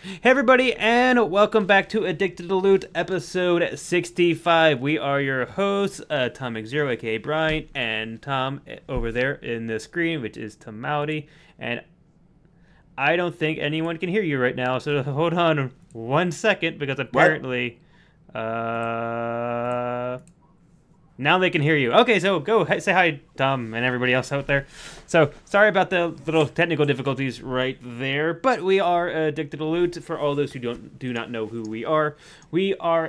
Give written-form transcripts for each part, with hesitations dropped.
Hey everybody, and welcome back to Addicted to Loot, episode 65. We are your hosts, Tom Zero, aka Brian, and Tom over there in the screen, which is Tomowdy. And I don't think anyone can hear you right now, so hold on 1 second, because apparently, now they can hear you. Okay, so go say hi, Tom, and everybody else out there. So, sorry about the little technical difficulties right there, but we are Addicted to Loot. For all those who do not know who we are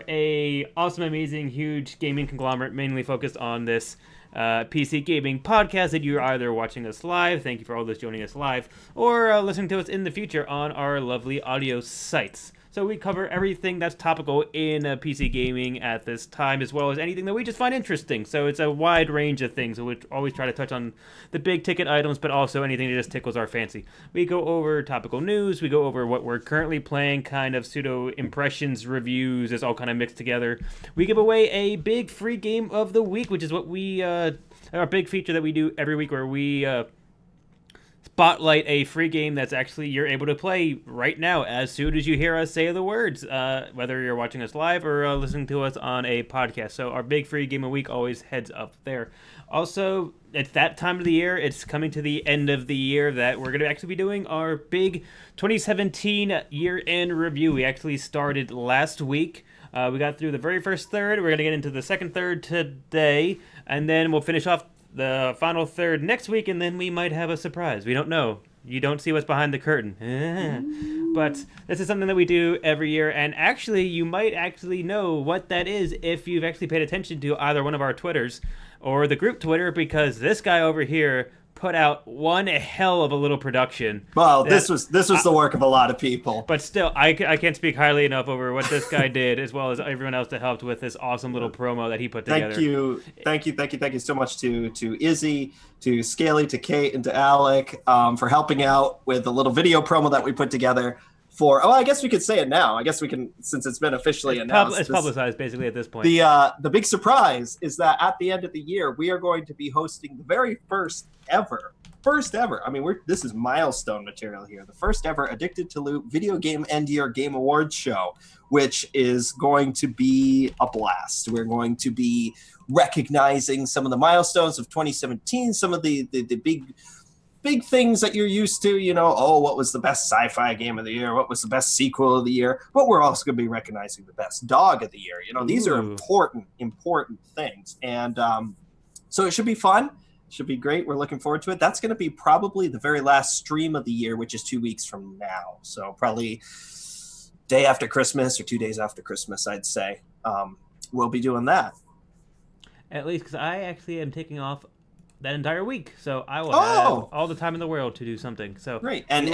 a awesome, amazing, huge gaming conglomerate, mainly focused on this PC gaming podcast that you're either watching us live, thank you for all those joining us live, or listening to us in the future on our lovely audio sites. So we cover everything that's topical in PC gaming at this time, as well as anything that we just find interesting. So it's a wide range of things. So we always try to touch on the big ticket items, but also anything that just tickles our fancy. We go over topical news. We go over what we're currently playing, kind of pseudo impressions, reviews. It's all kind of mixed together. We give away a big free game of the week, which is what we our big feature that we do every week, where we spotlight a free game that's actually you're able to play right now as soon as you hear us say the words, whether you're watching us live or listening to us on a podcast. So our big free game of the week always heads up there. Also, it's that time of the year. It's coming to the end of the year that we're going to actually be doing our big 2017 year-end review. We actually started last week. We got through the very first third. We're going to get into the second third today, and then we'll finish off the final third next week, and then we might have a surprise. We don't know. You don't see what's behind the curtain. But this is something that we do every year, and actually, you might actually know what that is if you've actually paid attention to either one of our Twitters or the group Twitter, because this guy over here put out one hell of a little production. Well, this was the work of a lot of people. But still, I can't speak highly enough over what this guy did, as well as everyone else that helped with this awesome little promo that he put together. Thank you so much to Izzy, to Scaly, to Kate, and to Alec for helping out with the little video promo that we put together. I guess we could say it now. I guess we can, since it's been officially announced. It's publicized basically at this point. The big surprise is that at the end of the year, we are going to be hosting the very first ever. I mean, this is milestone material here. The first ever Addicted to Loot Video Game End Year Game Awards show, which is going to be a blast. We're going to be recognizing some of the milestones of 2017, some of the big things that you're used to, what was the best sci-fi game of the year? What was the best sequel of the year? But we're also going to be recognizing the best dog of the year. These are important things. And so it should be fun. Should be great. We're looking forward to it. That's going to be probably the very last stream of the year, which is 2 weeks from now. So probably day after Christmas or 2 days after Christmas, I'd say. We'll be doing that. At least because I actually am taking off that entire week, so I will have all the time in the world to do something. So great, and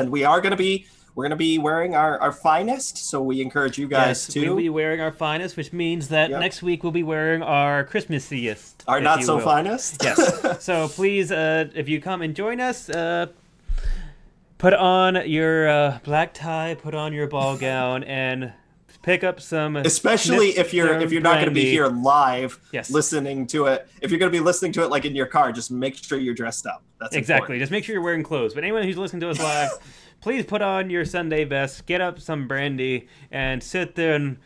we're going to be wearing our finest. So we encourage you guys to. We'll be wearing our finest, which means that next week we'll be wearing our Christmassiest, our not so finest. Yes. So please, if you come and join us, put on your black tie, put on your ball gown, and pick up some, especially if you're not going to be here live, yes, listening to it. If you're going to be listening to it like in your car, just make sure you're dressed up. That's exactly. important. Just make sure you're wearing clothes. But anyone who's listening to us live, please put on your Sunday best, get up some brandy, and sit there and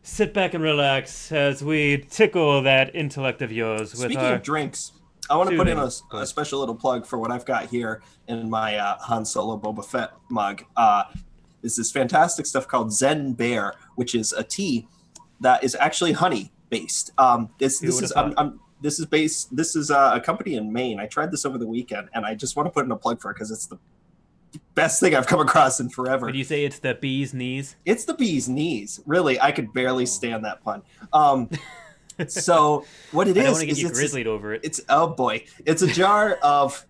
sit back and relax as we tickle that intellect of yours. Speaking of drinks, I want to put in a special little plug for what I've got here in my Han Solo Boba Fett mug. Is this fantastic stuff called Zen Bear, which is a tea that is actually honey based. This is a company in Maine. I tried this over the weekend, and I just want to put in a plug for it because it's the best thing I've come across in forever. Would you say it's the bee's knees? It's the bee's knees. Really, I could barely stand that pun. So what it is, I don't want to get you grizzlied over it. It's it's a jar of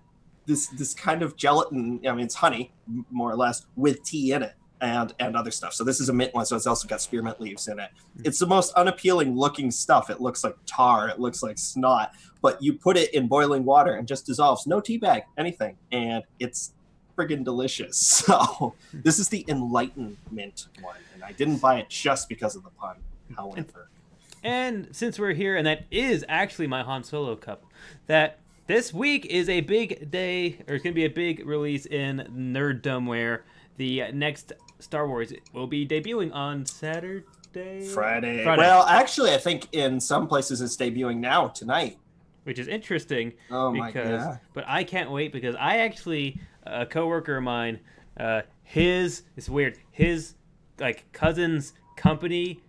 this kind of gelatin. I mean, it's honey more or less with tea in it. And other stuff. So this is a mint one, so it's also got spearmint leaves in it. It's the most unappealing looking stuff. It looks like tar. It looks like snot. But you put it in boiling water and just dissolves. No tea bag, anything. And it's friggin' delicious. So this is the Enlightenment one. And I didn't buy it just because of the pun, however. And since we're here, and that is actually my Han Solo cup, that this week is a big day, or it's going to be a big release in nerddom where the next Star Wars will be debuting on Friday. Well, actually, I think in some places it's debuting now, tonight. Which is interesting. Oh my god! But I can't wait because I actually, a coworker of mine, it's weird. His cousin's company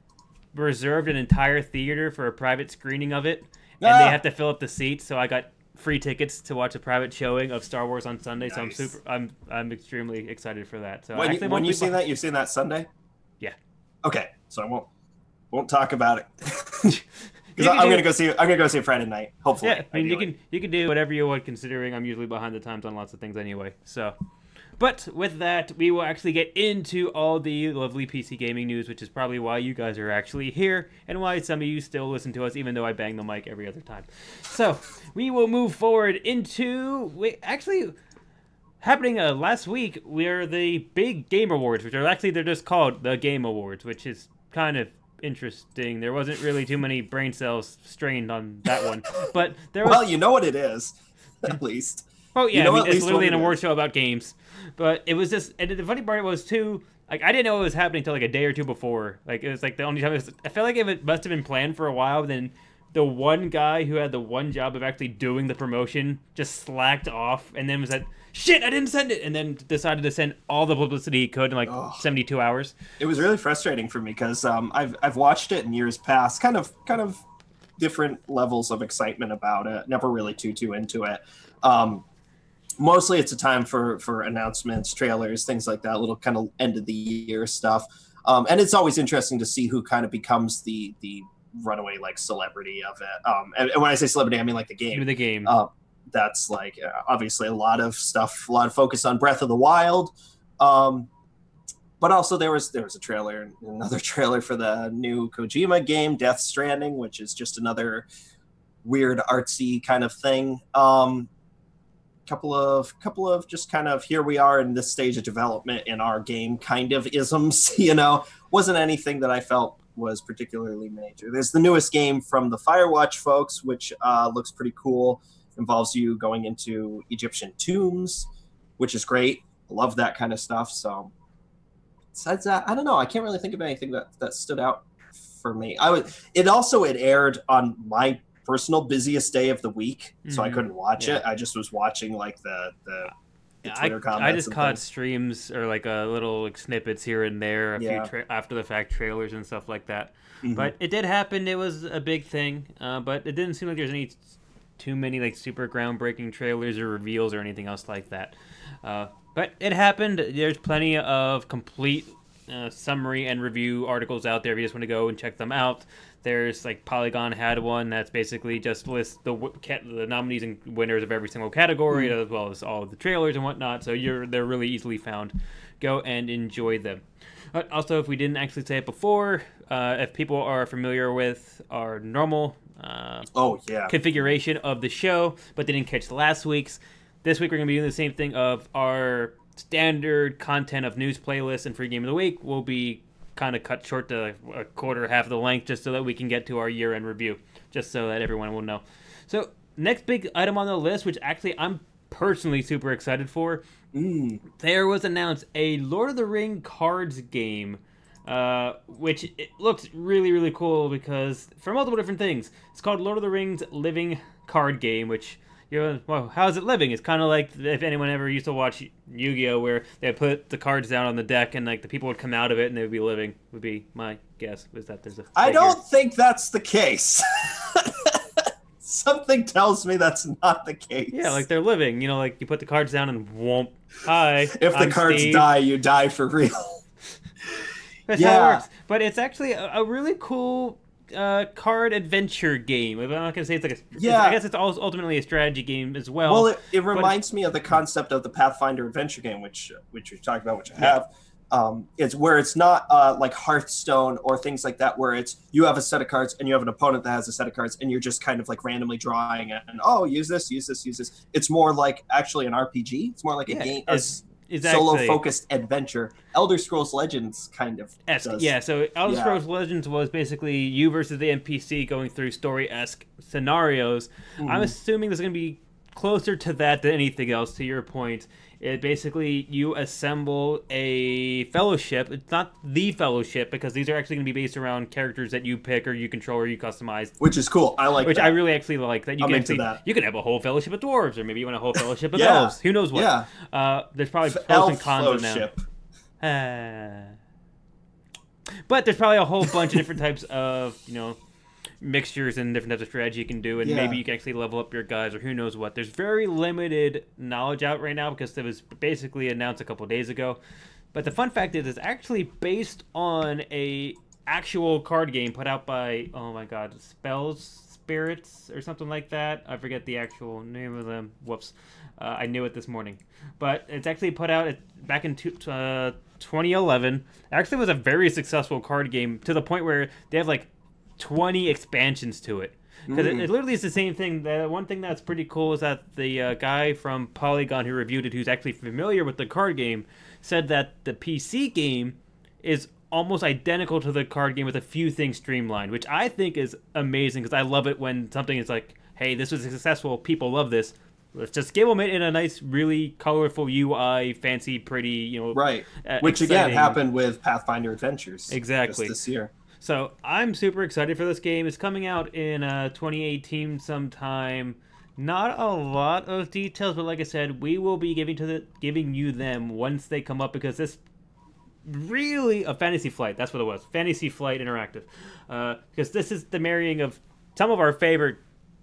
reserved an entire theater for a private screening of it, and they have to fill up the seats. So I got free tickets to watch a private showing of Star Wars on Sunday. Nice. So I'm extremely excited for that. So when you've seen that Sunday? Yeah. Okay, so I won't talk about it. Because I'm gonna go see it Friday night. Hopefully. Yeah, I mean you can do whatever you want. Considering I'm usually behind the times on lots of things anyway. So, but with that, we will actually get into all the lovely PC gaming news, which is probably why you guys are actually here and why some of you still listen to us, even though I bang the mic every other time. So we will move forward into happening last week. We're the big Game Awards, which they're just called the Game Awards, which is kind of interesting. There wasn't really too many brain cells strained on that one, but there was. Well, you know what it is, at least. Oh yeah, it's literally an award show about games. But it was just, and the funny part was too, I didn't know it was happening until a day or two before. It was the only time. I felt like it must have been planned for a while. But then the one guy who had the one job of actually doing the promotion just slacked off, and then was like, shit, I didn't send it, and then decided to send all the publicity he could in 72 hours. It was really frustrating for me because I've watched it in years past, kind of different levels of excitement about it. Never really too into it. Mostly it's a time for announcements, trailers, things like that, little kind of end of the year stuff. And it's always interesting to see who kind of becomes the runaway celebrity of it. And when I say celebrity, I mean the game. The game. That's obviously a lot of stuff, a lot of focus on Breath of the Wild. But also there was a trailer, another trailer for the new Kojima game, Death Stranding, which is just another weird artsy kind of thing. Couple of just kind of here we are in this stage of development in our game kind of isms, wasn't anything that I felt was particularly major. There's the newest game from the Firewatch folks, which looks pretty cool. Involves you going into Egyptian tombs, which is great. I love that kind of stuff. So besides that, I don't know. I can't really think of anything that stood out for me. It aired on my personal busiest day of the week, so I couldn't watch it. I just was watching the Twitter comments. I just caught streams or little snippets here and there, a few after the fact trailers and stuff like that. Mm-hmm. But it did happen. It was a big thing, but it didn't seem like there's any too many super groundbreaking trailers or reveals or anything else like that. But it happened. There's plenty of complete summary and review articles out there if you just want to go and check them out. There's Polygon had one that's basically just lists the nominees and winners of every single category, as well as all of the trailers and whatnot. So they're really easily found. Go and enjoy them. But also, if we didn't actually say it before, if people are familiar with our normal configuration of the show, but didn't catch last week's, this week we're going to be doing the same thing of our standard content of news playlists and free game of the week will be kind of cut short to a quarter, half of the length, just so that we can get to our year-end review, just so that everyone will know. So next big item on the list, which actually I'm personally super excited for, there was announced a Lord of the Ring cards game, which it looks really, really cool because for multiple different things. It's called Lord of the Rings Living Card Game, which well, how's it living? It's kind of like if anyone ever used to watch Yu-Gi-Oh, where they put the cards down on the deck and the people would come out of it and they would be living. Would be my guess. Was that there's a? I don't think that's the case. Something tells me that's not the case. Yeah, they're living. You put the cards down and whoomp. Hi. If the cards Steve. die, you die for real. That's how it works. But it's actually a really cool card adventure game. I'm not gonna say it's I guess it's ultimately a strategy game as well. Well, it reminds me of the concept of the Pathfinder adventure game, which we talked about, which I have. It's where it's not like Hearthstone or things like that, where it's you have a set of cards and you have an opponent that has a set of cards and you're just kind of randomly drawing it and use this. It's more like actually an RPG. It's more like a game. Solo-focused adventure. Elder Scrolls Legends kind of does. Yeah, so Elder Scrolls Legends was basically you versus the NPC going through story-esque scenarios. I'm assuming this is going to be closer to that than anything else. To your point, it basically you assemble a fellowship. It's not the fellowship because these are actually going to be based around characters that you pick or you control or you customize. Which is cool. I like Which that. I really actually like that. You I'm can into actually, that. you can have a whole fellowship of dwarves, or maybe you want a whole fellowship of Yeah. elves. Who knows what? Yeah. There's probably pros Elf and cons of now. fellowship. But there's probably a whole bunch of different types of, mixtures and different types of strategy you can do, and Yeah. maybe you can actually level up your guys, or who knows what. There's very limited knowledge out right now because it was basically announced a couple days ago. But the fun fact is, it's actually based on a actual card game put out by, oh my god, Spirits or something like that. I forget the actual name of them. Whoops. I knew it this morning. But it's actually put out back in 2011. It actually was a very successful card game to the point where they have like 20 expansions to it. Because it literally is the same thing. The one thing that's pretty cool is that the guy from Polygon who reviewed it, who's actually familiar with the card game, said that the PC game is almost identical to the card game with a few things streamlined, which I think is amazing because I love it when something is like, hey, this was successful, people love this. Let's just give them it in a nice, really colorful UI, fancy, pretty, Right. Which exciting. again happened with Pathfinder Adventures. Exactly. Just this year. So I'm super excited for this game. It's coming out in 2018 sometime. Not a lot of details, but like I said, we will be giving you them once they come up because this really a Fantasy Flight. That's what it was. Fantasy Flight Interactive. Because this is the marrying of some of our favorite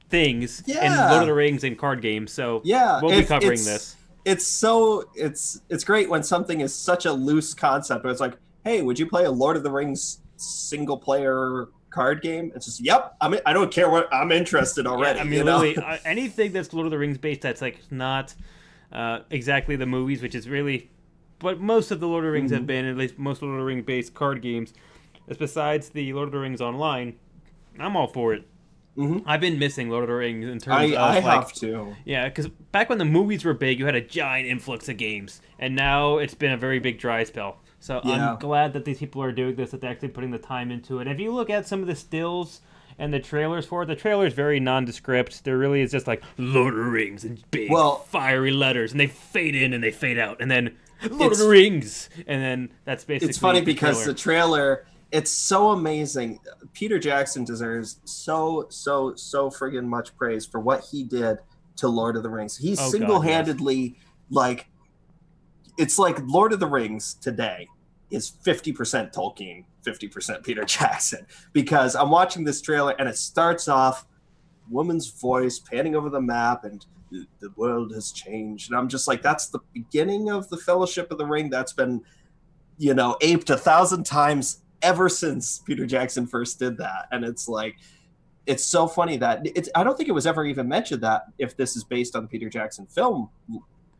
things in Lord of the Rings and card games. So Yeah, we'll be covering this. It's great when something is such a loose concept. Where it's like, hey, would you play a Lord of the Rings single player card game? It's just, yep. I don't care what. I'm interested already. Yeah, I mean, literally anything that's Lord of the Rings based that's like not exactly the movies, which is really. But most of the Lord of the Rings have been, at least most Lord of the Rings based card games. Besides the Lord of the Rings Online, I'm all for it. I've been missing Lord of the Rings in terms of I have to. Yeah, because back when the movies were big, you had a giant influx of games, and now it's been a very big dry spell. So Yeah. I'm glad that these people are doing this, that they're actually putting the time into it. And if you look at some of the stills and the trailers for it, the trailer is very nondescript. There really is just like Lord of the Rings and big fiery letters, and they fade in and they fade out, and then Lord of the Rings, and then that's basically. It's funny because the trailer, it's so amazing. Peter Jackson deserves so friggin' much praise for what he did to Lord of the Rings. He single-handedly, like, it's like Lord of the Rings today is 50% Tolkien, 50% Peter Jackson. Because I'm watching this trailer and it starts off, woman's voice panning over the map and the world has changed. And I'm just like, that's the beginning of the Fellowship of the Ring that's been, aped 1,000 times ever since Peter Jackson first did that. And it's like, it's so funny that I don't think it was ever even mentioned that if this is based on the Peter Jackson film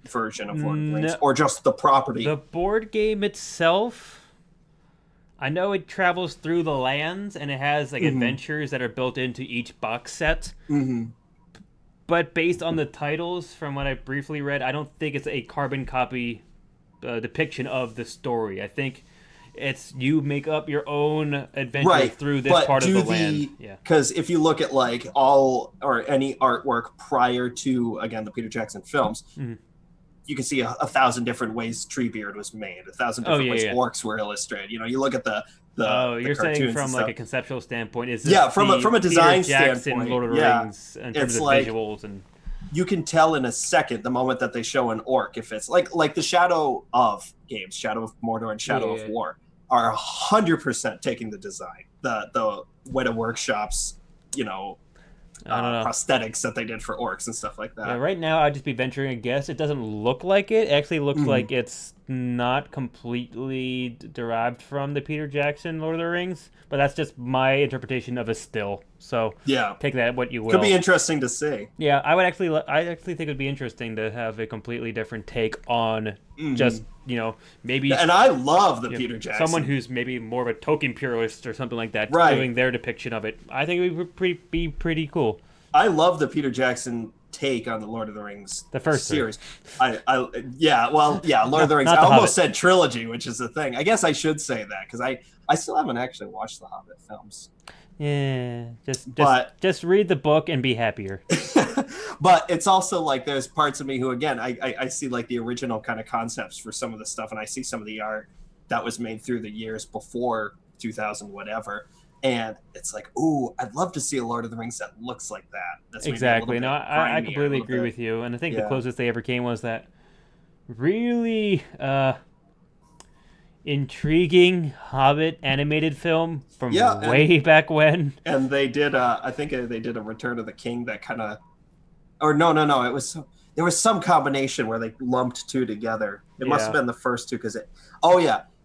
version of Lord of the Rings or just the property. The board game itself, I know it travels through the lands and it has like adventures that are built into each box set. But based on the titles, from what I briefly read, I don't think it's a carbon copy depiction of the story. I think it's you make up your own adventure through this part of the land. Because if you look at like all or any artwork prior to, again, the Peter Jackson films, you can see 1,000 different ways Treebeard was made, 1,000 different ways orcs were illustrated. You look at the you're saying from like a conceptual standpoint, is this from a design Peter Jackson standpoint, Lord of the Rings in terms of like, visuals and. You can tell in a second the moment that they show an orc if it's like the Shadow of games, Shadow of Mordor and Shadow of War are 100% taking the design, the Weta Workshops, prosthetics that they did for orcs and stuff like that. Yeah, right now I'd just be venturing a guess. It doesn't look like it. It actually looks like it's not completely derived from the Peter Jackson Lord of the Rings, but that's just my interpretation of a still. So take that what you will. Could be interesting to see. Yeah, I actually think it'd be interesting to have a completely different take on just maybe. And I love the Peter Jackson. Someone who's maybe more of a Tolkien purist or something like that, doing their depiction of it. I think it would be pretty cool. I love the Peter Jackson take on the Lord of the Rings The first series. Lord of the Rings. Not I the almost Hobbit. said trilogy, which is the thing. I guess I should say that because I still haven't actually watched the Hobbit films. Yeah, But- just read the book and be happier. But it's also like there's parts of me who, again, I see like the original kind of concepts for some of the stuff, and I see some of the art that was made through the years before 2000 whatever, and it's like, ooh, I'd love to see a Lord of the Rings that looks like that. That's maybe a Exactly. little No, bit I grimier, a completely little agree bit- with you, and I think the yeah. closest they ever came was that really intriguing Hobbit animated film from Yeah, and- way back when. And they did, I think they did a Return of the King that kind of, or no, it was there was some combination where they lumped two together. It must have Yeah. been the first two because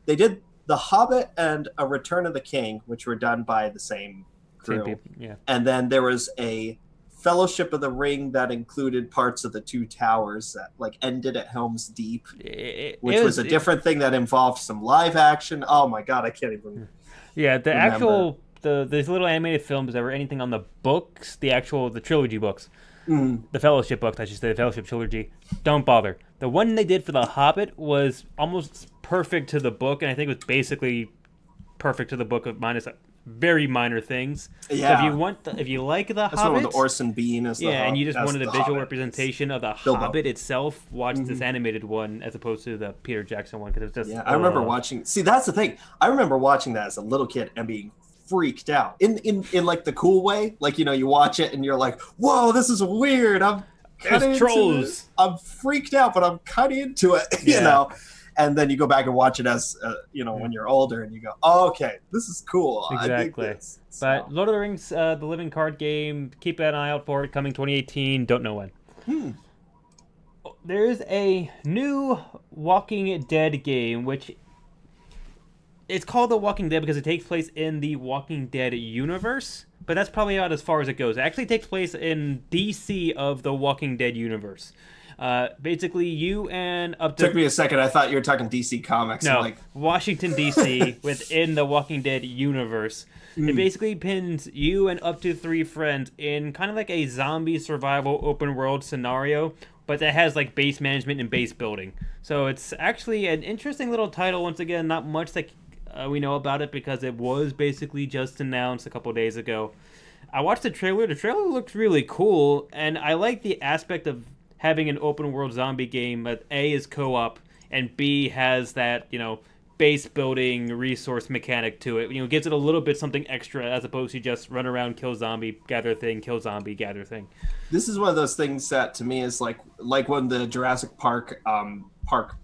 they did The Hobbit and a Return of the King, which were done by the same crew. Same people, yeah. And then there was a Fellowship of the Ring that included parts of the Two Towers that like ended at Helm's Deep, which was a different thing that involved some live action. Oh my god, I can't even. Yeah, the remember. actual these little animated films that were anything on the books, the trilogy books, the Fellowship books, I should say, the Fellowship trilogy. Don't bother. The one they did for The Hobbit was almost perfect to the book, and I think it was basically perfect to the book of minus very minor things. Yeah. So if you like The That's the one Hobbit, with the Orson Bean as the and you just as wanted a the visual Hobbit. representation of the Bilbo. Hobbit itself, watch this animated one as opposed to the Peter Jackson one, because it was just. Yeah, I remember watching. See, that's the thing. I remember watching that as a little kid and being freaked out in like the cool way. Like, you watch it and you're like, "Whoa, this is weird." I'm There's kinda into trolls. this. I'm freaked out, but I'm kind of into it. Yeah. And then you go back and watch it as when you're older, and you go, oh, "Okay, this is cool." Exactly. I dig this. But So, Lord of the Rings, the living card game, keep an eye out for it, coming 2018, don't know when. There's a new Walking Dead game, which it's called The Walking Dead because it takes place in the Walking Dead universe, but that's probably about as far as it goes. It actually takes place in DC of the Walking Dead universe. Basically, you and up to... took me a second. I thought you were talking DC Comics. No, I'm like, Washington, D.C. within the Walking Dead universe. It basically pins you and up to 3 friends in kind of like a zombie survival open world scenario, but that has like base management and base building. So it's actually an interesting little title. Once again, not much that we know about it because it was basically just announced a couple days ago. I watched the trailer. The trailer looks really cool, and I like the aspect of having an open world zombie game that A is co-op and B has that, base building resource mechanic to it. Gives it a little bit something extra as opposed to just run around, kill zombie, gather thing, kill zombie, gather thing. this is one of those things that to me is like when the Jurassic Park park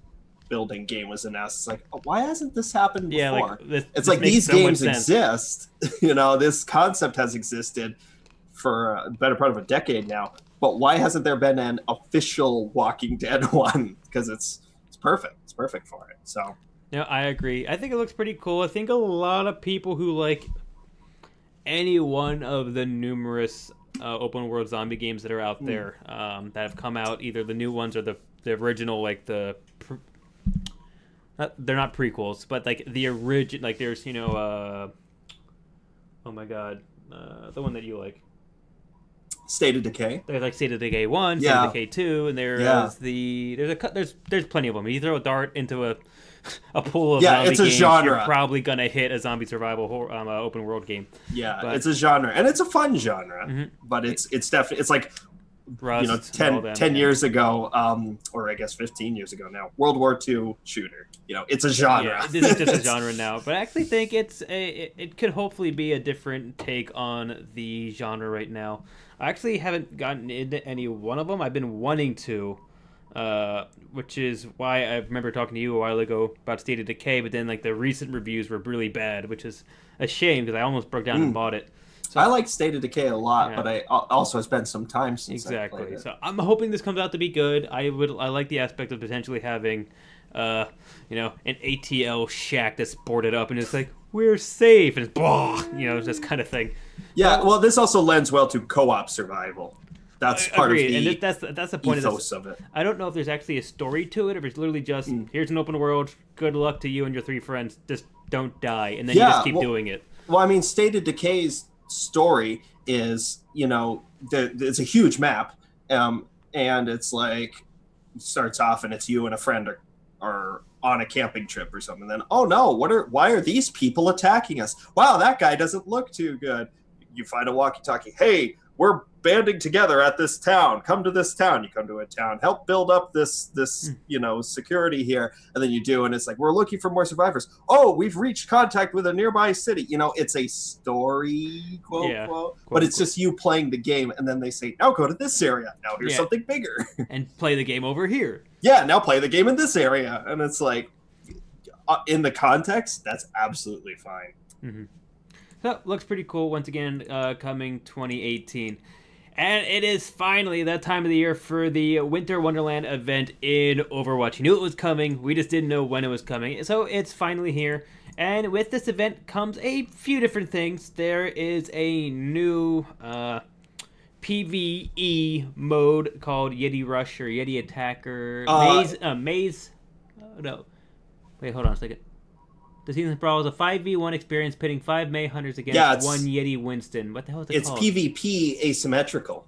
building game was announced. It's like, oh, why hasn't this happened before? Yeah, like It's like makes these so much games sense. exist. This concept has existed for a better part of a decade now. But why hasn't there been an official Walking Dead one? Because it's perfect. It's perfect for it. So No, I agree. I think it looks pretty cool. I think a lot of people who like any one of the numerous open world zombie games that are out there that have come out, either the new ones or the original, like they're not prequels, but like the original, like there's oh my god, the one that you like. State of Decay. There's like State of Decay 1, State Yeah. of Decay 2, and there's plenty of them. You throw a dart into a pool of zombie it's a games, genre. you're probably gonna hit a zombie survival open world game. Yeah, But- it's a genre, and it's a fun genre. But it's definitely it's like Rust, 10, all them, 10 yeah. years ago, or I guess 15 years ago now, World War II shooter. It's a genre. Yeah, this is just a genre now, but I actually think it could hopefully be a different take on the genre right now. I actually haven't gotten into any one of them. I've been wanting to, which is why I remember talking to you a while ago about State of Decay, but then like the recent reviews were really bad, which is a shame because I almost broke down and bought it. So, I like State of Decay a lot, Yeah. but I also it's been some time since I exactly. played it. So I'm hoping this comes out to be good. I like the aspect of potentially having, an ATL shack that's boarded up and it's like we're safe and it's blah, this kind of thing. Yeah, well, this also lends well to co-op survival. That's part Agreed. of the And that's the point of ethos this. of it. I don't know if there's actually a story to it, or if it's literally just here's an open world. Good luck to you and your 3 friends. Just don't die, and then you just keep doing it. Well, I mean, State of Decay's story is, it's a huge map, And it's like it starts off and it's you and a friend are on a camping trip or something. Then, oh no, why are these people attacking us? Wow, that guy doesn't look too good. You find a walkie-talkie. Hey, we're banding together at this town. Come to this town. You come to a town. Help build up this security here. And then you do, and it's like, we're looking for more survivors. Oh, we've reached contact with a nearby city. It's a story, quote. But it's just you playing the game, and then they say, now go to this area. Now here's something bigger. And play the game over here. Yeah, now play the game in this area. And it's like, in the context, that's absolutely fine. Mm-hmm. So, looks pretty cool. Once again, coming 2018. And it is finally that time of the year for the Winter Wonderland event in Overwatch. You knew it was coming. We just didn't know when it was coming. So, it's finally here. And with this event comes a few different things. There is a new PvE mode called Yeti Rush or Yeti Attack or Maze. Oh, no. Wait, hold on a second. The Season's Brawl is a 5v1 experience pitting 5 Mei Hunters against one Yeti Winston. What the hell is it called? It's PvP asymmetrical.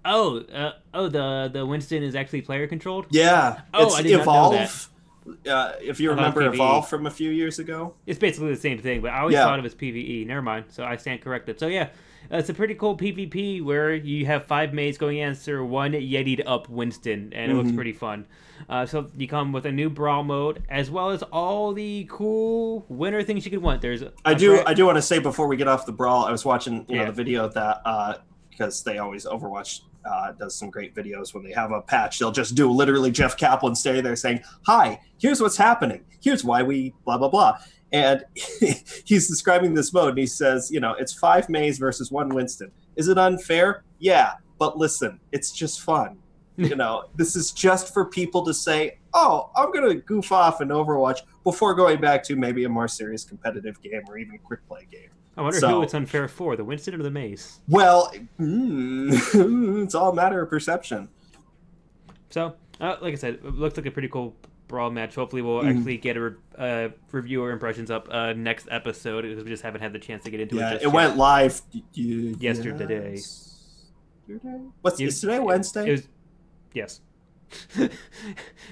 Oh, the Winston is actually player controlled? Yeah. Oh, I did Evolve. Not know that. If you remember Evolve from a few years ago. It's basically the same thing, but I always thought it was PvE. Never mind. So I stand corrected. So yeah, it's a pretty cool PvP where you have 5 Meis going against one Yeti'd up Winston, and it looks pretty fun. So you come with a new Brawl mode, as well as all the cool winter things you could want. I do want to say before we get off the Brawl, I was watching the video of that because they always Overwatch does some great videos when they have a patch. They'll just do literally Jeff Kaplan stay there saying, "Hi, here's what's happening. Here's why we blah blah blah." And he's describing this mode, and he says, it's 5 Meis versus 1 Winston. Is it unfair? Yeah, but listen, it's just fun. This is just for people to say, oh, I'm going to goof off in Overwatch before going back to maybe a more serious competitive game or even quick play game. I wonder who it's unfair for, the Winston or the Mace? Well, it's all a matter of perception. So, like I said, it looks like a pretty cool Brawl match. Hopefully we'll actually get a review or impressions up next episode, because we just haven't had the chance to get into it just yet. Went live yesterday. Is today Wednesday? Yes.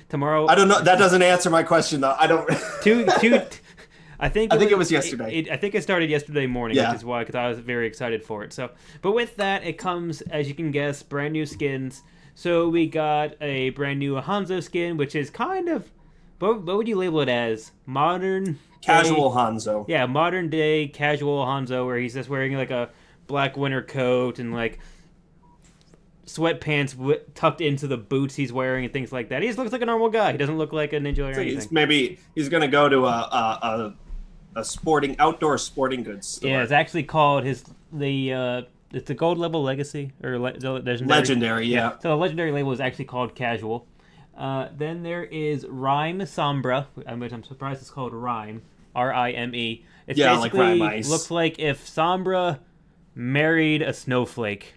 Tomorrow. I don't know. That doesn't answer my question, though. I don't. I think it was yesterday. I think it started yesterday morning, which is why, because I was very excited for it. So, but with that, it comes, as you can guess, brand new skins. So we got a brand new Hanzo skin, which is kind of, what would you label it as? Modern casual Hanzo. Yeah, modern day casual Hanzo, where he's just wearing like a black winter coat and like sweatpants tucked into the boots he's wearing and things like that. He just looks like a normal guy. He doesn't look like a ninja or anything. Maybe he's going to go to a outdoor sporting goods store. Yeah, it's actually called it's the gold level legacy or legendary. Yeah. So the legendary label is actually called casual. Then there is Rime Sombra, which I'm surprised it's called Rime, R-I-M-E. It basically looks like if Sombra married a snowflake.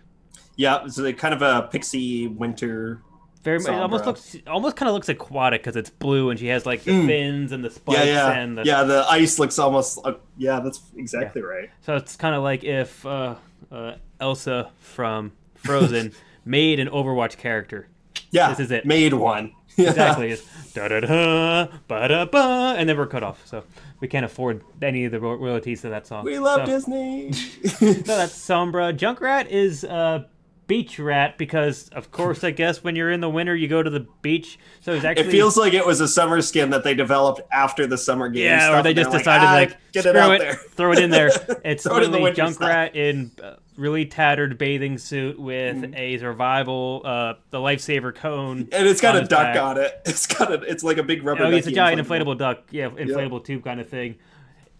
Yeah, it's kind of a pixie winter. It almost kind of looks aquatic because it's blue and she has like the fins and the spikes and the ice looks almost that's exactly right. So it's kind of like if Elsa from Frozen made an Overwatch character. Yeah, this is it. Made one. Exactly. It's da da da ba da ba, and then we're cut off. So we can't afford any of the royalties to that song. We love Disney. So that's Sombra. Junkrat is beach rat because, of course, I guess when you're in the winter you go to the beach. So it's actually, it feels like it was a summer skin that they developed after the summer game. Yeah, or they just decided get it out there, throw it in there. It's literally Junkrat in really tattered bathing suit with a survival, the lifesaver cone, and it's got a duck on it. It's like a big rubber. Oh, it's a giant inflatable duck. Yeah, inflatable tube kind of thing.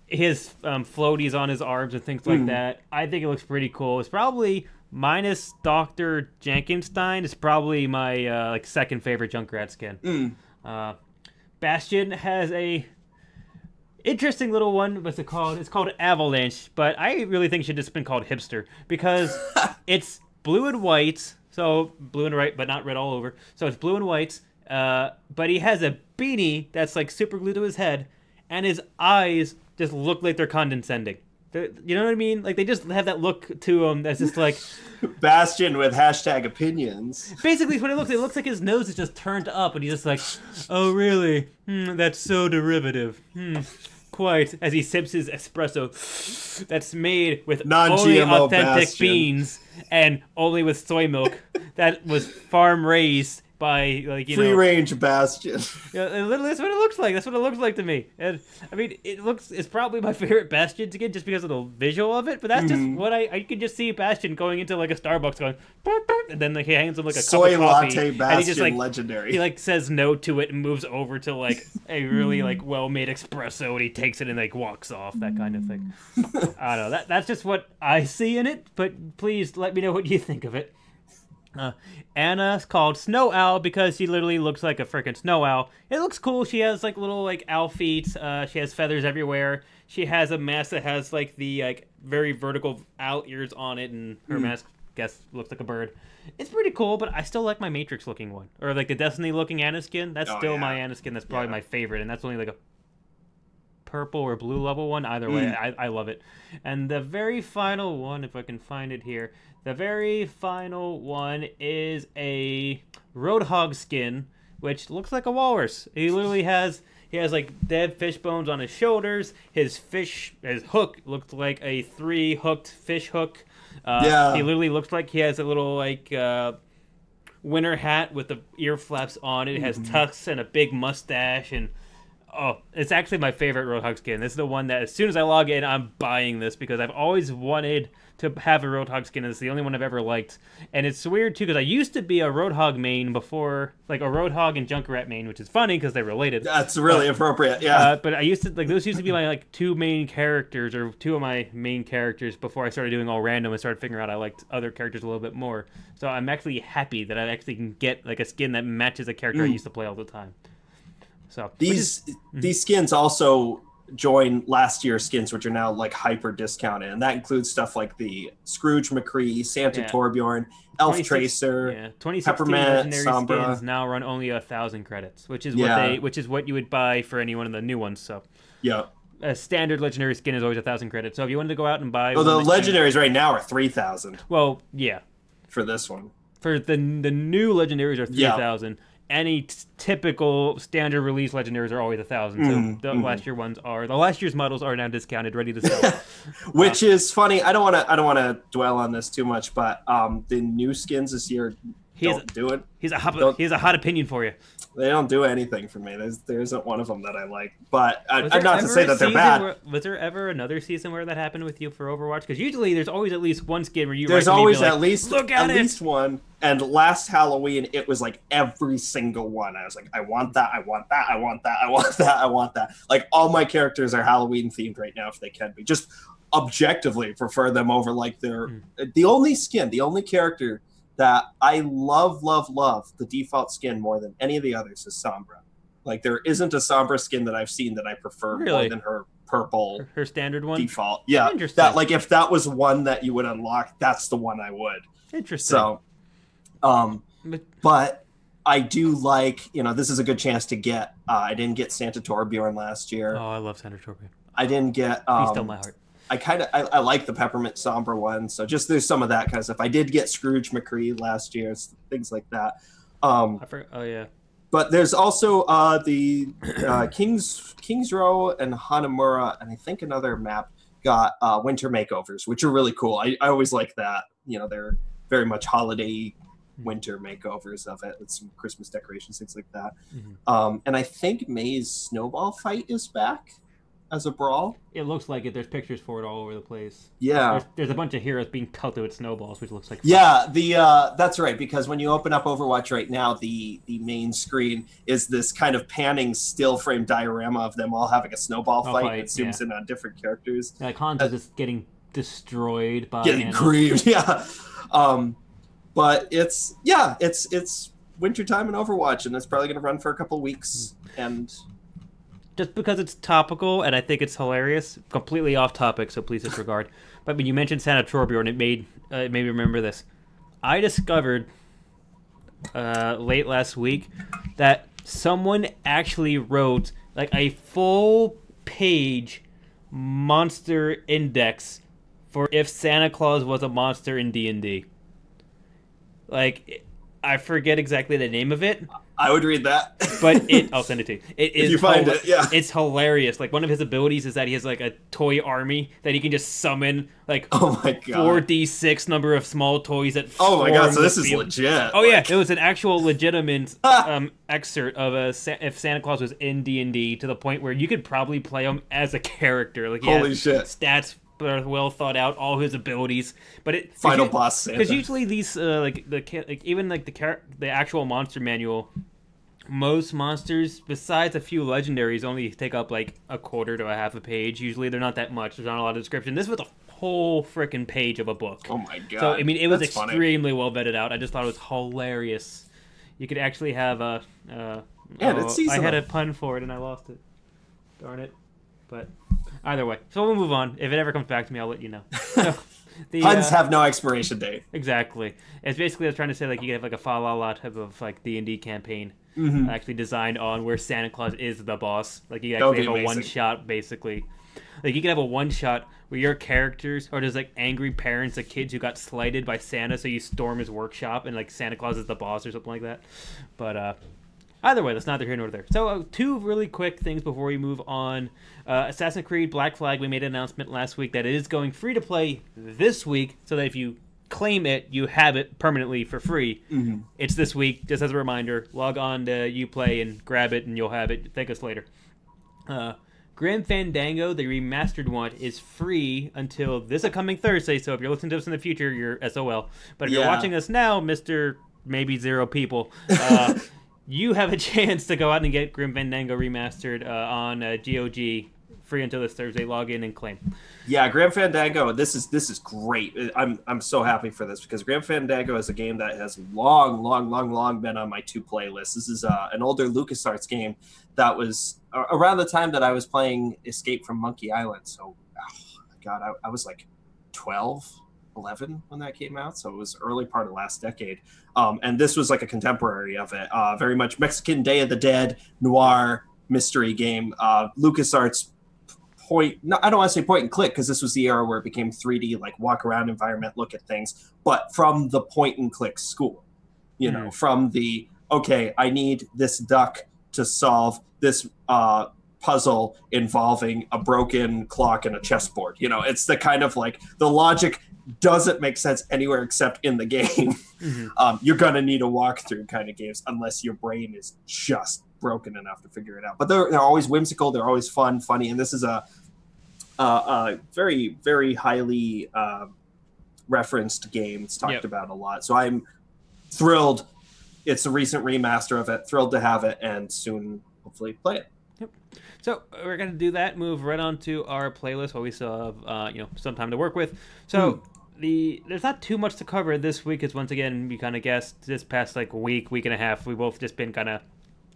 His floaties on his arms and things like that. I think it looks pretty cool. It's probably, minus Dr. Jankenstein, it's probably my second favorite Junkrat skin. Bastion has a interesting little one. What's it called? It's called Avalanche, but I really think it should have just been called Hipster because it's blue and white. So blue and white, but not red all over. So it's blue and white. But he has a beanie that's like super glued to his head, and his eyes just look like they're condescending. You know what I mean? Like, they just have that look to them that's just like... Bastion with hashtag opinions. Basically, what it looks like his nose is just turned up, and he's just like, oh, really? That's so derivative. Quite. As he sips his espresso that's made with only Non-GMO authentic Bastion. beans and only with soy milk that was farm raised by, like, you know... Free range Bastion. Yeah, literally, that's what it looks like. That's what it looks like to me. And I mean, it's probably my favorite Bastion skin just because of the visual of it. But that's just what I could just see Bastion going into like a Starbucks going, "Boop, boop," and then like he hands him like a Soy cup of coffee, latte and Bastion he just like legendary. he like says no to it and moves over to like a really like well made espresso, and he takes it and like walks off. That kind of thing. I don't know. That's just what I see in it. But please let me know what you think of it. Anna's called Snow Owl because she literally looks like a freaking snow owl. It looks cool. She has like little like owl feet. She has feathers everywhere. She has a mask that has like the like very vertical owl ears on it, and her mask, guess, looks like a bird. It's pretty cool, but I still like my Matrix looking one, or like the Destiny looking Anna skin. That's still my Anna skin. That's probably my favorite, and that's only like a purple or blue level one. Either way, I love it. And the very final one, if I can find it here. The very final one is a Roadhog skin, which looks like a walrus. He literally has like dead fish bones on his shoulders. His hook looks like a 3-hooked fish hook. He literally looks like he has a little like winter hat with the ear flaps on it. It has tucks and a big mustache, and it's actually my favorite Roadhog skin. This is the one that as soon as I log in, I'm buying this because I've always wanted to have a Roadhog skin. It's the only one I've ever liked. And it's weird, too, because I used to be a Roadhog main before, like a Roadhog and Junkrat main, which is funny because they're related. That's really appropriate, yeah. But I used to, like, those used to be my, like, two main characters, or two of my main characters before I started doing all random and started figuring out I liked other characters a little bit more. So I'm actually happy that I actually can get, like, a skin that matches a character I used to play all the time. So these skins also join last year's skins, which are now like hyper discounted, and that includes stuff like the Scrooge McCree, Santa Torbjorn, Elf Tracer, 2016 Peppermint, legendary Sombra. skins now run only 1,000 credits, which is what you would buy for any one of the new ones. So a standard legendary skin is always 1,000 credits. So if you wanted to go out and buy, the legendaries right now are 3,000. Well, yeah, for this one, for the new legendaries are 3,000. Any typical standard release legendaries are always 1,000. So the last year's models are now discounted, ready to sell. Which is funny. I don't want to dwell on this too much, but the new skins this year don't do it. He has a hot opinion for you. They don't do anything for me. There isn't one of them that I like. But I'm not to say that they're bad. Was there ever another season where that happened with you for Overwatch? Because usually there's always at least one skin where you. There's always at least one. And last Halloween, it was like every single one. I was like, I want that. I want that. I want that. I want that. I want that. Like all my characters are Halloween themed right now, if they can be. Just objectively prefer them over like the only character that I love the default skin more than any of the others is Sombra. Like there isn't a Sombra skin that I've seen that I prefer more than her purple her standard one default. Yeah, interesting. That like if that was one that you would unlock, that's the one I would. Interesting. So, but I do like, this is a good chance to get. I didn't get Santa Torbjorn last year. Oh, I love Santa Torbjorn. I didn't get. He stole my heart. I like the Peppermint Sombra one, so just there's some of that kind of stuff. I did get Scrooge McCree last year, things like that. I forgot. Oh yeah. But there's also the Kings Row and Hanamura, and I think another map got winter makeovers, which are really cool. I always like that. They're very much holiday winter makeovers of it with some Christmas decorations, things like that. And I think May's Snowball Fight is back as a brawl. It looks like it. There's pictures for it all over the place. Yeah. There's a bunch of heroes being pelted with snowballs, which looks like fun. Yeah, that's right, because when you open up Overwatch right now, the main screen is this kind of panning still frame diorama of them all having a snowball fight. It zooms in on different characters. Yeah, like Hanzo's just getting destroyed by getting creamed, yeah. But it's wintertime in Overwatch, and it's probably going to run for a couple weeks. And just because it's topical and I think it's hilarious, completely off topic, so please disregard. But when you mentioned Santa Torbjorn, it made me remember this. I discovered late last week that someone actually wrote like a full page monster index for if Santa Claus was a monster in D&D. Like, I forget exactly the name of it. I would read that. But I'll send it to you. It is if you find it, yeah. It's hilarious. Like, one of his abilities is that he has like a toy army that he can just summon like oh my god 4d6 number of small toys that oh my god so this is legit. Oh yeah, it was an actual legitimate excerpt of if Santa Claus was in D&D, to the point where you could probably play him as a character. Like, he holy has shit stats are well thought out, all his abilities, but final boss Santa. Because usually these even like the actual monster manual, most monsters besides a few legendaries only take up like a quarter to a half a page. Usually they're not that much. There's not a lot of description. This was a whole freaking page of a book. Oh my god! So I mean, it was That's extremely well vetted out. I just thought it was hilarious. You could actually have a. It's seasonal. I had a pun for it and I lost it. Darn it! But either way, so we'll move on. If it ever comes back to me, I'll let you know. So, puns have no expiration date. Exactly. It's basically I was trying to say, like, you could have like a fa-la-la type of like D&D campaign, actually designed on where Santa Claus is the boss. Like, you actually have a one-shot, basically. Like, you can have a one-shot where your characters are just like angry parents of kids who got slighted by Santa, so you storm his workshop and like Santa Claus is the boss or something like that. But either way, that's neither here nor there. So, two really quick things before we move on. Assassin's Creed Black Flag, we made an announcement last week that it is going free to play this week, so that if you claim it, you have it permanently for free. It's this week, just as a reminder. Log on to Uplay and grab it, and you'll have it. Thank us later. Grim Fandango, the remastered one, is free until this upcoming Thursday, so if you're listening to us in the future, you're SOL. But if you're watching us now, Mr. Maybe Zero People, you have a chance to go out and get Grim Fandango remastered on GOG, free until this Thursday. Log in and claim. Yeah, Grim Fandango. This is great. I'm so happy for this because Grim Fandango is a game that has long been on my to play list. This is an older LucasArts game that was around the time that I was playing Escape from Monkey Island. So, God, I was like 12, 11 when that came out. So it was early part of last decade. And this was like a contemporary of it. Very much Mexican Day of the Dead noir mystery game. LucasArts I don't want to say point and click because this was the era where it became 3D, like walk around environment, look at things, but from the point and click school, you know, from the, okay, I need this duck to solve this puzzle involving a broken clock and a chessboard. You know, it's the kind of like the logic doesn't make sense anywhere except in the game. You're going to need a walkthrough kind of games unless your brain is just broken enough to figure it out. But they're always whimsical. They're always fun, funny. And this is a very, very highly referenced game. It's talked about a lot. So I'm thrilled. It's a recent remaster of it. Thrilled to have it and soon hopefully play it. So we're going to do that, move right on to our playlist while we still have some time to work with. So there's not too much to cover this week, as once again, we kind of guessed this past like week and a half, we've both just been kind of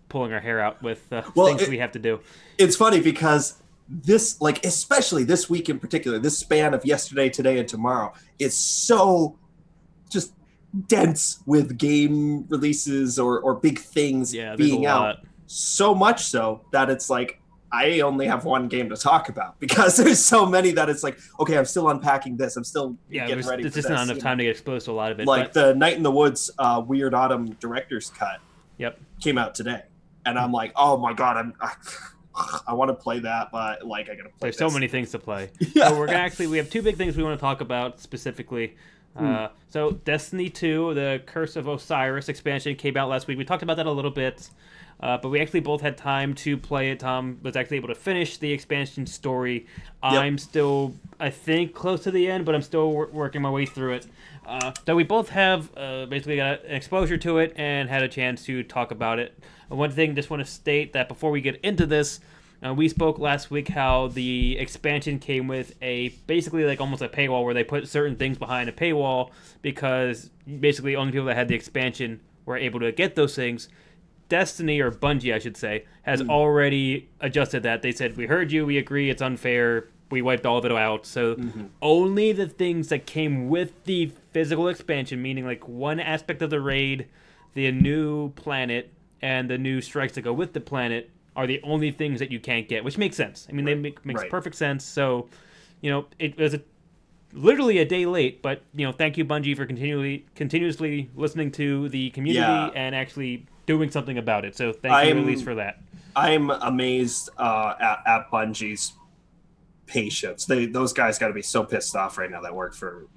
pulling our hair out with things we have to do. It's funny because this, like, especially this week in particular, this span of yesterday, today, and tomorrow is so just dense with game releases or big things being out. So much so that it's like, I only have one game to talk about because there's so many that it's like, okay, I'm still unpacking this. I'm still getting ready for this. It's just not enough time to get exposed to a lot of it. Like the Night in the Woods Weird Autumn Director's Cut came out today. And I'm like, oh my God, I want to play that, but like I got to play There's so many things to play. So we're gonna we have two big things we want to talk about specifically. So Destiny 2, the Curse of Osiris expansion came out last week. We talked about that a little bit. But we actually both had time to play it. Tom was actually able to finish the expansion story. I'm still, I think, close to the end, but I'm still working my way through it. So we both have basically got an exposure to it and had a chance to talk about it. One thing, just want to state that before we get into this, we spoke last week how the expansion came with basically like almost a paywall where they put certain things behind a paywall because basically only people that had the expansion were able to get those things. Destiny, or Bungie, I should say, has already adjusted that. They said, we heard you, we agree, it's unfair, we wiped all of it out. So only the things that came with the physical expansion, meaning like one aspect of the raid, the new planet, and the new strikes that go with the planet, are the only things that you can't get, which makes sense. I mean, they makes perfect sense. So, it was literally a day late, but thank you, Bungie, for continuously listening to the community and actually doing something about it. So thank you, at least, for that. I'm amazed at Bungie's patience. Those guys got to be so pissed off right now that work for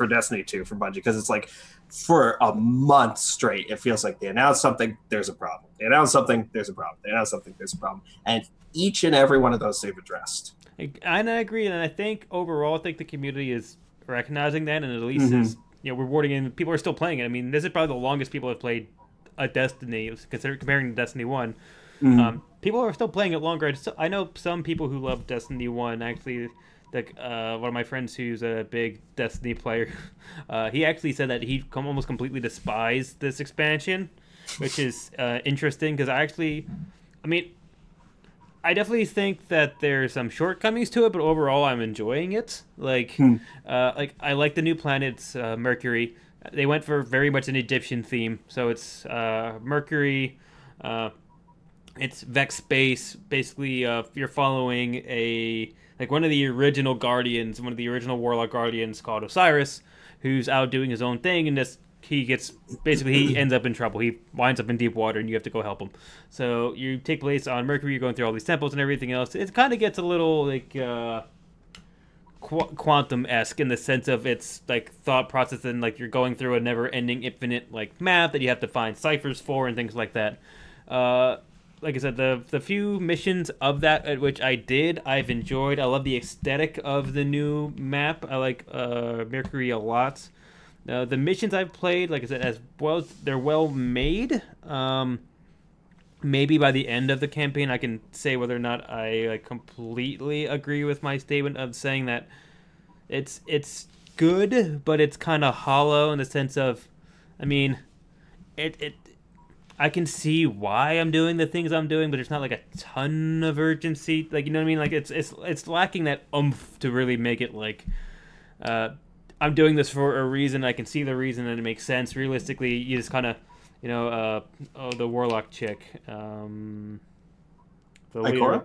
Destiny 2 for Bungie, because it's like for a month straight it feels like they announce something, there's a problem. They announce something, there's a problem. They announce something, there's a problem. And each and every one of those they've addressed. And I agree, and I think overall, I think the community is recognizing that, and at least is rewarding it. And people are still playing it. I mean, this is probably the longest people have played a Destiny, comparing to Destiny 1. People are still playing it longer. I know some people who love Destiny 1. Actually, like one of my friends who's a big Destiny player, he actually said that he almost completely despised this expansion, which is interesting because I definitely think that there's some shortcomings to it, but overall, I'm enjoying it. Like I like the new planets, Mercury. They went for very much an Egyptian theme, so it's Mercury. It's Vex space. Basically, you're following one of the original Guardians, one of the original Warlock Guardians called Osiris, who's out doing his own thing, and he ends up in trouble. He winds up in deep water, and you have to go help him. So you take place on Mercury. You're going through all these temples and everything else. It kind of gets a little like Quantum-esque in the sense of its like thought process, and like you're going through a never-ending, infinite like map that you have to find ciphers for and things like that. Like I said, the few missions of that at which I've enjoyed. I love the aesthetic of the new map. I like Mercury a lot. The missions I've played, like I said, as well, they're well made. Maybe by the end of the campaign, I can say whether or not I completely agree with my statement of saying that it's good, but it's kind of hollow in the sense of, I mean, I can see why I'm doing the things I'm doing, but it's not like a ton of urgency. Like, you know what I mean? Like it's lacking that oomph to really make it like, I'm doing this for a reason. I can see the reason and it makes sense. Realistically, you just kind of, the Warlock chick, Ikora,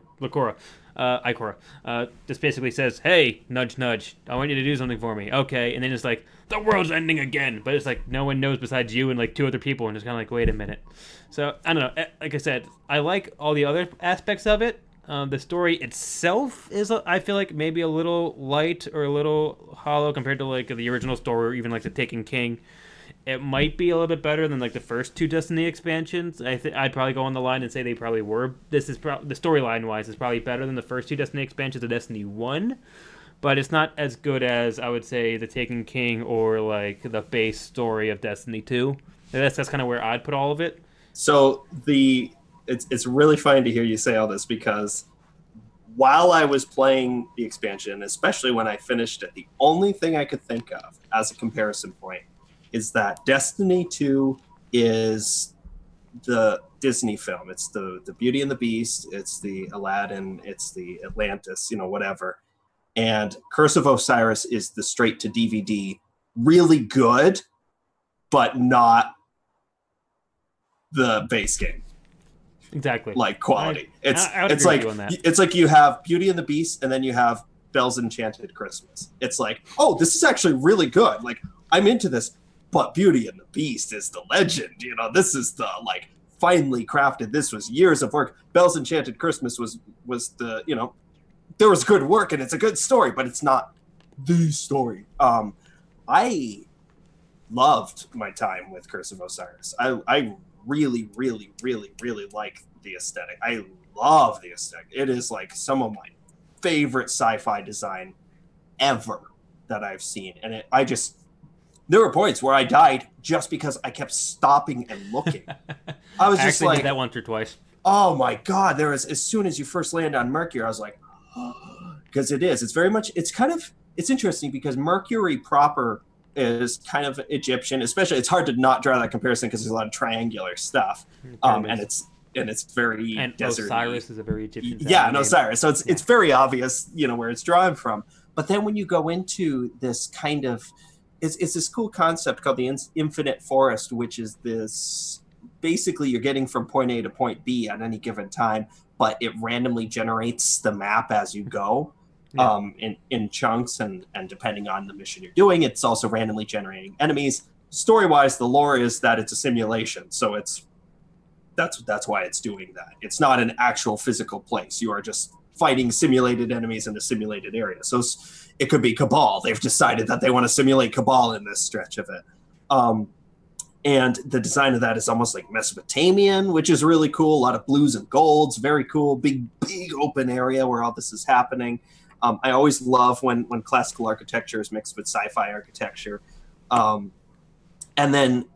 just basically says, "Hey, nudge, nudge. I want you to do something for me." Okay, and then it's like the world's ending again, but it's like no one knows besides you and like two other people, and it's kind of like, wait a minute. So I don't know. Like I said, I like all the other aspects of it. The story itself is, I feel like, maybe a little light or a little hollow compared to like the original story, or even like the Taken King. It might be a little bit better than like the first two Destiny expansions. I'd probably go on the line and say they probably were. This is the storyline wise is probably better than the first two Destiny expansions of Destiny 1, but it's not as good as I would say the Taken King or like the base story of Destiny 2. That's kind of where I'd put all of it. So it's really funny to hear you say all this, because while I was playing the expansion, especially when I finished it, the only thing I could think of as a comparison point is that Destiny 2 is the Disney film. It's the Beauty and the Beast. It's the Aladdin. It's the Atlantis, whatever. And Curse of Osiris is the straight to DVD, really good, but not the base game. Exactly. Like quality. I would agree with you on that. It's like you have Beauty and the Beast, and then you have Belle's Enchanted Christmas. It's like, oh, this is actually really good. Like, I'm into this. But Beauty and the Beast is the legend. This is the finely crafted. This was years of work. Belle's Enchanted Christmas was the there was good work and it's a good story, but it's not the story. I loved my time with Curse of Osiris. I really, really, really, really like the aesthetic. I love the aesthetic. It is like some of my favorite sci-fi design ever that I've seen, and there were points where I died just because I kept stopping and looking. I was just did that once or twice. Oh my God. There was, as soon as you first land on Mercury, I was like, because it's very much, it's interesting because Mercury proper is kind of Egyptian, especially, it's hard to not draw that comparison because there's a lot of triangular stuff. And it's very desert-y. Osiris is a very Egyptian. Yeah, and Osiris. So it's very obvious, where it's drawn from. But then when you go into this kind of, it's this cool concept called the Infinite Forest, which is this basically you're getting from point A to point B at any given time, but it randomly generates the map as you go. Yeah. In chunks, and depending on the mission you're doing, it's also randomly generating enemies. Story-wise, the lore is that it's a simulation, so that's why it's doing that. It's not an actual physical place. You are just fighting simulated enemies in a simulated area. So it could be Cabal. They've decided that they want to simulate Cabal in this stretch of it. And the design of that is almost like Mesopotamian, which is really cool. A lot of blues and golds, very cool. Big open area where all this is happening. I always love when classical architecture is mixed with sci-fi architecture. And then,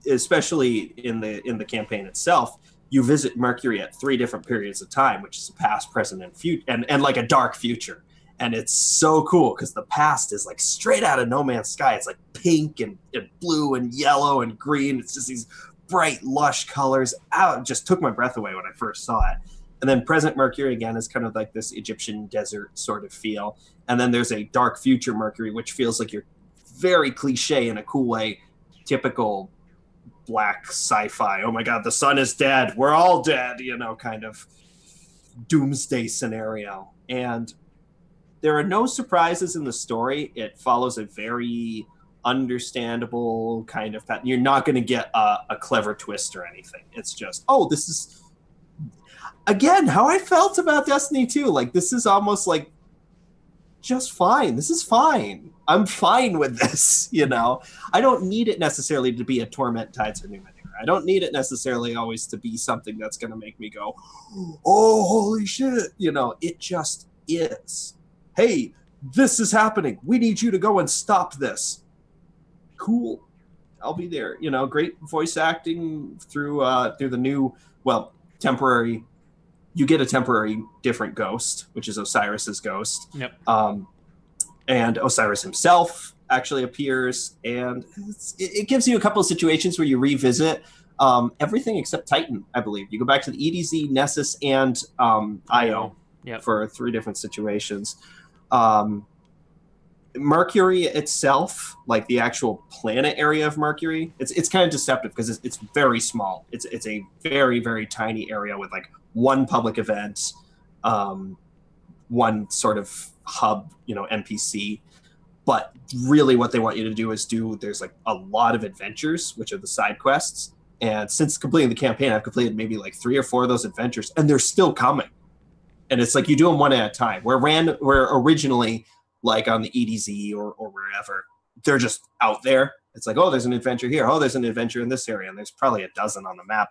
especially in the campaign itself, you visit Mercury at 3 different periods of time, which is the past, present, and future, and like a dark future. And it's so cool because the past is like straight out of No Man's Sky. It's like pink and blue and yellow and green. It's just these bright, lush colors. It just took my breath away when I first saw it. And then present Mercury, again, is kind of like this Egyptian desert sort of feel. And then there's a dark future Mercury, which feels like you're very cliche in a cool way, typical black sci-fi. Oh my God, the sun is dead. We're all dead, kind of doomsday scenario. And there are no surprises in the story. It follows a very understandable kind of pattern. You're not going to get a clever twist or anything. It's just, this is, again, how I felt about Destiny 2. Like, this is almost like just fine. This is fine. I'm fine with this, I don't need it necessarily to be a Torment Tides of Numenera. I don't need it necessarily always to be something that's going to make me go, oh, holy shit. It just is. Hey, this is happening. We need you to go and stop this. Cool. I'll be there. Great voice acting through the new, temporary. You get a temporary different ghost, which is Osiris's ghost. Yep. And Osiris himself actually appears, and it gives you a couple of situations where you revisit everything except Titan, I believe. You go back to the EDZ, Nessus, and Io for 3 different situations. Mercury itself, like the actual planet area of Mercury, it's kind of deceptive because it's very small. It's a very, very tiny area with like one public event, one sort of hub, NPC. But really what they want you to do is there's like a lot of adventures, which are the side quests. And since completing the campaign, I've completed maybe like 3 or 4 of those adventures, and they're still coming. And it's like you do them one at a time. Where originally, like on the EDZ or wherever, they're just out there. It's like, there's an adventure here. Oh, there's an adventure in this area. And there's probably a dozen on the map.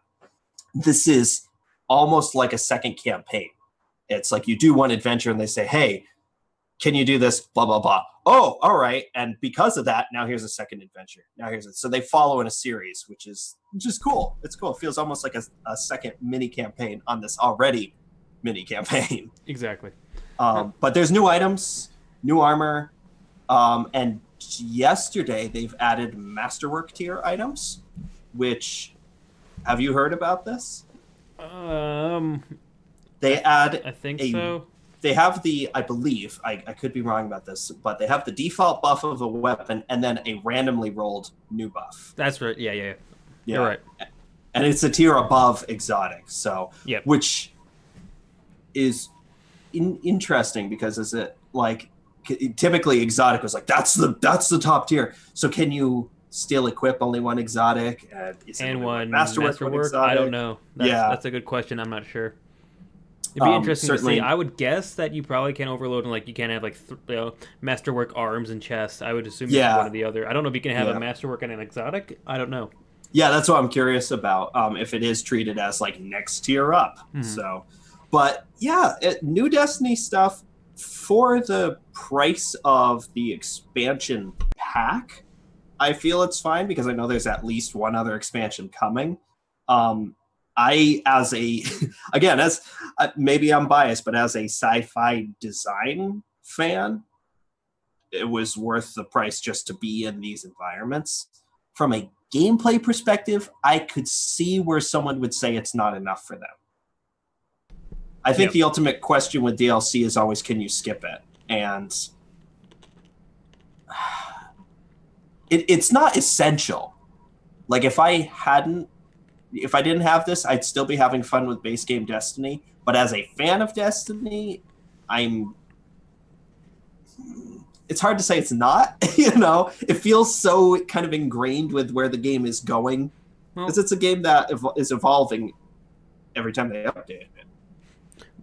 This is almost like a second campaign. It's like you do one adventure and they say, hey, can you do this? Blah, blah, blah. Oh, all right. And because of that, now here's a second adventure. So they follow in a series, which is cool. It's cool. It feels almost like a second mini campaign on this already mini campaign. Exactly. But there's new items, new armor, and yesterday they've added Masterwork tier items, which, have you heard about this? They add I think so. They have I believe, I could be wrong about this, but they have the default buff of a weapon and then a randomly rolled new buff. That's right. Yeah. You're right. And it's a tier above exotic, which is interesting because is it like typically exotic was like that's the top tier. So can you still equip only one exotic and one masterwork? I don't know. That's a good question. I'm not sure. It'd be interesting to see. I would guess that you probably can't overload and like you can't have like masterwork arms and chests. I would assume it's one or the other. I don't know if you can have a masterwork and an exotic. I don't know. Yeah, that's what I'm curious about. If it is treated as like next tier up. Mm-hmm. So, but yeah, new Destiny stuff for the price of the expansion pack. I feel it's fine because I know there's at least one other expansion coming. Maybe I'm biased, but as a sci-fi design fan, it was worth the price just to be in these environments. From a gameplay perspective, I could see where someone would say it's not enough for them. I think the ultimate question with DLC is always, can you skip it? And it's not essential. Like if I hadn't if I didn't have this, I'd still be having fun with base game Destiny. But as a fan of Destiny, it's hard to say it's not. It feels so kind of ingrained with where the game is going, because it's a game that is evolving every time they update it.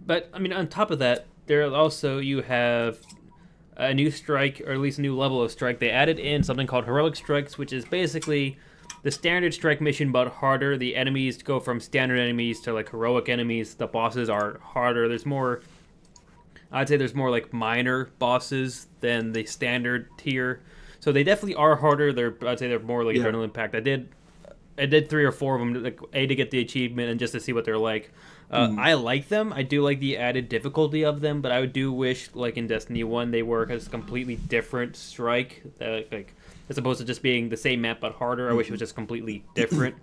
But I mean, on top of that, you have a new strike, or at least a new level of strike. They added in something called Heroic Strikes, which is basically the standard strike mission, but harder. The enemies go from standard enemies to like heroic enemies. The bosses are harder. I'd say there's more like minor bosses than the standard tier. So they definitely are harder. I'd say they're more like adrenaline packed. I did 3 or 4 of them, to get the achievement and just to see what they're like. I like them. I do like the added difficulty of them, but I do wish, like in Destiny 1, they work as a completely different strike. As opposed to just being the same map but harder. I wish it was just completely different.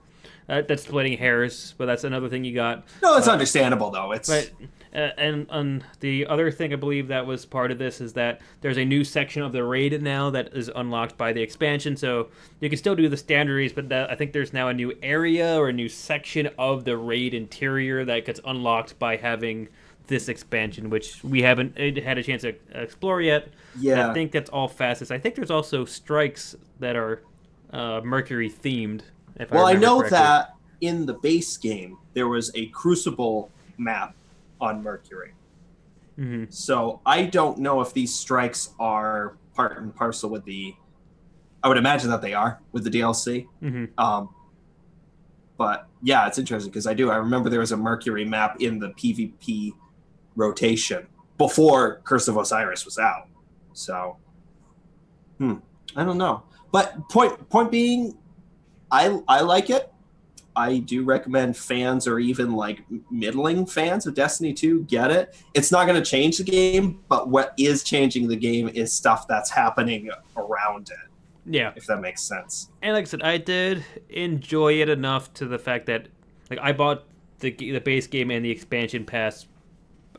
That's splitting hairs, but that's another thing you got. No, it's understandable though. And the other thing I believe that was part of this is that there's a new section of the raid now that is unlocked by the expansion. So you can still do the standards, but I think there's now a new area or a new section of the raid interior that gets unlocked by having this expansion, which we haven't had a chance to explore yet. Yeah, I think that's all fastest. I think there's also strikes that are Mercury themed. I know that in the base game there was a Crucible map on Mercury. Mm-hmm. So I don't know if these strikes are part and parcel with the. I would imagine that they are with the DLC. Mm-hmm. But yeah, it's interesting because I remember there was a Mercury map in the PvP rotation before Curse of Osiris was out. So, I don't know. But point being, I like it. I do recommend fans or even like middling fans of Destiny 2 get it. It's not going to change the game, but what is changing the game is stuff that's happening around it. Yeah, if that makes sense. And like I said, I did enjoy it enough to the fact that like I bought the base game and the expansion pass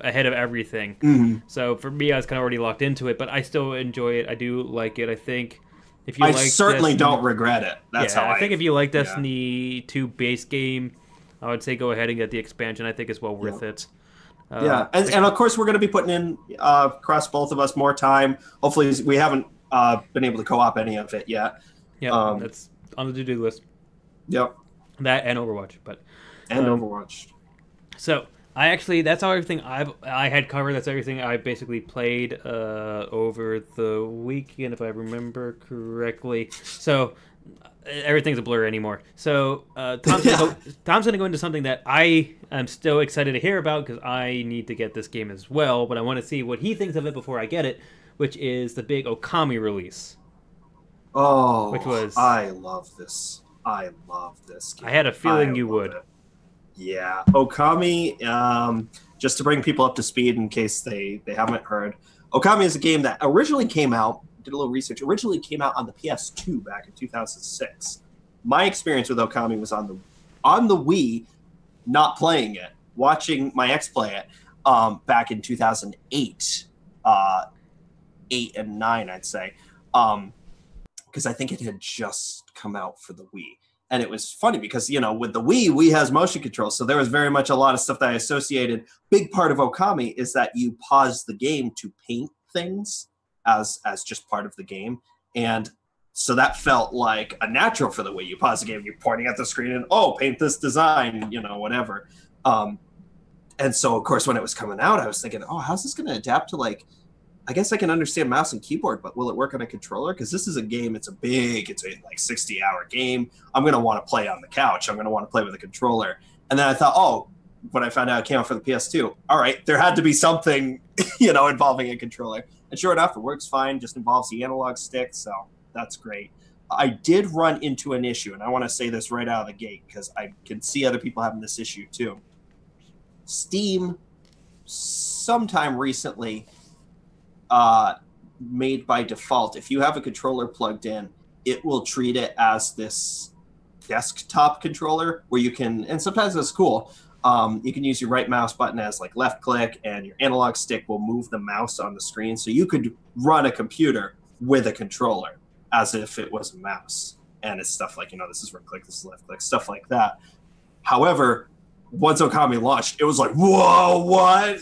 ahead of everything. Mm-hmm. So for me, I was kind of already locked into it, but I still enjoy it. I do like it. I think if you certainly don't regret it. That's how I think if you like Destiny 2 base game, I would say go ahead and get the expansion. I think it's well worth it. And of course we're going to be putting in across both of us more time. Hopefully we haven't been able to co-op any of it yet. Yeah, that's on the to-do list. Yep. That and Overwatch, Overwatch. So that's everything I had covered. That's everything I basically played over the weekend, if I remember correctly. So everything's a blur anymore. So Tom's going to go into something that I am still excited to hear about because I need to get this game as well, but I want to see what he thinks of it before I get it, which is the big Okami release. Oh, which was I love this game. I had a feeling you would. Yeah, Okami, just to bring people up to speed in case they haven't heard, Okami is a game that originally came out, did a little research, originally came out on the PS2 back in 2006. My experience with Okami was on the Wii, not playing it, watching my ex play it back in 2008, 8 and 9, I'd say, because I think it had just come out for the Wii. And it was funny because, with the Wii has motion control. So there was very much a lot of stuff that I associated. Big part of Okami is that you pause the game to paint things as just part of the game. And so that felt like a natural for the Wii. You pause the game, you're pointing at the screen and, paint this design, whatever. And so, of course, when it was coming out, I was thinking, how's this going to adapt to I guess I can understand mouse and keyboard, but will it work on a controller? Because this is a game, it's a 60-hour game. I'm going to want to play on the couch. I'm going to want to play with a controller. And then I thought, when I found out it came out for the PS2, all right, there had to be something, involving a controller. And sure enough, it works fine, just involves the analog stick, so that's great. I did run into an issue, and I want to say this right out of the gate, because I can see other people having this issue too. Steam, sometime recently, made by default, if you have a controller plugged in, it will treat it as this desktop controller where you can, and sometimes it's cool, you can use your right mouse button as left click, and your analog stick will move the mouse on the screen. So you could run a computer with a controller as if it was a mouse. And it's stuff like, this is right click, this is left click, stuff like that. However, once Okami launched, it was like, whoa, what?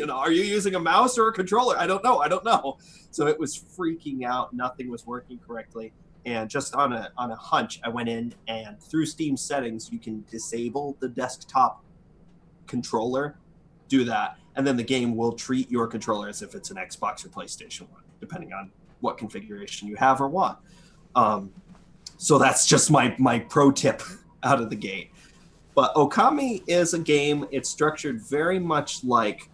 Are you using a mouse or a controller? I don't know. So it was freaking out. Nothing was working correctly. And just on a hunch, I went in, and through Steam settings, you can disable the desktop controller. Do that, and then the game will treat your controller as if it's an Xbox or PlayStation 1, depending on what configuration you have or want. So that's just my pro tip out of the gate. But Okami is a game, it's structured very much like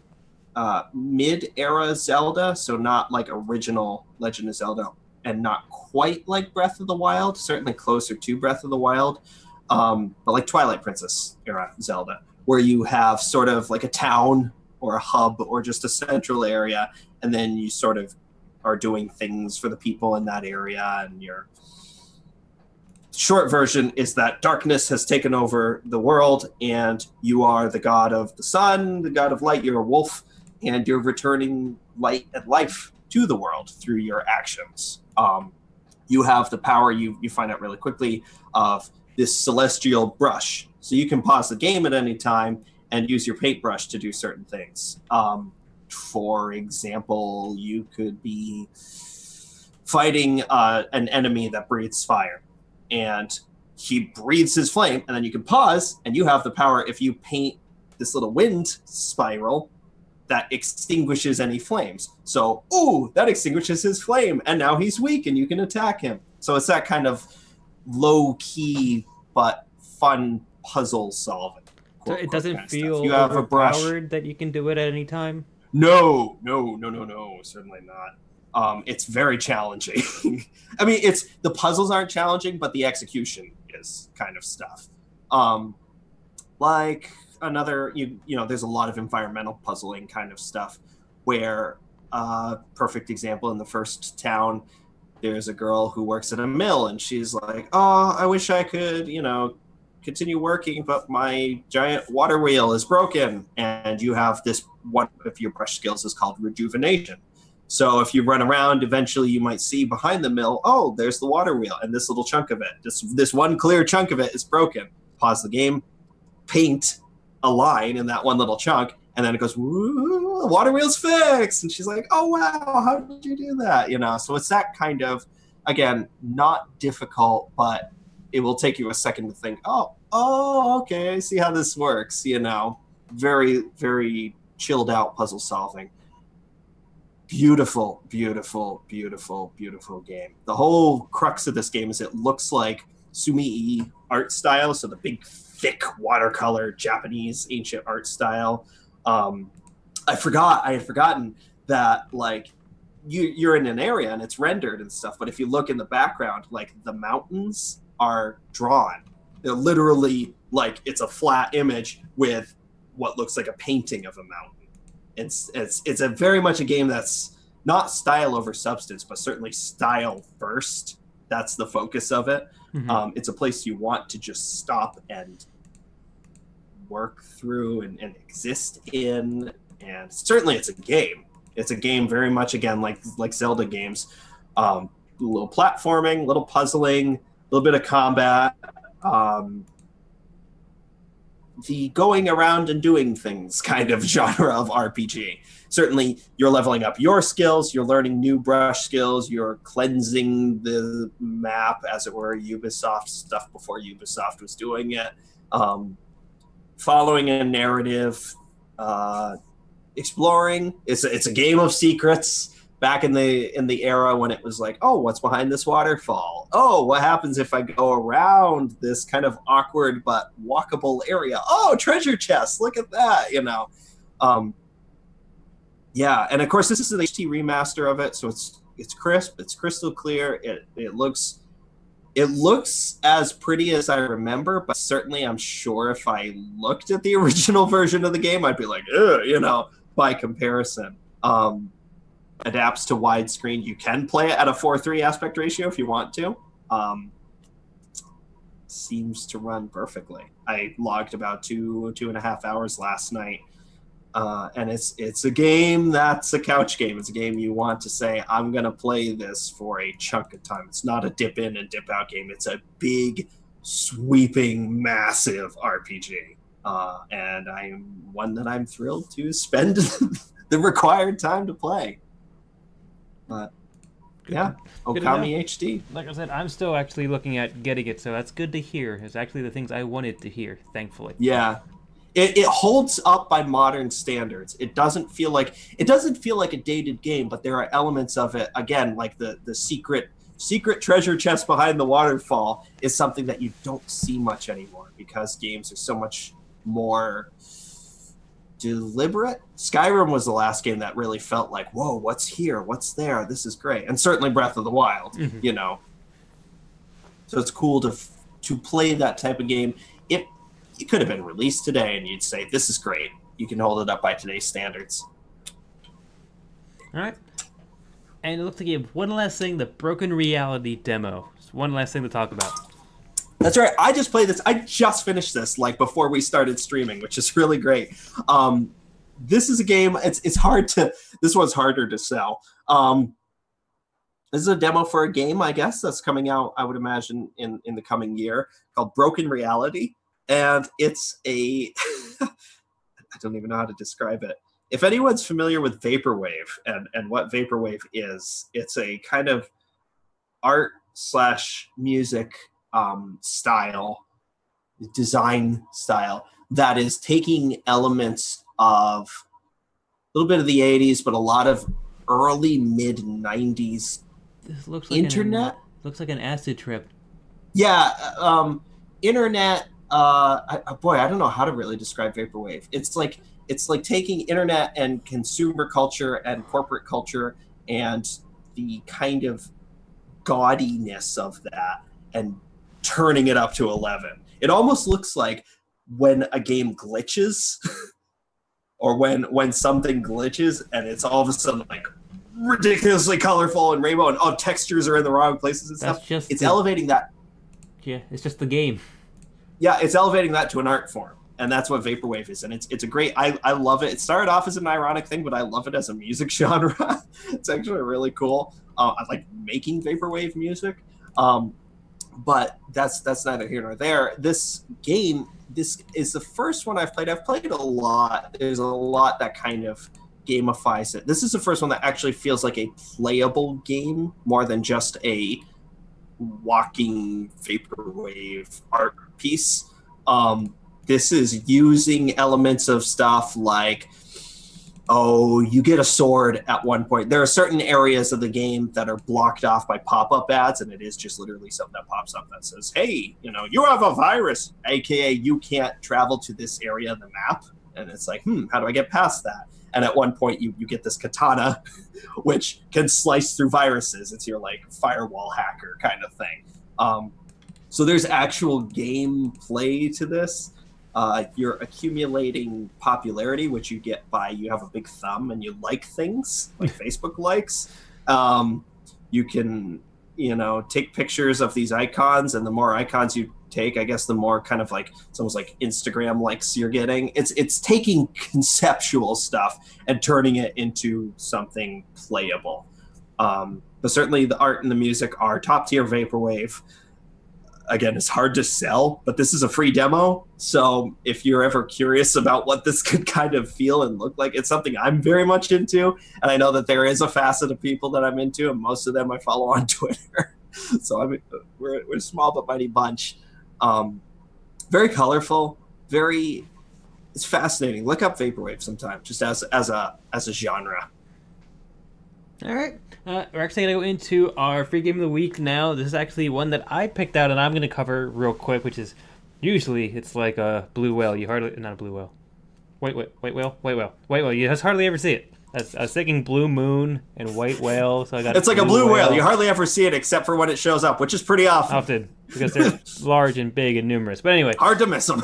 mid-era Zelda, so not like original Legend of Zelda, and not quite like Breath of the Wild, certainly closer to Breath of the Wild, but like Twilight Princess era Zelda, where you have sort of like a town or a hub or just a central area, and then you sort of are doing things for the people in that area. And your short version is that darkness has taken over the world, and you are the god of the sun, the god of light. You're a wolf, and you're returning light and life to the world through your actions. You have the power, you find out really quickly, of this celestial brush. So you can pause the game at any time and use your paintbrush to do certain things. For example, you could be fighting an enemy that breathes fire, and he breathes his flame, and then you can pause, and you have the power, if you paint this little wind spiral, that extinguishes any flames. So, ooh, that extinguishes his flame, and now he's weak, and you can attack him. So it's that kind of low-key but fun puzzle solving. So it doesn't feel you have a brush overpowered that you can do it at any time? No, certainly not. It's very challenging. I mean, the puzzles aren't challenging, but the execution is kind of stuff. Like another, there's a lot of environmental puzzling kind of stuff where, perfect example, in the first town, there's a girl who works at a mill, and she's like, oh, I wish I could, continue working, but my giant water wheel is broken. And you have this, one of your brush skills is called rejuvenation. So if you run around, eventually you might see behind the mill, oh, there's the water wheel, and this little chunk of it, this one clear chunk of it is broken. Pause the game, paint a line in that one little chunk, and then it goes, woo, the water wheel's fixed. And she's like, oh, wow, how did you do that? So it's that kind of, again, not difficult, but it will take you a second to think, oh, okay, I see how this works, Very, very chilled out puzzle solving. Beautiful, beautiful, beautiful, beautiful game. The whole crux of this game is it looks like Sumi-e art style, so the big, thick watercolor Japanese ancient art style. I had forgotten that, like, you're in an area and it's rendered and stuff, but if you look in the background, like, the mountains are drawn. They're literally like it's a flat image with what looks like a painting of a mountain. It's a very much a game that's not style over substance, but certainly style first. That's the focus of it. Mm-hmm. It's a place you want to just stop and work through and exist in. And certainly it's a game. It's a game very much, again, like Zelda games. A little platforming, a little puzzling, a little bit of combat, the going around and doing things kind of genre of RPG. Certainly, you're leveling up your skills, you're learning new brush skills, you're cleansing the map, as it were, Ubisoft stuff before Ubisoft was doing it, following a narrative, exploring. It's a game of secrets. Back in the era when it was like, oh, what's behind this waterfall? Oh, what happens if I go around this kind of awkward but walkable area? Oh, treasure chest! Look at that, Yeah, and of course this is an HD remaster of it, so it's crisp, it's crystal clear. It looks as pretty as I remember, but certainly I'm sure if I looked at the original version of the game, I'd be like, ugh, by comparison. Adapts to widescreen. You can play it at a 4:3 aspect ratio if you want to. Seems to run perfectly. I logged about 2.5 hours last night, and it's a game that's a couch game. It's a game you want to say, I'm gonna play this for a chunk of time. It's not a dip in and dip out game. It's a big sweeping, massive RPG. And I'm one that I'm thrilled to spend the required time to play. But yeah, Okami HD. Like I said, I'm still actually looking at getting it, so that's good to hear. It's actually the things I wanted to hear, thankfully. Yeah. It holds up by modern standards. It doesn't feel like a dated game, but there are elements of it, again, like the secret treasure chest behind the waterfall is something that you don't see much anymore because games are so much more deliberate. Skyrim was the last game that really felt like, whoa, what's here? What's there? This is great. And certainly Breath of the Wild, you know. So it's cool to play that type of game. It could have been released today and you'd say, this is great. You can hold it up by today's standards. All right. And it looks like you have one last thing, the Broken Reality demo. Just one last thing to talk about. That's right. I just played this. I just finished this like before we started streaming, which is really great. This is a game. It's hard to. This one's harder to sell. This is a demo for a game, I guess, that's coming out, I would imagine, in the coming year called Broken Reality. And it's a. I don't even know how to describe it. If anyone's familiar with Vaporwave and what Vaporwave is, it's a kind of art/music style, design style that is taking elements of a little bit of the 80s, but a lot of early mid 90s this looks like internet. Looks like an acid trip. Yeah, internet. Boy, I don't know how to really describe Vaporwave. It's like taking internet and consumer culture and corporate culture and the kind of gaudiness of that and turning it up to 11. It almost looks like when a game glitches or when something glitches and it's all of a sudden like ridiculously colorful and rainbow and textures are in the wrong places and stuff. It's elevating that. Yeah, it's just the game. Yeah, it's elevating that to an art form. And that's what Vaporwave is. And it's a great, I love it. It started off as an ironic thing, but I love it as a music genre. It's actually really cool. I like making Vaporwave music. But that's neither here nor there. This game, this is the first one I've played. I've played a lot. There's a lot that kind of gamifies it. This is the first one that actually feels like a playable game more than just a walking Vaporwave art piece. This is using elements of stuff like, you get a sword at one point. There are certain areas of the game that are blocked off by pop-up ads, and it is just literally something that pops up that says, hey, you have a virus, aka you can't travel to this area of the map. And it's like, how do I get past that? And at one point, you get this katana, which can slice through viruses. It's your, like, firewall hacker kind of thing. So there's actual gameplay to this. You're accumulating popularity, which you get by you have a big thumb and you like things like Facebook likes. You can, take pictures of these icons, and the more icons you take, I guess the more kind of like it's almost like Instagram likes you're getting. It's taking conceptual stuff and turning it into something playable. But certainly the art and the music are top tier Vaporwave. Again, it's hard to sell, but this is a free demo. So if you're ever curious about what this could kind of feel and look like, it's something I'm very much into. And I know that there is a facet of people that I'm into, and most of them I follow on Twitter. So we're a small but mighty bunch. Very colorful, it's fascinating. Look up Vaporwave sometime, just as a genre. All right. We're actually going to go into our free game of the week now. This is actually one that I picked out and I'm going to cover real quick, which is usually it's like a blue whale. Not a blue whale. White whale. You just hardly ever see it. I was thinking blue moon and white whale. So it's like a blue whale. You hardly ever see it except for when it shows up, which is pretty often. Because they're large and big and numerous. But anyway. Hard to miss them.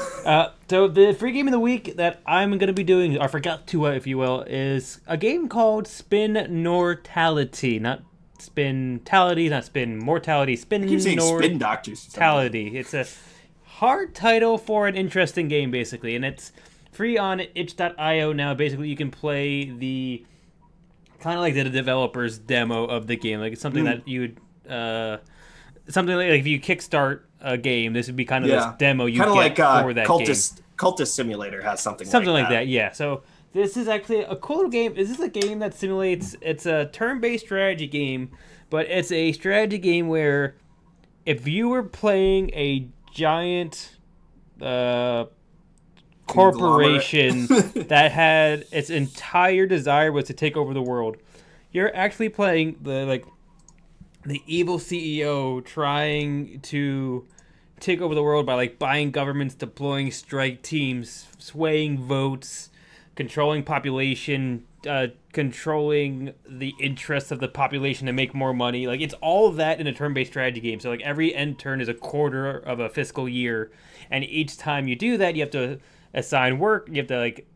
So the free game of the week that I'm going to be doing, or forgot to, if you will, is a game called Spin-Nortality. Not Spin-tality, not Spin-Mortality. I keep saying Spin Doctors. It's a hard title for an interesting game, basically. And it's free on itch.io now. Basically, you can play the kind of like the developer's demo of the game. Like it's something that you would something like if you kickstart a game, this would be kind of this demo you kind of get like for that Cultist Simulator has something like that. Yeah. So this is actually a cool little game. This is a game that simulates. It's a turn-based strategy game, but it's a strategy game where if you were playing a giant corporation that had its entire desire was to take over the world, you're actually playing the evil CEO trying to take over the world by like buying governments, deploying strike teams, swaying votes, controlling population, controlling the interests of the population to make more money. Like, it's all of that in a turn-based strategy game. So like every end turn is a quarter of a fiscal year, and each time you do that, you have to assign work. You have to like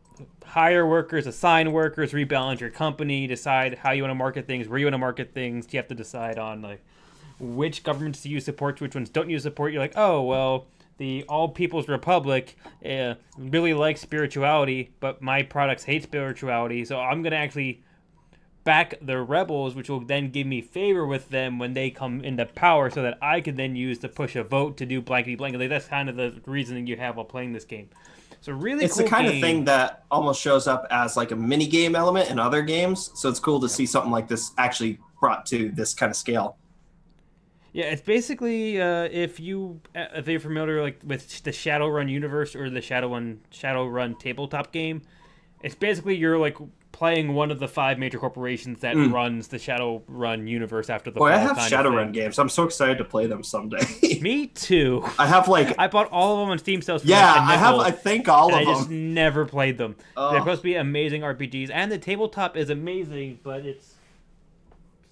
hire workers, assign workers, rebalance your company, decide how you want to market things, where you want to market things. You have to decide on like which governments do you support, which ones don't you support. You're like, oh, well, the All People's Republic really likes spirituality, but my products hate spirituality, so I'm going to actually back the rebels, which will then give me favor with them when they come into power, so that I can then use to push a vote to do blankety blank. Like, that's kind of the reasoning you have while playing this game. So really it's cool the kind game. of thing that almost shows up as like a mini game element in other games, so it's cool to see something like this actually brought to this kind of scale. Yeah, it's basically if you're familiar like with the Shadowrun universe or the Shadowrun tabletop game, it's basically you're like playing one of the 5 major corporations that runs the Shadowrun universe after the fall. I have Shadowrun games. I'm so excited to play them someday. Me too. I have I bought all of them on Steam sales. For I think all of them. I just never played them. They're supposed to be amazing RPGs, and the tabletop is amazing, but it's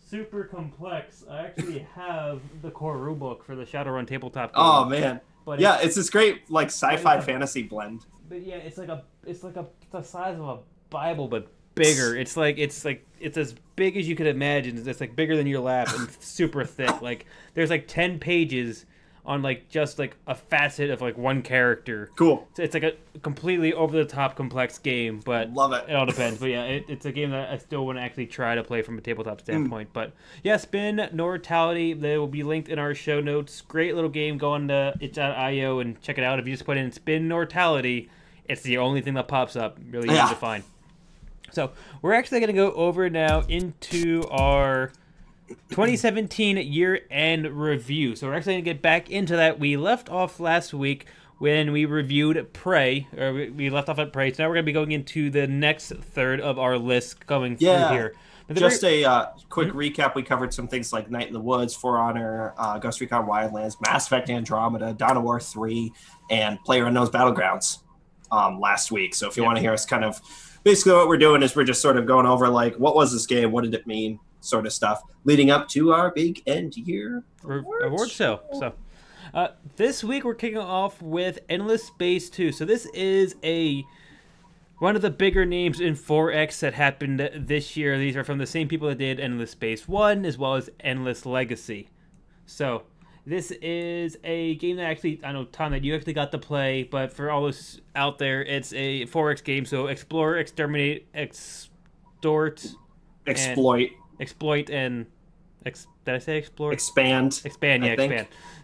super complex. I actually have the core rulebook for the Shadowrun tabletop game. Oh man, but it's this great like sci-fi fantasy blend. But yeah, it's the size of a Bible, but bigger. It's as big as you could imagine. It's like bigger than your lap and super thick. Like there's like 10 pages on like just like a facet of like one character. Cool. So it's like a completely over the top complex game, but love it. It all depends. But yeah, it's a game that I still want to actually try to play from a tabletop standpoint. But yeah, Spin Nortality, they will be linked in our show notes. Great little game. Go on to itch.io and check it out. If you just put in Spin Nortality, it's the only thing that pops up. Really easy to find. So we're actually going to go over now into our 2017 year-end review. So we're actually going to get back into that. We left off last week when we reviewed Prey, or we left off at Prey. So now we're going to be going into the next third of our list going through here. Just a quick recap. We covered some things like Night in the Woods, For Honor, Ghost Recon Wildlands, Mass Effect Andromeda, Dawn of War 3, and PlayerUnknown's Battlegrounds last week. So if you want to hear us kind of... Basically what we're doing is we're just sort of going over like, what was this game? What did it mean? Sort of stuff leading up to our big end year award show. So this week we're kicking off with Endless Space 2. So this is one of the bigger names in 4X that happened this year. These are from the same people that did Endless Space 1 as well as Endless Legacy. So this is a game that actually, I know, Tom, that you actually got to play, but for all those out there, it's a 4X game. So explore, exterminate, exploit, and did I say explore? Expand, expand.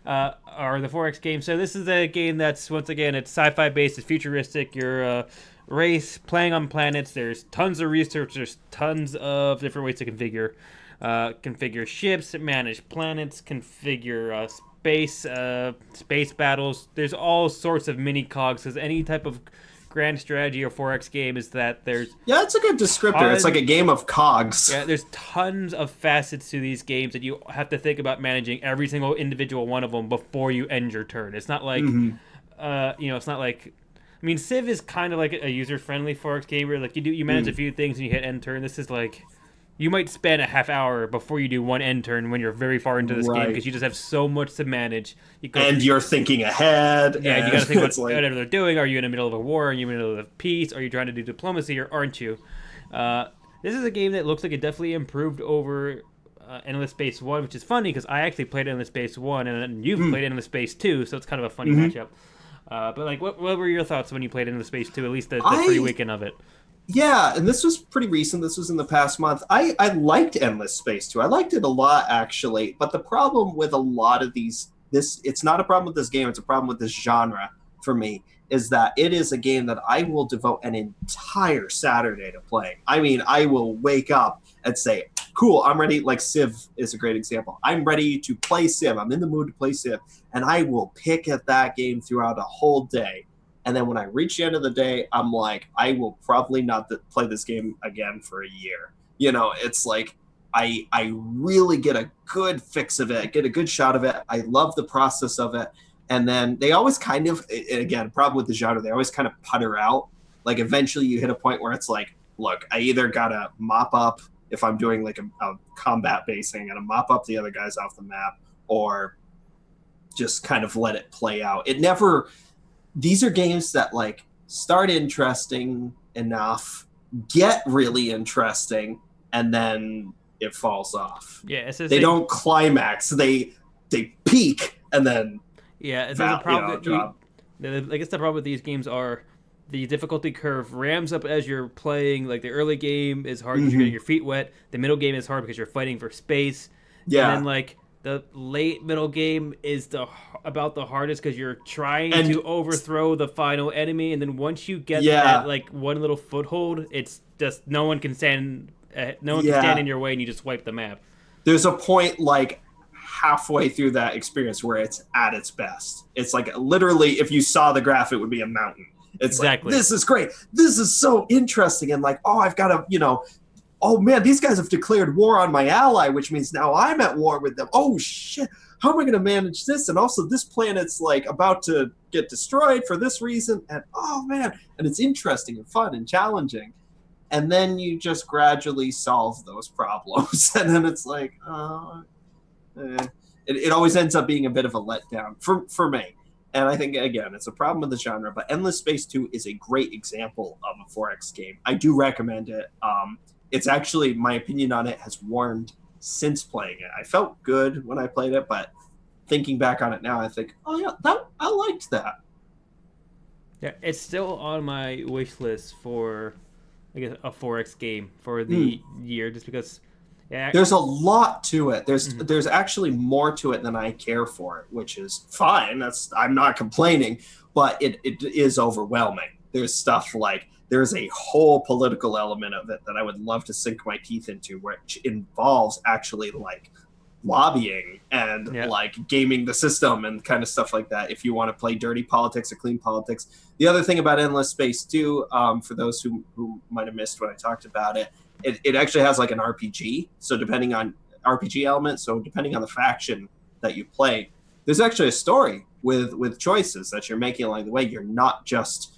Are the 4X games. So this is a game that's, once again, it's sci-fi based, it's futuristic. You're a race playing on planets. There's tons of research. There's tons of different ways to configure ships, manage planets, configure space battles. There's all sorts of mini cogs, because any type of grand strategy or 4X game is that there's... Yeah, it's a good descriptor. It's like a game of cogs. Yeah, there's tons of facets to these games that you have to think about managing every single individual one of them before you end your turn. It's not like, it's not like... I mean, Civ is kind of like a user-friendly 4X game where like you manage a few things and you hit end turn. This is like... You might spend a half hour before you do one end turn when you're very far into this game, because you just have so much to manage. You're thinking ahead. Yeah, you got to think about whatever they're doing. Are you in the middle of a war? Are you in the middle of peace? Are you trying to do diplomacy, or aren't you? This is a game that looks like it definitely improved over Endless Space 1, which is funny because I actually played Endless Space 1, and you've played Endless Space 2, so it's kind of a funny matchup. But like, what were your thoughts when you played Endless Space 2, at least the free weekend of it? Yeah, and this was pretty recent. This was in the past month. I liked Endless Space 2. I liked it a lot, actually. But the problem with a lot of it's not a problem with this game, it's a problem with this genre for me, is that it is a game that I will devote an entire Saturday to playing. I mean, I will wake up and say, cool, I'm ready. Like Civ is a great example. I'm ready to play Civ. I'm in the mood to play Civ. And I will pick at that game throughout a whole day. And then when I reach the end of the day, I'm like, I will probably not play this game again for a year. You know, it's like I really get a good fix of it, get a good shot of it. I love the process of it. And then they always kind of, again, problem with the genre, they always kind of putter out. Like eventually you hit a point where it's like, look, I either gotta mop up if I'm doing like a combat basing, and mop up the other guys off the map, or just kind of let it play out. It never. These are games that like start interesting enough, get really interesting, and then it falls off. Yeah, they don't climax. They peak and then it's a problem. I guess the problem with these games are the difficulty curve ramps up as you're playing. Like the early game is hard because you're getting your feet wet. The middle game is hard because you're fighting for space. Yeah, and then like the late middle game is about the hardest because you're trying to overthrow the final enemy, and then once you get that like one little foothold, it's just no one can stand in your way, and you just wipe the map. There's a point like halfway through that experience where it's at its best. It's like literally, if you saw the graph, it would be a mountain. It's exactly. Like, this is great. This is so interesting, and like, oh, I've got to, oh man, these guys have declared war on my ally, which means now I'm at war with them. Oh shit, how am I going to manage this? And also this planet's like about to get destroyed for this reason. And oh man, and it's interesting and fun and challenging. And then you just gradually solve those problems. And then it's like, it always ends up being a bit of a letdown for me. And I think, again, it's a problem with the genre. But Endless Space 2 is a great example of a 4X game. I do recommend it. It's actually, my opinion on it has warmed since playing it. I felt good when I played it, but thinking back on it now, I think, oh yeah, I liked that. Yeah, it's still on my wish list for, I guess, a 4X game for the year, just because. Yeah, there's a lot to it. There's actually more to it than I care for, which is fine. I'm not complaining, but it is overwhelming. There's stuff like. There's a whole political element of it that I would love to sink my teeth into, which involves actually like lobbying and like gaming the system and kind of stuff like that. If you want to play dirty politics or clean politics. The other thing about Endless Space 2, for those who might have missed when I talked about it, it actually has like an RPG. So depending on RPG elements, so depending on the faction that you play, there's actually a story with choices that you're making along the way. You're not just.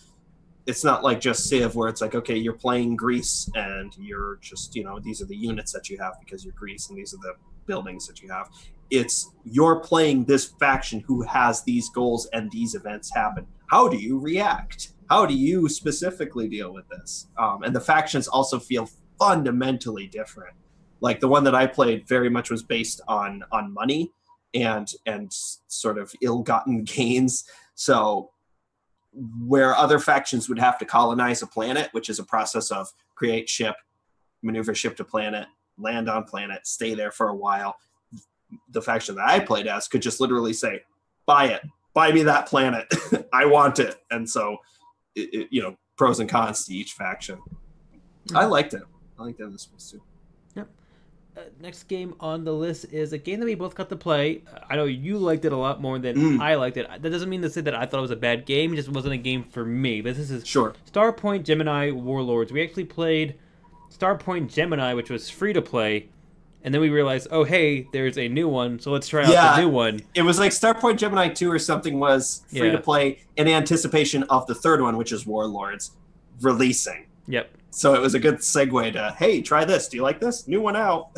It's not like just Civ where it's like, okay, you're playing Greece and you're just, these are the units that you have because you're Greece and these are the buildings that you have. It's you're playing this faction who has these goals and these events happen. How do you react? How do you specifically deal with this? And the factions also feel fundamentally different. Like the one that I played very much was based on money and sort of ill-gotten gains. So where other factions would have to colonize a planet, which is a process of create ship, maneuver ship to planet, land on planet, stay there for a while. The faction that I played as could just literally say, buy me that planet. I want it. And so, pros and cons to each faction. I liked it. I liked Endless Space too. Next game on the list is a game that we both got to play. I know you liked it a lot more than I liked it. That doesn't mean to say that I thought it was a bad game. It just wasn't a game for me. But this is Starpoint Gemini Warlords. We actually played Starpoint Gemini, which was free to play, and then we realized, oh, hey, there's a new one, so let's try out the new one. It was like Starpoint Gemini 2 or something was free to play in anticipation of the third one, which is Warlords, releasing. Yep. So it was a good segue to, hey, try this. Do you like this? New one out.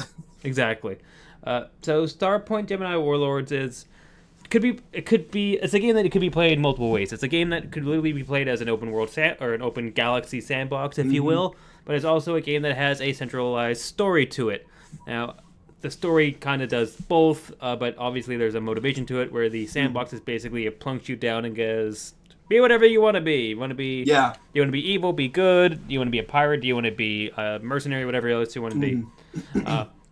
Exactly. So Starpoint Gemini Warlords it's a game that it could be played in multiple ways. It's a game that could literally be played as an open world or an open galaxy sandbox, if you will. But it's also a game that has a centralized story to it. Now, the story kind of does both, but obviously there's a motivation to it where the sandbox is basically it plunks you down and goes, be whatever you want to be. You want to be, Yeah. you want to be evil, be good. You want to be a pirate. Do you want to be a mercenary? Whatever else you want to be.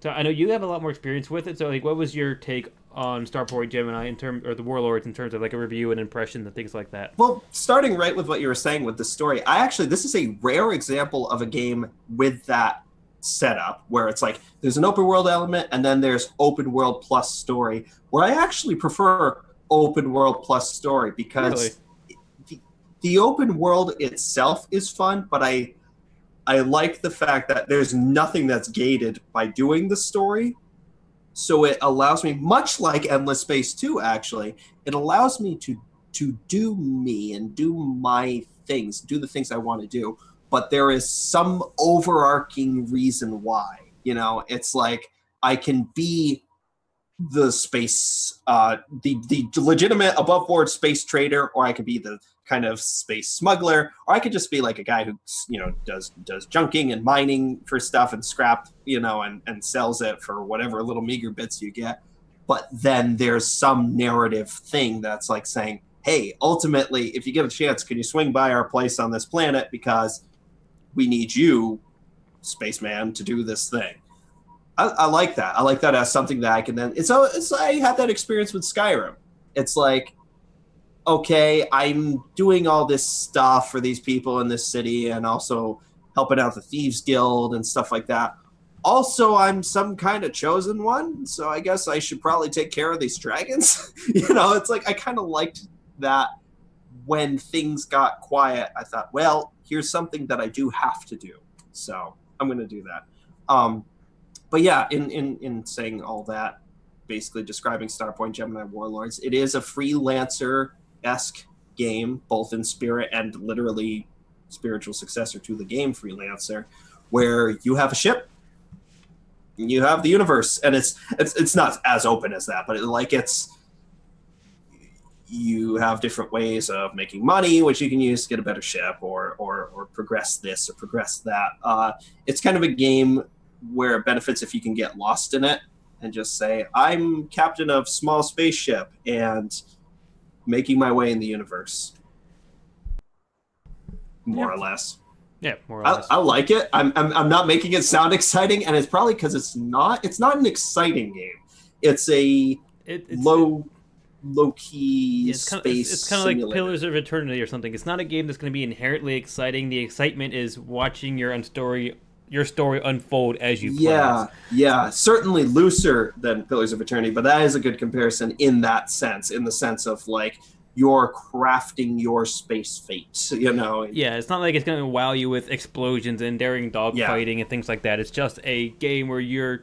So I know you have a lot more experience with it. So like, what was your take on Starport Gemini or the Warlords in terms of like a review and impressions and things like that? Well, starting right with what you were saying with the story, this is a rare example of a game with that setup where it's like there's an open world element and then there's open world plus story, where I actually prefer open world plus story because the open world itself is fun, but I like the fact that there's nothing that's gated by doing the story. So it allows me, much like Endless Space 2, actually, it allows me to do me and do my things, do the things I want to do. But there is some overarching reason why. You know, it's like I can be the space, the legitimate above board space trader, or I could be the kind of space smuggler, or I could just be like a guy who, you know, does junking and mining for stuff and scrap, you know, and sells it for whatever little meager bits you get. But then there's some narrative thing that's like saying, hey, ultimately, if you get a chance, can you swing by our place on this planet because we need you, spaceman, to do this thing. I like that. I like that as something that I can then. I had that experience with Skyrim. It's like, okay, I'm doing all this stuff for these people in this city and also helping out the Thieves Guild and stuff like that. Also, I'm some kind of chosen one, so I guess I should probably take care of these dragons. You know, it's like I kind of liked that when things got quiet. I thought, well, here's something that I do have to do, so I'm going to do that. But yeah, in saying all that, basically describing Starpoint Gemini Warlords, it is a freelancer-esque game, both in spirit and literally spiritual successor to the game Freelancer, where you have a ship, you have the universe, and it's not as open as that, but you have different ways of making money, which you can use to get a better ship or progress this or progress that. It's kind of a game where it benefits if you can get lost in it and just say, I'm captain of small spaceship and making my way in the universe. More or less. Yeah, more or less. I like it. I'm not making it sound exciting, and it's probably because it's not an exciting game. It's a low-key space It's kind of like Pillars of Eternity or something. It's not a game that's going to be inherently exciting. The excitement is watching your story unfold as you play. Yeah, certainly looser than Pillars of Eternity, but that is a good comparison in that sense, in the sense of like you're crafting your space fate, you know. Yeah, it's not like it's going to wow you with explosions and daring dogfighting and things like that. It's just a game where you're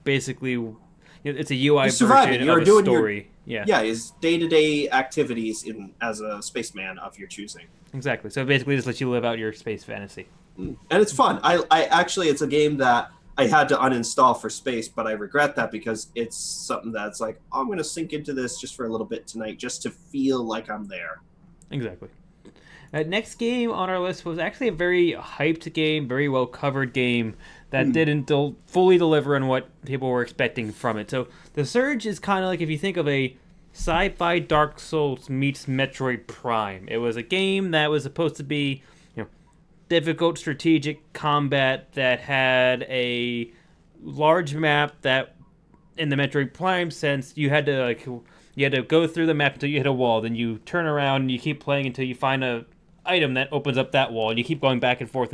basically, it's a UI version of a story. Is day-to-day activities as a spaceman of your choosing. Exactly. So basically just lets you live out your space fantasy. And it's fun. I actually, it's a game that I had to uninstall for space, but I regret that because it's something that's like, oh, I'm going to sink into this just for a little bit tonight, just to feel like I'm there. Exactly. Next game on our list was actually a very hyped game, very well covered game that didn't fully deliver on what people were expecting from it. So The Surge is kind of like if you think of a sci-fi Dark Souls meets Metroid Prime. It was a game that was supposed to be difficult strategic combat that had a large map that, in the Metroid Prime sense, you had to go through the map until you hit a wall. Then you turn around and you keep playing until you find a item that opens up that wall. And you keep going back and forth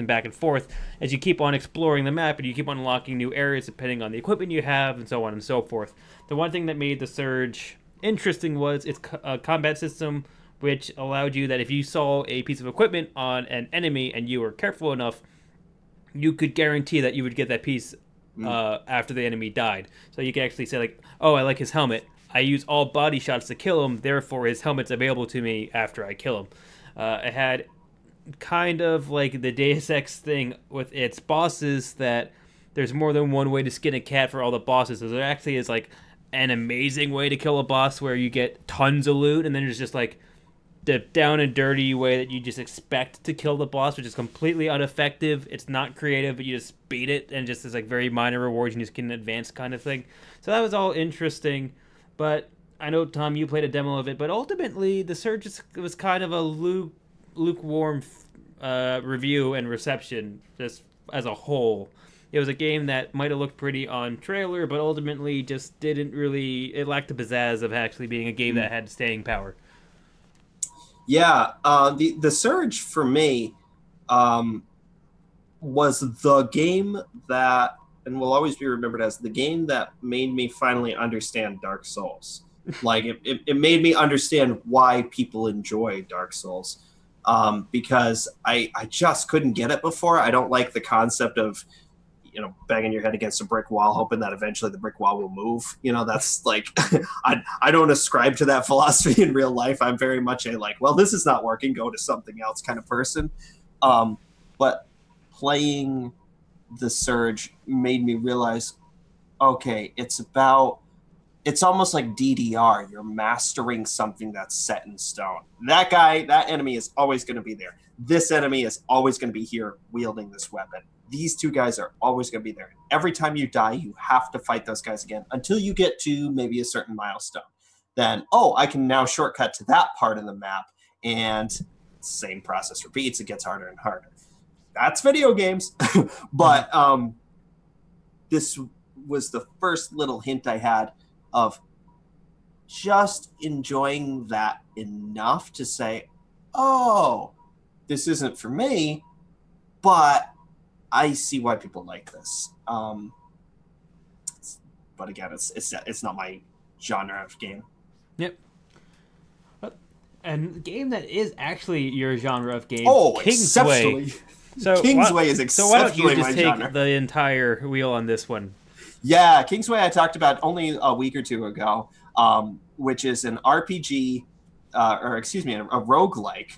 as you keep on exploring the map, and you keep unlocking new areas depending on the equipment you have, and so on and so forth. The one thing that made The Surge interesting was its combat system, which allowed you that if you saw a piece of equipment on an enemy and you were careful enough, you could guarantee that you would get that piece after the enemy died. So you could actually say, like, oh, I like his helmet. I use all body shots to kill him, therefore his helmet's available to me after I kill him. It had kind of like the Deus Ex thing with its bosses, that there's more than one way to skin a cat for all the bosses. So there actually is like an amazing way to kill a boss where you get tons of loot, and then there's just like the down and dirty way that you just expect to kill the boss, which is completely ineffective. It's not creative, but you just beat it, and just is like very minor rewards, and you just get an advanced kind of thing. So that was all interesting, but I know, Tom, you played a demo of it, but ultimately the Surge was kind of a lukewarm review and reception just as a whole. It was a game that might have looked pretty on trailer, but ultimately just didn't really. It lacked the pizzazz of actually being a game that had staying power. Yeah, the Surge for me was the game that, and will always be remembered as the game that made me finally understand Dark Souls. Like it made me understand why people enjoy Dark Souls, because I just couldn't get it before. I don't like the concept of, you know, banging your head against a brick wall, hoping that eventually the brick wall will move. You know, that's like, I don't ascribe to that philosophy in real life. I'm very much a like, well, this is not working, go to something else kind of person. But playing the Surge made me realize, okay, it's almost like DDR. You're mastering something that's set in stone. That enemy is always going to be there. This enemy is always going to be here wielding this weapon. These two guys are always going to be there. Every time you die, you have to fight those guys again until you get to maybe a certain milestone. Then, I can now shortcut to that part of the map, and same process repeats. It gets harder and harder. That's video games. But this was the first little hint I had of just enjoying that enough to say, oh, this isn't for me, but I see why people like this. But again, it's not my genre of game. Yep. And game that is actually your genre of game. Kingsway. So Kingsway is exceptionally my genre. So why don't you just take the entire wheel on this one? Yeah, Kingsway I talked about only a week or two ago, which is an RPG, a roguelike,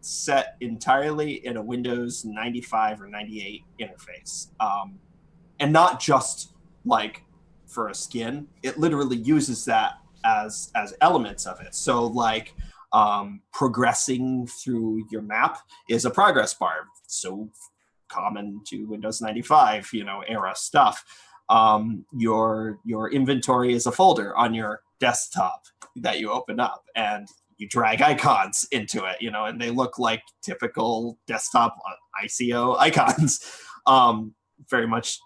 set entirely in a Windows 95 or 98 interface. And not just like for a skin, it literally uses that as elements of it. So like progressing through your map is a progress bar. So common to Windows 95, era stuff. Your inventory is a folder on your desktop that you open up, and you drag icons into it, and they look like typical desktop ICO icons. Very much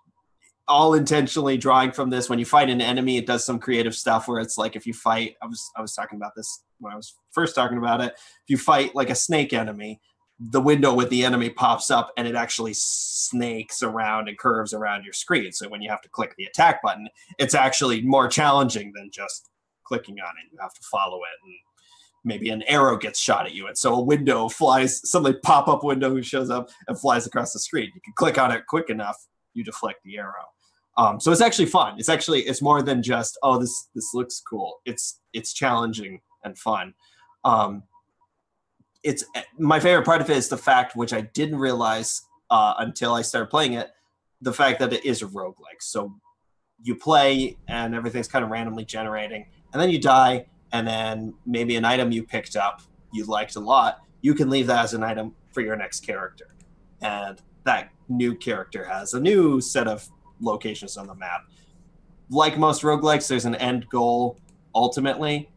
all intentionally drawing from this. When you fight an enemy, it does some creative stuff where it's like, if you fight, I was talking about this when I was first talking about it. If you fight like a snake enemy, the window with the enemy pops up and it actually snakes around and curves around your screen. So when you have to click the attack button, it's actually more challenging than just clicking on it. You have to follow it, and maybe an arrow gets shot at you. And so a window flies, suddenly pop-up window who shows up and flies across the screen. You can click on it quick enough, you deflect the arrow. So it's actually fun. It's more than just, this looks cool. It's challenging and fun. It's my favorite part of it is the fact, which I didn't realize until I started playing it, the fact that it is a roguelike. So you play and everything's kind of randomly generating, and then you die, and then maybe an item you picked up you liked a lot, you can leave that as an item for your next character. And that new character has a new set of locations on the map. Like most roguelikes, there's an end goal ultimately.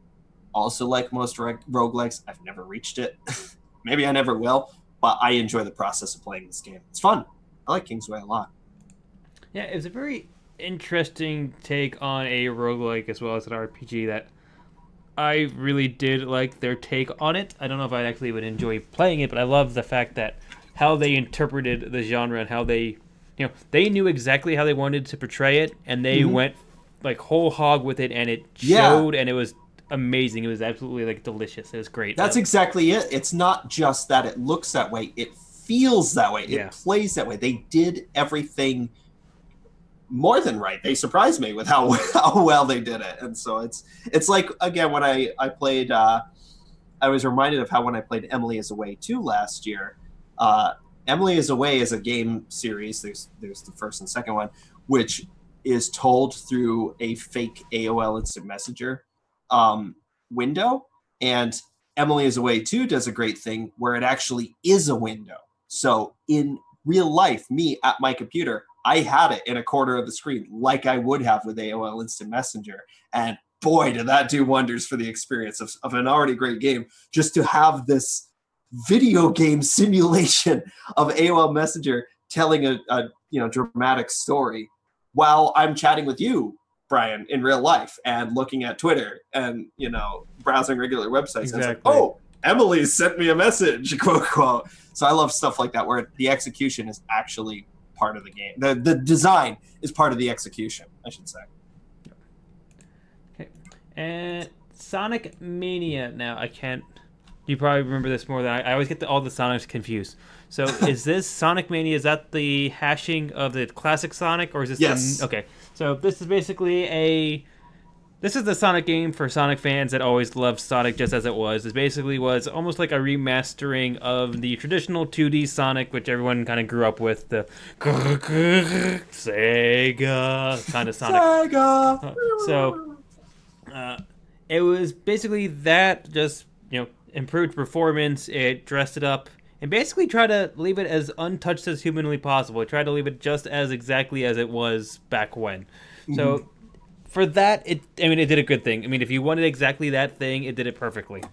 Also, like most roguelikes, I've never reached it. Maybe I never will, but I enjoy the process of playing this game. It's fun. I like Kingsway a lot. Yeah, it was a very interesting take on a roguelike as well as an RPG that I really did like their take on it. I don't know if I actually would enjoy playing it, but I love the fact that how they interpreted the genre and how they knew exactly how they wanted to portray it, and they went like whole hog with it, and it showed, and it was amazing. It was absolutely like delicious. It was great. That's exactly it. It's not just that it looks that way, it feels that way. It plays that way. They did everything more than right. They surprised me with how well they did it. And so it's like, again, when I played I was reminded of how when I played Emily is Away 2 last year. Emily is Away is a game series. There's the first and second one, which is told through a fake AOL Instant Messenger window. And Emily is Away 2 does a great thing where it actually is a window. So in real life, me at my computer, I had it in a corner of the screen like I would have with AOL Instant Messenger. And boy, did that do wonders for the experience of an already great game. Just to have this video game simulation of AOL Messenger telling a dramatic story while I'm chatting with you, Brian, in real life and looking at Twitter and, browsing regular websites. Exactly. And it's like, oh, Emily sent me a message, quote, quote. So I love stuff like that where the execution is actually part of the game. The design is part of the execution, I should say. Okay. And Sonic Mania. Now, you probably remember this more than I always get all the Sonics confused. So is this Sonic Mania, is that the hashing of the classic Sonic, or is this yes. Okay, so this is basically this is the Sonic game for Sonic fans that always loved Sonic just as it was. This basically was almost like a remastering of the traditional 2D Sonic, which everyone kind of grew up with, the Sega kind of Sonic. Sega! It was basically that, just, improved performance. It dressed it up and basically tried to leave it as untouched as humanly possible. It tried to leave it just as exactly as it was back when. Mm-hmm. So for that, it did a good thing. I mean, if you wanted exactly that thing, it did it perfectly.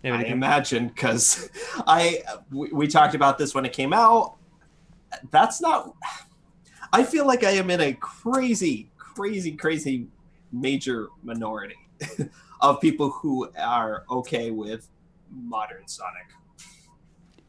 I imagine, because we talked about this when it came out. That's not... I feel like I am in a crazy, crazy, crazy major minority of people who are okay with modern Sonic.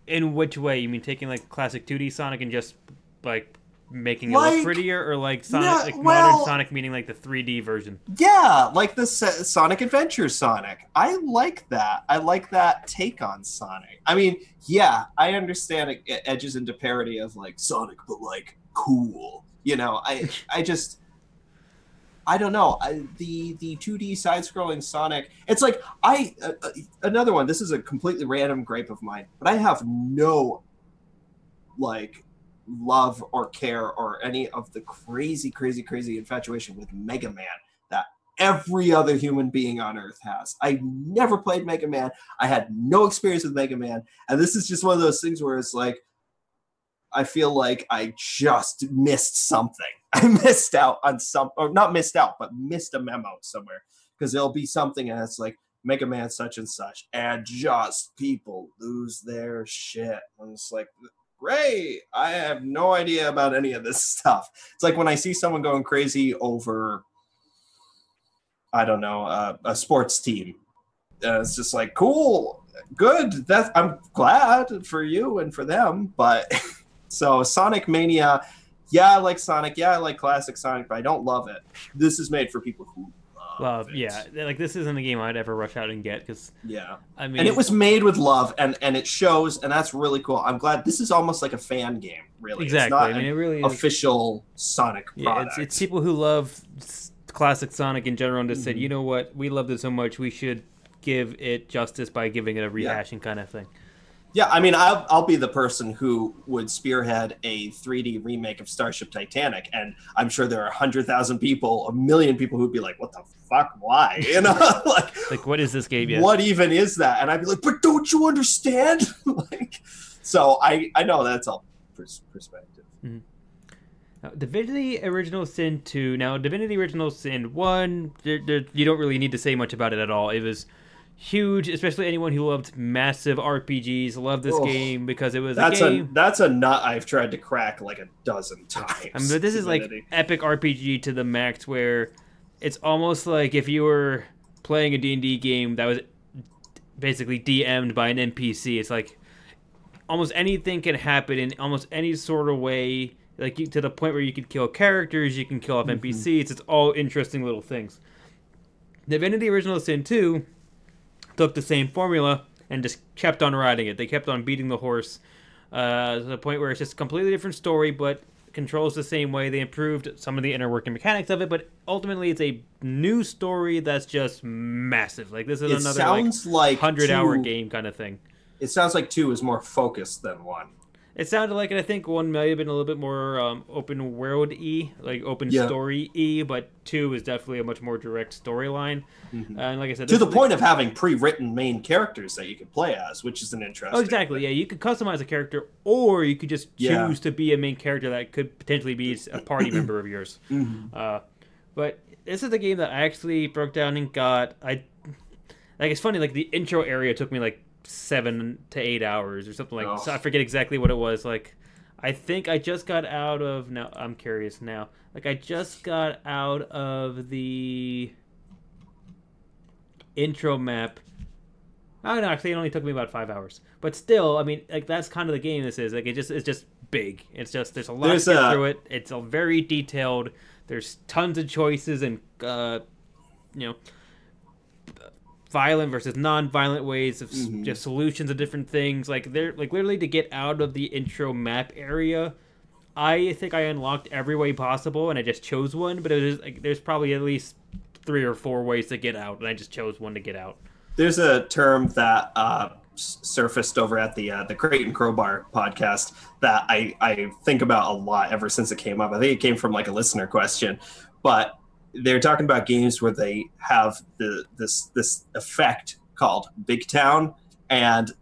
In which way? You mean taking like classic 2D Sonic and just like making it look prettier, or like Sonic, modern Sonic meaning like the 3D version? Yeah, like the Sonic Adventure Sonic. I like that. I like that take on Sonic. I mean, yeah, I understand it edges into parody of like Sonic, but like cool. I don't know. The 2D side-scrolling Sonic, it's like another one. This is a completely random gripe of mine, but I have no love or care or any of the crazy, crazy, crazy infatuation with Mega Man that every other human being on Earth has. I never played Mega Man. I had no experience with Mega Man, and this is just one of those things where it's like, I feel like I just missed something. I missed out on or not missed out, but missed a memo somewhere. Because there'll be something and it's like Mega Man such and such, and just people lose their shit. And it's like, great, I have no idea about any of this stuff. It's like when I see someone going crazy over, I don't know, a sports team. It's just like, cool, good. I'm glad for you and for them, but... So Sonic Mania, yeah, I like Sonic. Yeah, I like classic Sonic, but I don't love it. This is made for people who love it. Yeah, like this isn't a game I'd ever rush out and get, because and it was made with love, and it shows, and that's really cool. I'm glad this is almost like a fan game, really. Exactly. It's not it really is official Sonic product. It's people who love classic Sonic in general and just said, you know what, we loved it so much, we should give it justice by giving it a rehashing kind of thing. Yeah, I mean, I'll be the person who would spearhead a 3D remake of Starship Titanic, and I'm sure there are 100,000 people, 1 million people who'd be like, "What the fuck? Why?" Like what is this game yet? What even is that? And I'd be like, "But don't you understand?" So I know that's all perspective. Mm-hmm. Now, Divinity Original Sin 2. Now, Divinity Original Sin 1, you don't really need to say much about it at all. It was huge, especially anyone who loved massive RPGs loved this game, because it was that's a nut I've tried to crack like a dozen times. I mean, but this is like epic RPG to the max, where it's almost like if you were playing a D&D game that was basically DM'd by an NPC. It's like almost anything can happen in almost any sort of way, like to the point where you could kill characters, you can kill off NPCs. It's all interesting little things. Divinity Original Sin 2 took the same formula and just kept on riding it. They kept on beating the horse to the point where it's just a completely different story, but controls the same way. They improved some of the inner working mechanics of it, but ultimately it's a new story that's just massive. Like this is another like 100-hour game kind of thing. It sounds like 2 is more focused than 1. It sounded like it. I think 1 may have been a little bit more open world-y, like open story-y, but 2 is definitely a much more direct storyline. Mm-hmm. And like I said, to the point of having pre-written main characters that you could play as, which is an interesting. Oh, exactly. Yeah, you could customize a character, or you could just choose to be a main character that could potentially be a party member of yours. Mm-hmm. But this is the game that I actually broke down and got. It's funny, like the intro area took me like 7 to 8 hours or something like. Oh. So I forget exactly what it was. Like, I think I just got out of. Now I'm curious now. Like I just got out of the intro map. Oh no, actually it only took me about 5 hours. But still, I mean, like that's kind of the game this is. Like it's just big. It's just there's a lot to get through it. It's a very detailed. There's tons of choices and violent versus non-violent ways of just solutions of different things. Like they're like literally to get out of the intro map area. I think I unlocked every way possible and I just chose one, but it was like there's probably at least 3 or 4 ways to get out, and I just chose one to get out. There's a term that surfaced over at the Crate and Crowbar podcast that I think about a lot ever since it came up. I think it came from like a listener question, but they're talking about games where they have this effect called Big Town, and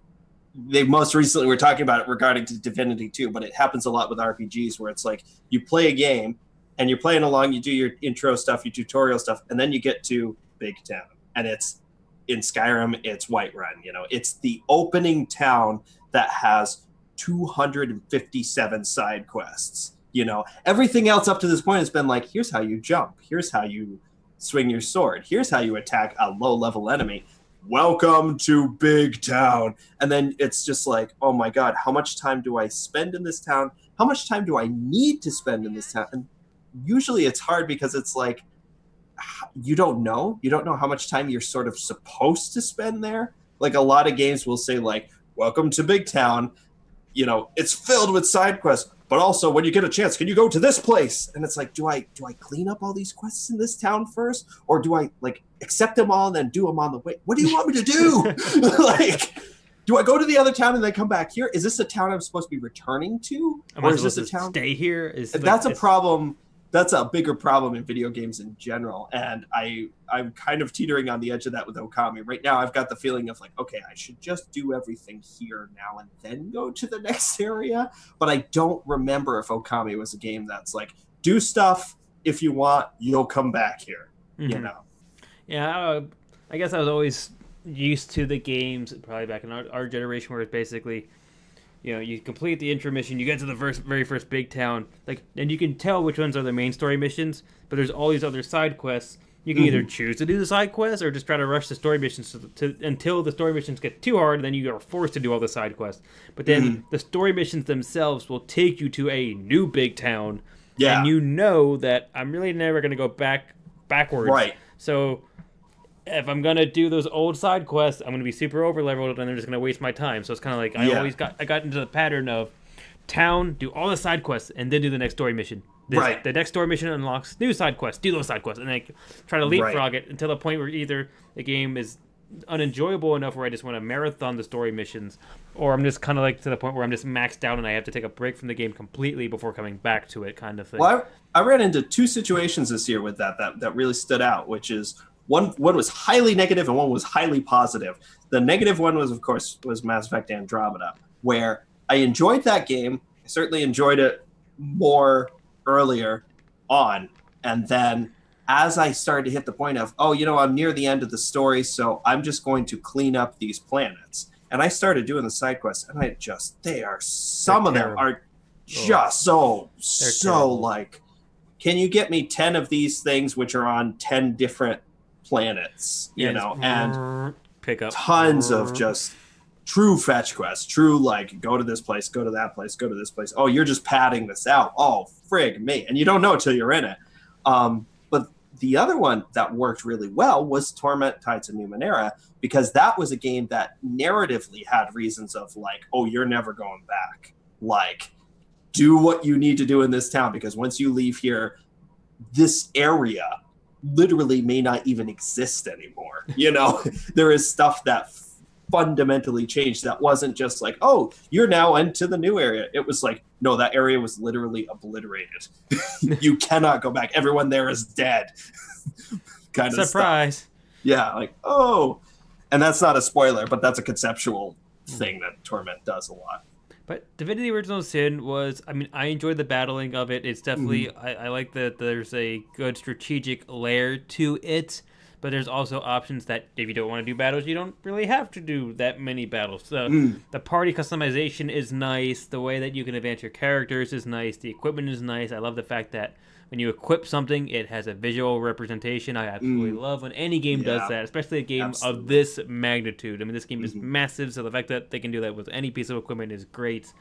they most recently were talking about it regarding to Divinity 2, but it happens a lot with RPGs where it's like you play a game and you're playing along, you do your intro stuff, your tutorial stuff, and then you get to Big Town, and it's in Skyrim, it's Whiterun. It's the opening town that has 257 side quests. Everything else up to this point has been like, here's how you jump, here's how you swing your sword, here's how you attack a low-level enemy. Welcome to Big Town. And then it's just like, oh my god, how much time do I spend in this town? How much time do I need to spend in this town? And usually it's hard because it's like, you don't know how much time you're sort of supposed to spend there. Like a lot of games will say like, welcome to Big Town, it's filled with side quests, but also when you get a chance, can you go to this place? And it's like, do I clean up all these quests in this town first, or do I like accept them all and then do them on the way? What do you want me to do? Like, do I go to the other town and then come back here? Is this a town I'm supposed to be returning to? Or is this a town? Stay here? That's a problem. That's a bigger problem in video games in general. And I'm kind of teetering on the edge of that with Okami. Right now, I've got the feeling of like, okay, I should just do everything here now and then go to the next area. But I don't remember if Okami was a game that's like, do stuff. If you want, you'll come back here, Yeah, I guess I was always used to the games, probably back in our generation, where it's basically... you complete the intro mission, you get to the very first big town, and you can tell which ones are the main story missions, but there's all these other side quests. You can either choose to do the side quests or just try to rush the story missions until the story missions get too hard, and then you are forced to do all the side quests. But then the story missions themselves will take you to a new big town, and that I'm really never going to go backwards. Right. So... if I'm gonna do those old side quests, I'm gonna be super over leveled, and I'm just gonna waste my time. So it's kind of like I got into the pattern of town, do all the side quests, and then do the next story mission. The next story mission unlocks new side quests, do those side quests, and then try to leapfrog it until the point where either the game is unenjoyable enough where I just want to marathon the story missions, or I'm just kind of like to the point where I'm just maxed out and I have to take a break from the game completely before coming back to it, kind of thing. Well, I ran into 2 situations this year with that really stood out, which is. One was highly negative and one was highly positive. The negative one was, of course, Mass Effect Andromeda, where I enjoyed that game. I certainly enjoyed it more earlier on. And then as I started to hit the point of, I'm near the end of the story, so I'm just going to clean up these planets. And I started doing the side quests, and some of them are just so like, can you get me 10 of these things which are on 10 different planets, and pick up tons of just true fetch quests, true like go to this place, go to that place, go to this place. Oh, you're just padding this out. Oh, frig me. And you don't know till you're in it. But the other one that worked really well was Torment Tides of Numenera, because that was a game that narratively had reasons of like, oh, you're never going back. Like, do what you need to do in this town, because once you leave here, this area literally may not even exist anymore. There is stuff that fundamentally changed that wasn't just like, oh, you're now into the new area. It was like, no, that area was literally obliterated. You cannot go back. Everyone there is dead. Kind of surprise stuff. Yeah, like, oh. And that's not a spoiler, but that's a conceptual thing that Torment does a lot. But Divinity Original Sin was, I mean, I enjoyed the battling of it. It's definitely, I like that there's a good strategic layer to it, but there's also options that if you don't want to do battles, you don't really have to do that many battles. So the party customization is nice. The way that you can advance your characters is nice. The equipment is nice. I love the fact that when you equip something, it has a visual representation. I absolutely love when any game does that, especially a game of this magnitude. I mean, this game is massive, so the fact that they can do that with any piece of equipment is great.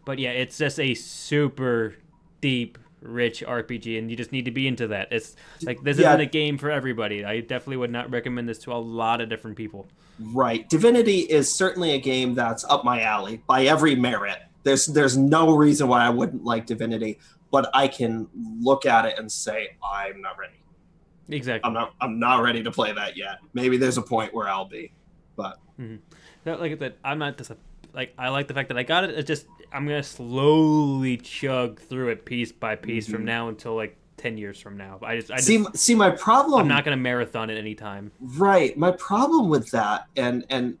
But yeah, it's just a super deep, rich RPG, and you just need to be into that. It's like, this isn't a game for everybody. I definitely would not recommend this to a lot of different people. Right. Divinity is certainly a game that's up my alley by every merit. There's no reason why I wouldn't like Divinity, but I can look at it and say, I'm not ready. Exactly. I'm not ready to play that yet. Maybe there's a point where I'll be, but like I said, I'm not just I like the fact that I got it. It's just, I'm gonna slowly chug through it piece by piece from now until like 10 years from now. I just see my problem. I'm not gonna marathon it anytime. Right. My problem with that, and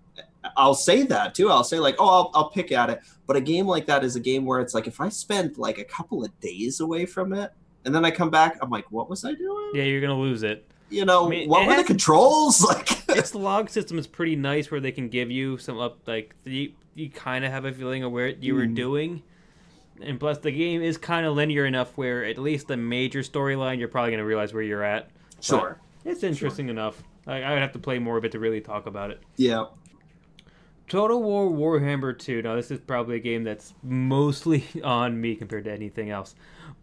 I'll say that too. I'll say like, oh, I'll pick at it. But a game like that is a game where it's like, if I spend like a couple of days away from it, and then I come back, I'm like, what was I doing? Yeah, you're gonna lose it. You know, I mean, what were the controls like? Its log system is pretty nice, where they can give you some you kind of have a feeling of where you were doing, and plus the game is kind of linear enough where at least the major storyline you're probably gonna realize where you're at. Sure, but it's interesting enough. I would have to play more of it to really talk about it. Yeah. Total War Warhammer 2. Now, this is probably a game that's mostly on me compared to anything else.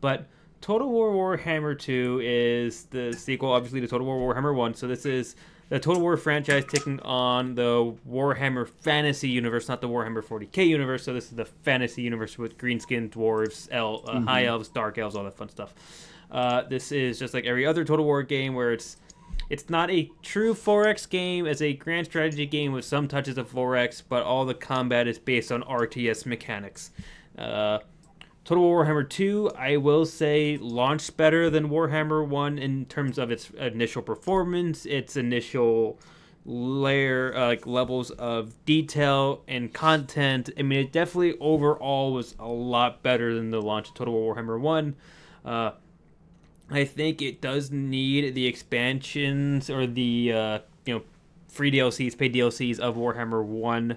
But Total War Warhammer 2 is the sequel, obviously, to Total War Warhammer 1. So this is the Total War franchise taking on the Warhammer Fantasy universe, not the Warhammer 40k universe. So this is the fantasy universe with green-skinned dwarves, high elves, dark elves, all that fun stuff. This is just like every other Total War game where it's not a true 4X game. It's a grand strategy game with some touches of 4X, but all the combat is based on RTS mechanics. Total War Warhammer 2, I will say, launched better than Warhammer 1 in terms of its initial performance, its initial levels of detail and content. I mean, it definitely overall was a lot better than the launch of Total War Warhammer 1. I think it does need the expansions or the free DLCs, paid DLCs of Warhammer 1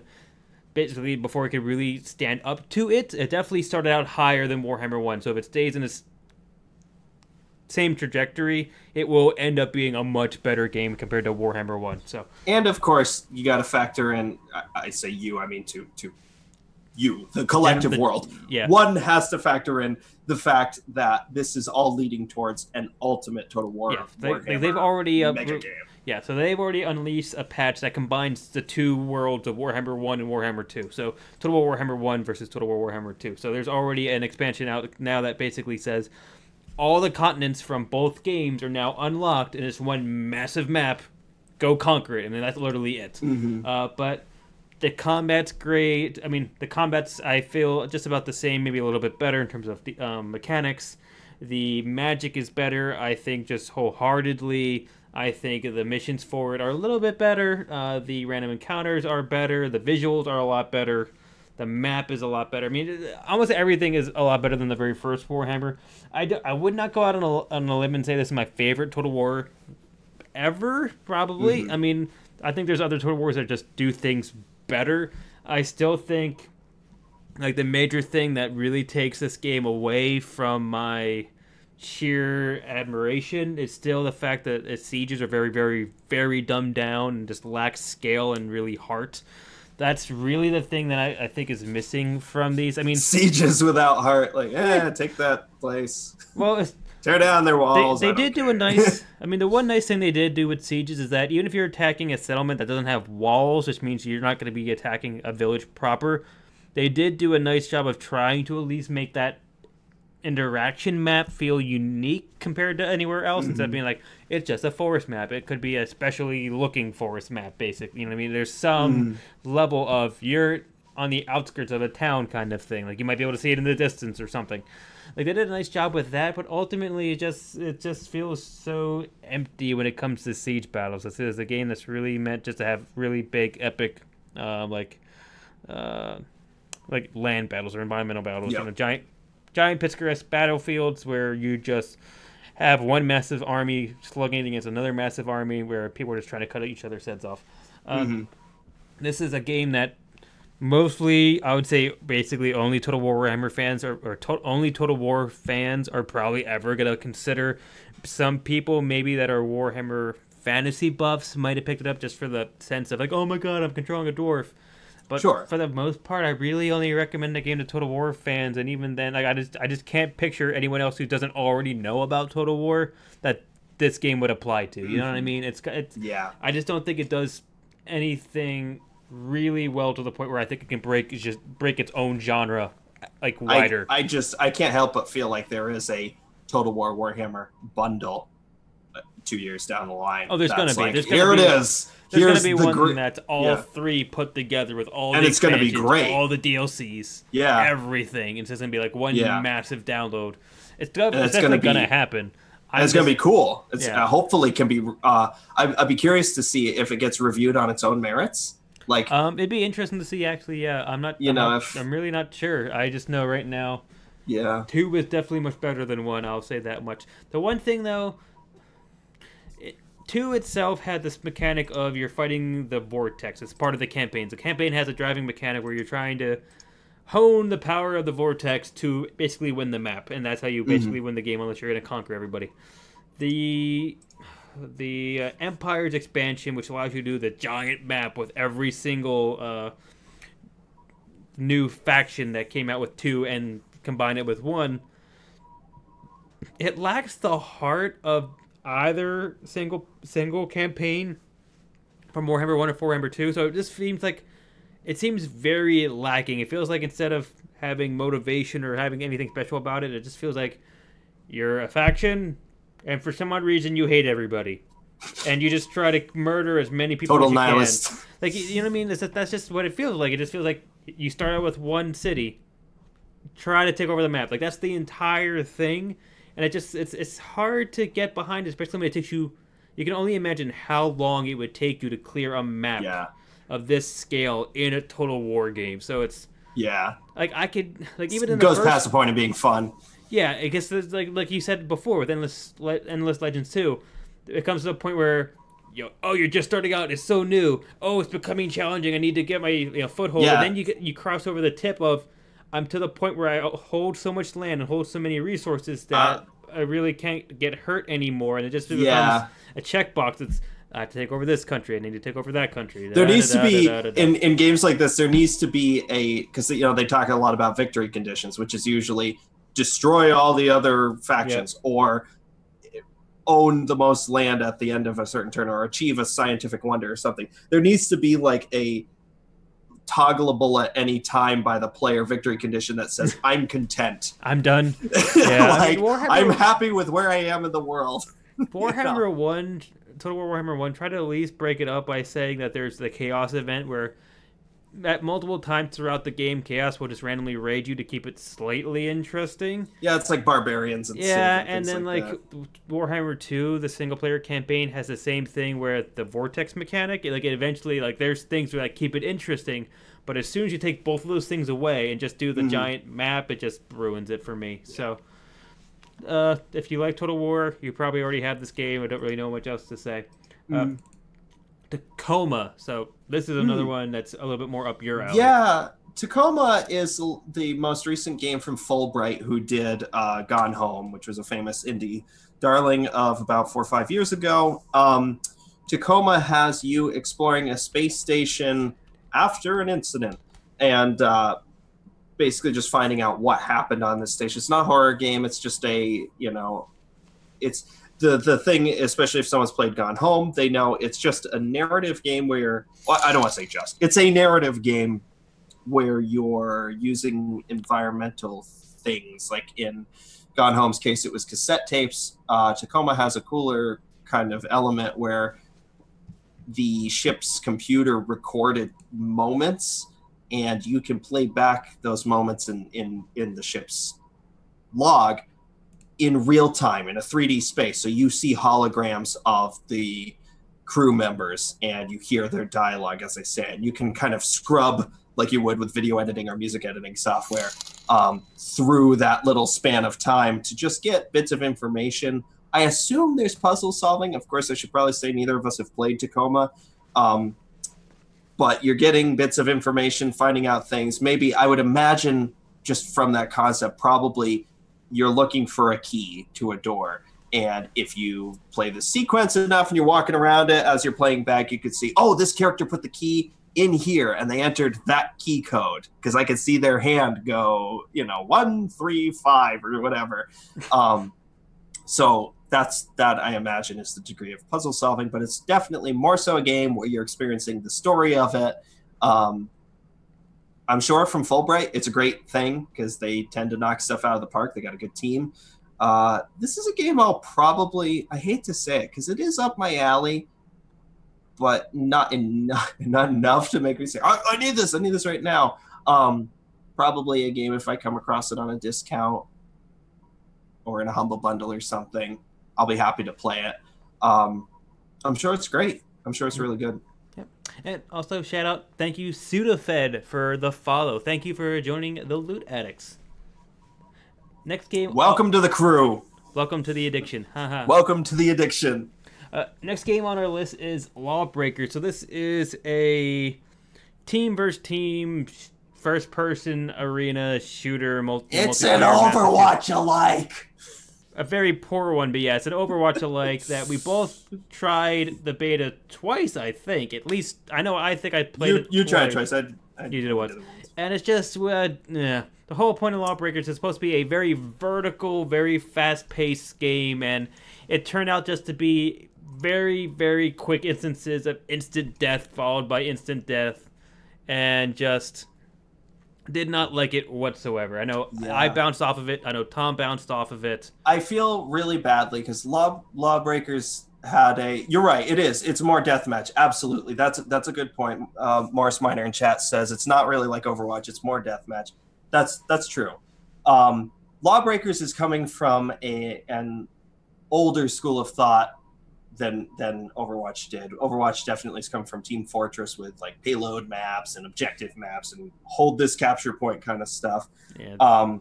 basically before it could really stand up to it. It definitely started out higher than Warhammer 1, so if it stays in this same trajectory, it will end up being a much better game compared to Warhammer 1. So, and of course, you got to factor in, I say you, I mean to you, the collective world. Yeah. One has to factor in the fact that this is all leading towards an ultimate Total War. Yeah, they've already mega game. Yeah, so they've already unleashed a patch that combines the two worlds of Warhammer 1 and Warhammer 2. So Total War Warhammer 1 versus Total War Warhammer 2. So there's already an expansion out now that basically says all the continents from both games are now unlocked in this one massive map. Go conquer it. I mean, that's literally it. But the combat's great. I mean, the combat's, I feel, just about the same, maybe a little bit better in terms of the mechanics. The magic is better, I think, just wholeheartedly. I think the missions for it are a little bit better. The random encounters are better. The visuals are a lot better. The map is a lot better. I mean, almost everything is a lot better than the very first Warhammer. I would not go out on a limb and say this is my favorite Total War ever, probably. I mean, I think there's other Total Wars that just do things better. I still think like the major thing that really takes this game away from my sheer admiration is still the fact that its sieges are very, very, very dumbed down and just lack scale and really heart. That's really the thing that I think is missing from these. I mean, sieges without heart, like, take that place. Well, tear down their walls. They did do a nice. I mean, the one nice thing they did do with sieges is that even if you're attacking a settlement that doesn't have walls, which means you're not going to be attacking a village proper, they did do a nice job of trying to at least make that interaction map feel unique compared to anywhere else, instead of being like, it's just a forest map. It could be a specially looking forest map, basically. You know what I mean? There's some level of you're on the outskirts of a town kind of thing. Like, you might be able to see it in the distance or something. Like, they did a nice job with that, but ultimately it just feels so empty when it comes to siege battles. This is a game that's really meant just to have really big, epic, like land battles or environmental battles. Yep. You know, giant picturesque battlefields where you just have one massive army slugging against another massive army where people are just trying to cut each other's heads off. This is a game that mostly, I would say, basically only Total War Warhammer fans only Total War fans are probably ever going to consider. Some people maybe that are Warhammer fantasy buffs might have picked it up just for the sense of like, oh my god, I'm controlling a dwarf. But for the most part, I really only recommend the game to Total War fans, and even then, like I just can't picture anyone else who doesn't already know about Total War that this game would apply to. You know what I mean? It's yeah. I just don't think it does anything really well to the point where I think it can break its own genre, like wider. I can't help but feel like there is a Total War Warhammer bundle 2 years down the line. Oh, there's going to be. Like, there's here it is. There's going to be the one that's all three put together with all and the it's going to be expansions, great. all the DLCs, everything. It's just going to be like one massive download. It's definitely going to happen. It's going to be cool. It's hopefully can be. I'd be curious to see if it gets reviewed on its own merits. Like, it'd be interesting to see. Actually, yeah, I'm really not sure. I just know right now, 2 is definitely much better than 1. I'll say that much. The one thing though, 2 itself had this mechanic of you're fighting the vortex. It's part of the campaigns. The campaign has a driving mechanic where you're trying to hone the power of the vortex to basically win the map, and that's how you basically win the game unless you're going to conquer everybody. The Empire's expansion, which allows you to do the giant map with every single new faction that came out with 2 and combine it with 1, it lacks the heart of either single campaign from Warhammer 1 or Warhammer 2, so it just seems very lacking. It feels like instead of having motivation or having anything special about it, it just feels like you're a faction, and for some odd reason you hate everybody, and you just try to murder as many people as you nihilist. can. Like, you know what I mean? That's just what it feels like. It just feels like you start out with one city, try to take over the map. Like, that's the entire thing. And it's hard to get behind, especially when it takes you. You can only imagine how long it would take you to clear a map of this scale in a Total War game. So it's like I could even in it goes past the point of being fun. Yeah, I guess like you said before with Endless Legends 2, it comes to a point where you're just starting out. It's so new. Oh, it's becoming challenging. I need to get my foothold. Yeah. And then you cross over the tip of. I'm to the point where I hold so much land and hold so many resources that I really can't get hurt anymore, and it just becomes a checkbox. It's I have to take over this country. I need to take over that country. There needs to be in games like this. There needs to be because they talk a lot about victory conditions, which is usually destroy all the other factions or own the most land at the end of a certain turn or achieve a scientific wonder or something. There needs to be like a toggleable at any time by the player victory condition that says I'm content. I'm done. Yeah, like, I'm happy with where I am in the world. Warhammer 1, Total War Warhammer 1, try to at least break it up by saying that there's the Chaos event where at multiple times throughout the game, Chaos will just randomly raid you to keep it slightly interesting. Yeah, it's like barbarians and and then like Warhammer 2, the single player campaign has the same thing where the vortex mechanic, it eventually there's things that keep it interesting, but as soon as you take both of those things away and just do the giant map, it just ruins it for me. So if you like Total War, you probably already have this game. I don't really know much else to say. Tacoma. So this is another one that's a little bit more up your alley. Yeah, Tacoma is the most recent game from Fulbright, who did Gone Home, which was a famous indie darling of about 4 or 5 years ago. Tacoma has you exploring a space station after an incident and basically just finding out what happened on this station. It's not a horror game. It's just it's the thing, especially if someone's played Gone Home, they know it's just a narrative game where, well, I don't want to say just, it's a narrative game where you're using environmental things. Like in Gone Home's case, it was cassette tapes. Tacoma has a cooler kind of element where the ship's computer recorded moments, and you can play back those moments in the ship's log in real time in a 3D space. So you see holograms of the crew members and you hear their dialogue as they say it. And you can kind of scrub like you would with video editing or music editing software, through that little span of time to just get bits of information. I assume there's puzzle solving. Of course, I should probably say neither of us have played Tacoma. But you're getting bits of information, finding out things. Maybe I would imagine just from that concept, probably you're looking for a key to a door. And if you play the sequence enough and you're walking around it as you're playing back, you could see, oh, this character put the key in here and they entered that key code, because I could see their hand go, 1, 3, 5 or whatever. So that I imagine is the degree of puzzle solving, but it's definitely more so a game where you're experiencing the story of it. I'm sure from Fulbright, it's a great thing because they tend to knock stuff out of the park. They got a good team. This is a game I'll probably, I hate to say it because it is up my alley, but not enough to make me say, I need this right now. Probably a game if I come across it on a discount or in a Humble Bundle or something, I'll be happy to play it. I'm sure it's great. I'm sure it's really good. Yep. And also shout out, thank you Sudafed for the follow. Thank you for joining the Loot Addicts. Next game. Welcome to the crew. Welcome to the addiction. Welcome to the addiction. Next game on our list is Lawbreakers. So this is a team versus team, first-person arena shooter. It's an Overwatch-alike. A very poor one, but yeah, it's an Overwatch-alike that we both tried the beta twice, I think. At least, I think I played it You tried twice. You did it once. And it's just, the whole point of Lawbreakers is supposed to be a very vertical, very fast-paced game, and it turned out just to be very, very quick instances of instant death followed by instant death, and just did not like it whatsoever. I know I bounced off of it. I know Tom bounced off of it. I feel really badly because Lawbreakers had you're right, it is. It's more deathmatch. Absolutely. That's a good point. Morris Minor in chat says it's not really like Overwatch. It's more deathmatch. That's true. Lawbreakers is coming from an older school of thought than Overwatch did. Overwatch definitely has come from Team Fortress with like payload maps and objective maps and hold this capture point kind of stuff. Yeah.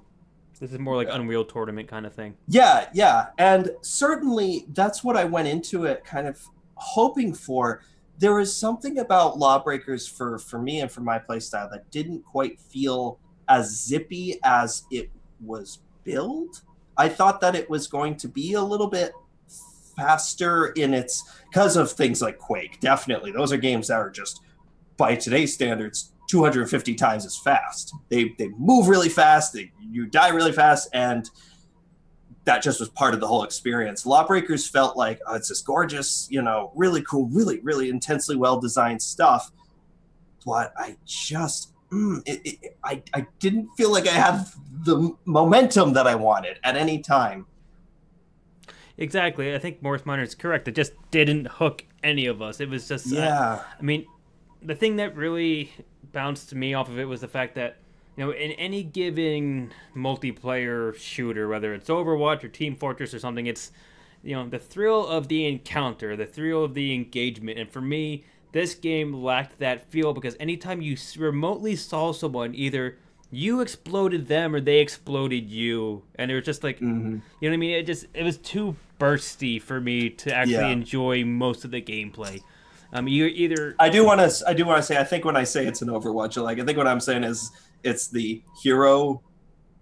This is more like Unreal Tournament kind of thing. Yeah. And certainly that's what I went into it kind of hoping for. There was something about Lawbreakers for me and for my playstyle that didn't quite feel as zippy as it was billed. I thought that it was going to be a little bit faster in its, because of things like Quake. Definitely, those are games that are just, by today's standards, 250 times as fast. They move really fast, you die really fast, and that just was part of the whole experience. Lawbreakers felt like, it's this gorgeous, really cool, really, really intensely well-designed stuff, but I just, I didn't feel like I had the momentum that I wanted at any time. Exactly. I think Morris Minor is correct. It just didn't hook any of us. It was just... I mean, the thing that really bounced me off of it was the fact that, in any given multiplayer shooter, whether it's Overwatch or Team Fortress or something, it's, the thrill of the encounter, the thrill of the engagement. And for me, this game lacked that feel because anytime you remotely saw someone, either you exploded them or they exploded you, and it was just like, you know what I mean? It was too bursty for me to actually enjoy most of the gameplay. You either I do want to say, I think when I say it's an Overwatch, I think what I'm saying is it's the hero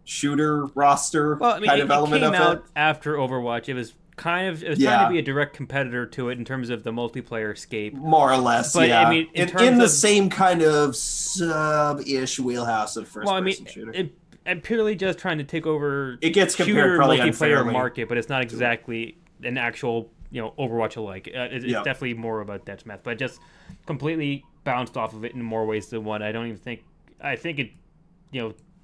shooter roster kind of element of it. It came out after Overwatch. It was trying to be a direct competitor to it in terms of the multiplayer escape, more or less. But I mean, in the same kind of sub-ish wheelhouse of first-person shooter. I'm purely just trying to take over. It gets compared probably multiplayer unfairly. market, but it's not exactly an actual Overwatch alike. It's definitely more about deathmatch, but just completely bounced off of it in more ways than one. I don't even think. I think it,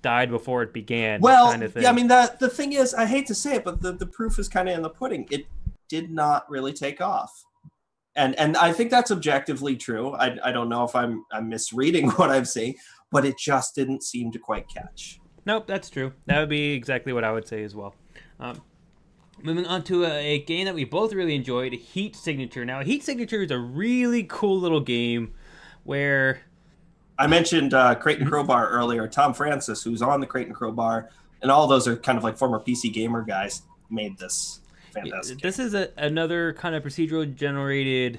died before it began. Well, kind of thing. Yeah, I mean the thing is, I hate to say it, but the proof is kind of in the pudding. It did not really take off, and I think that's objectively true. I don't know if I'm misreading what I'm saying, but it just didn't seem to quite catch. Nope, that's true. That would be exactly what I would say as well. Moving on to a game that we both really enjoyed, Heat Signature. Now, Heat Signature is a really cool little game where I mentioned Crate and Crowbar earlier. Tom Francis, who's on the Crate and Crowbar, and all those are kind of like former PC Gamer guys, made this fantastic. This is another kind of procedural generated.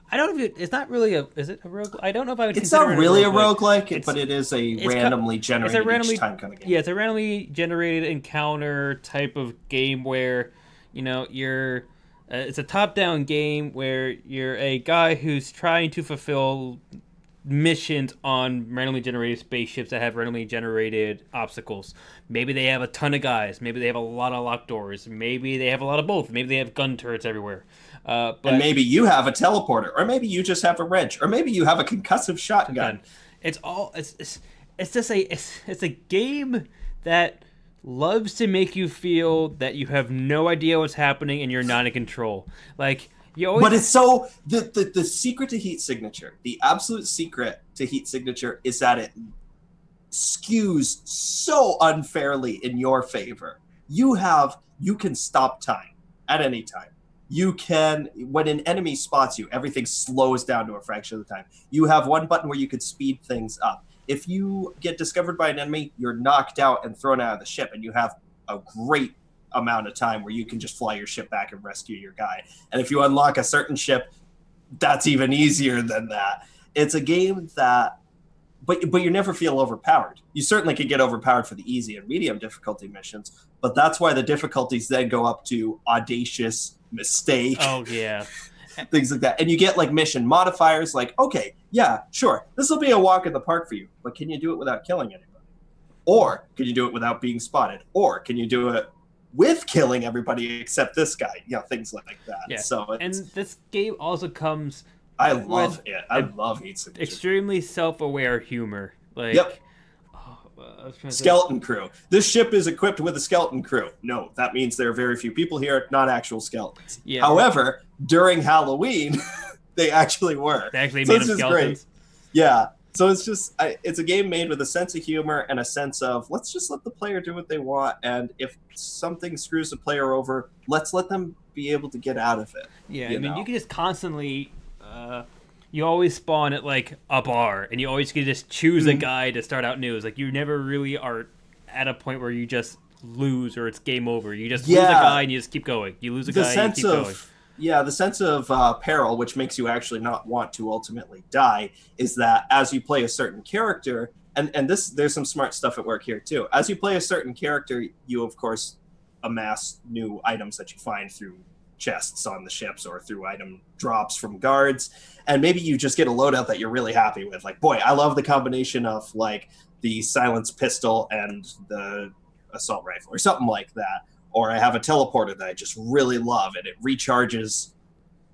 I don't know if it's not really a. Is it a rogue? I don't know if I would. It's not really a roguelike, roguelike, but it is a randomly generated each time kind of game. Yeah, it's a randomly generated encounter type of game where, you're. It's a top-down game where you're a guy who's trying to fulfill missions on randomly generated spaceships that have randomly generated obstacles. Maybe they have a ton of guys. Maybe they have a lot of locked doors. Maybe they have a lot of both. Maybe they have gun turrets everywhere. And maybe you have a teleporter, or maybe you just have a wrench, or maybe you have a concussive shotgun. It's just a game that loves to make you feel that you have no idea what's happening and you're not in control. Like you always. But it's so the secret to Heat Signature, the absolute secret to Heat Signature is that it skews so unfairly in your favor. You can stop time at any time. You can, when an enemy spots you, everything slows down to a fraction of the time. You have one button where you could speed things up. If you get discovered by an enemy, you're knocked out and thrown out of the ship, and you have a great amount of time where you can just fly your ship back and rescue your guy. And if you unlock a certain ship, that's even easier than that. It's a game that, but you never feel overpowered. You certainly can get overpowered for the easy and medium difficulty missions, but that's why the difficulties then go up to audacious, mistake. Oh yeah. Things like that. And you get like mission modifiers like, okay, yeah, sure, this will be a walk in the park for you, but can you do it without killing anybody? Or can you do it without being spotted? Or can you do it with killing everybody except this guy? Things like that. Yeah. So and this game also comes I love it. I love Heat Signature. Extremely self-aware humor. Like yep. Skeleton crew. This ship is equipped with a skeleton crew. No, that means there are very few people here, not actual skeletons. Yeah. However, during Halloween, they actually were. They actually made them skeletons. Great. Yeah. So it's just, it's a game made with a sense of humor and a sense of, let's just let the player do what they want. And if something screws the player over, let's let them be able to get out of it. Yeah, I mean, you can just constantly... you always spawn at like a bar, and you always can just choose a guy to start out new. It's like you never really are at a point where you just lose or it's game over. You just lose a guy and you just keep going. You lose a guy and you keep going. Yeah, the sense of peril, which makes you actually not want to ultimately die, is that as you play a certain character, and there's some smart stuff at work here too. As you play a certain character, you of course amass new items that you find through chests on the ships or through item drops from guards, and maybe you just get a loadout that you're really happy with. Like, boy, I love the combination of like the silenced pistol and the assault rifle or something like that. Or I have a teleporter that I just really love and it recharges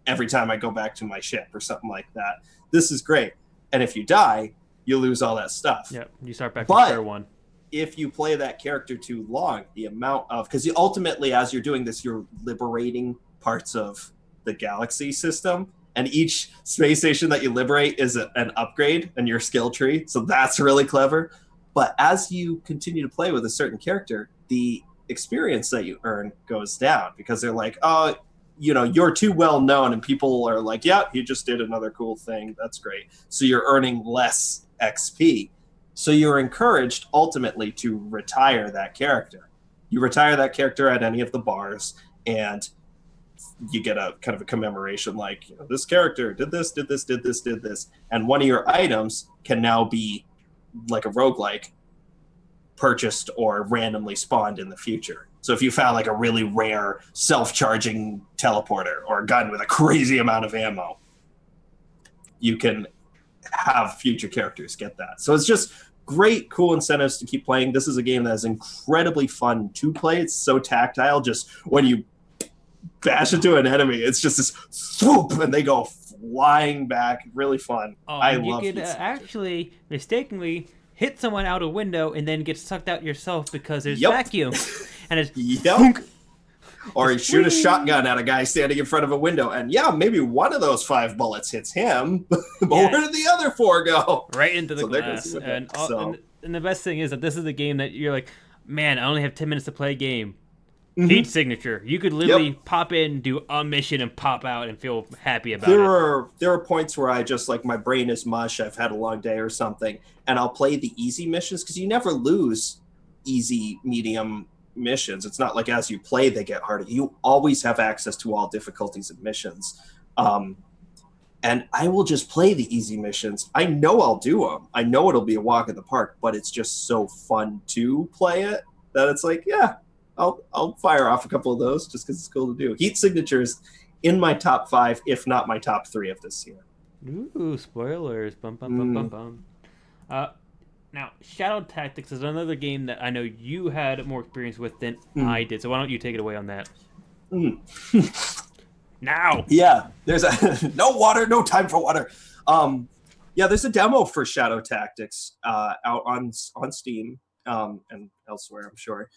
every time I go back to my ship or something like that. This is great. And if you die, you lose all that stuff. Yep, you start back to square one. If you play that character too long, the amount of, because ultimately as you're doing this, you're liberating parts of the galaxy system, and each space station that you liberate is an upgrade in your skill tree. So that's really clever. But as you continue to play with a certain character, the experience that you earn goes down because they're like, oh, you're too well known, and people are like, yeah, he just did another cool thing. That's great. So you're earning less XP. So you're encouraged ultimately to retire that character. You retire that character at any of the bars, and you get a kind of a commemoration like, this character did this, did this, did this, did this. And one of your items can now be like a roguelike, purchased or randomly spawned in the future. So if you found like a really rare self-charging teleporter or a gun with a crazy amount of ammo, you can have future characters get that. So it's just great, cool incentives to keep playing. This is a game that is incredibly fun to play. It's so tactile. Just when you bash into an enemy, it's just this swoop and they go flying back. Really fun. I love it. You could actually mistakenly hit someone out a window and then get sucked out yourself because there's vacuum. And it's or you shoot a shotgun at a guy standing in front of a window, and maybe one of those 5 bullets hits him, but where did the other 4 go? Right into the glass. And the best thing is that this is a game that you're like, man, I only have 10 minutes to play a game. Heat signature. You could literally pop in, do a mission, and pop out and feel happy about it. There are points where I just like my brain is mush. I've had a long day or something, and I'll play the easy missions because you never lose easy, medium missions. It's not like as you play they get harder. You always have access to all difficulties of missions, and I will just play the easy missions. I know I'll do them. I know it'll be a walk in the park, but it's just so fun to play it that it's like, yeah. I'll fire off a couple of those just because it's cool to do. Heat signatures in my top 5, if not my top 3 of this year. Ooh, spoilers! Bum bum bum bum bum. Now, Shadow Tactics is another game that I know you had more experience with than I did. So why don't you take it away on that? Now. Yeah, there's a no water, no time for water. Yeah, there's a demo for Shadow Tactics out on Steam and elsewhere, I'm sure.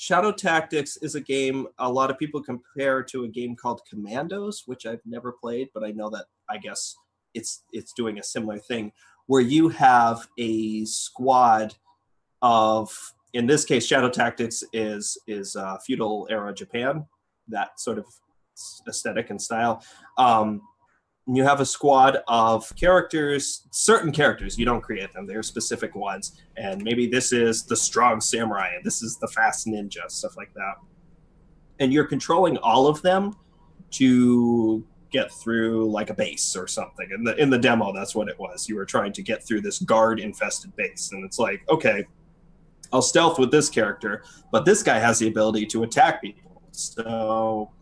Shadow Tactics is a game a lot of people compare to a game called Commandos, which I've never played, but I know that I guess it's doing a similar thing, where you have a squad of, in this case, Shadow Tactics is feudal era Japan, that sort of aesthetic and style. You have a squad of characters, certain characters, you don't create them, they're specific ones. And maybe this is the strong samurai, and this is the fast ninja, stuff like that. And you're controlling all of them to get through like a base or something. In the demo, that's what it was. You were trying to get through this guard-infested base. And it's like, okay, I'll stealth with this character, but this guy has the ability to attack people. So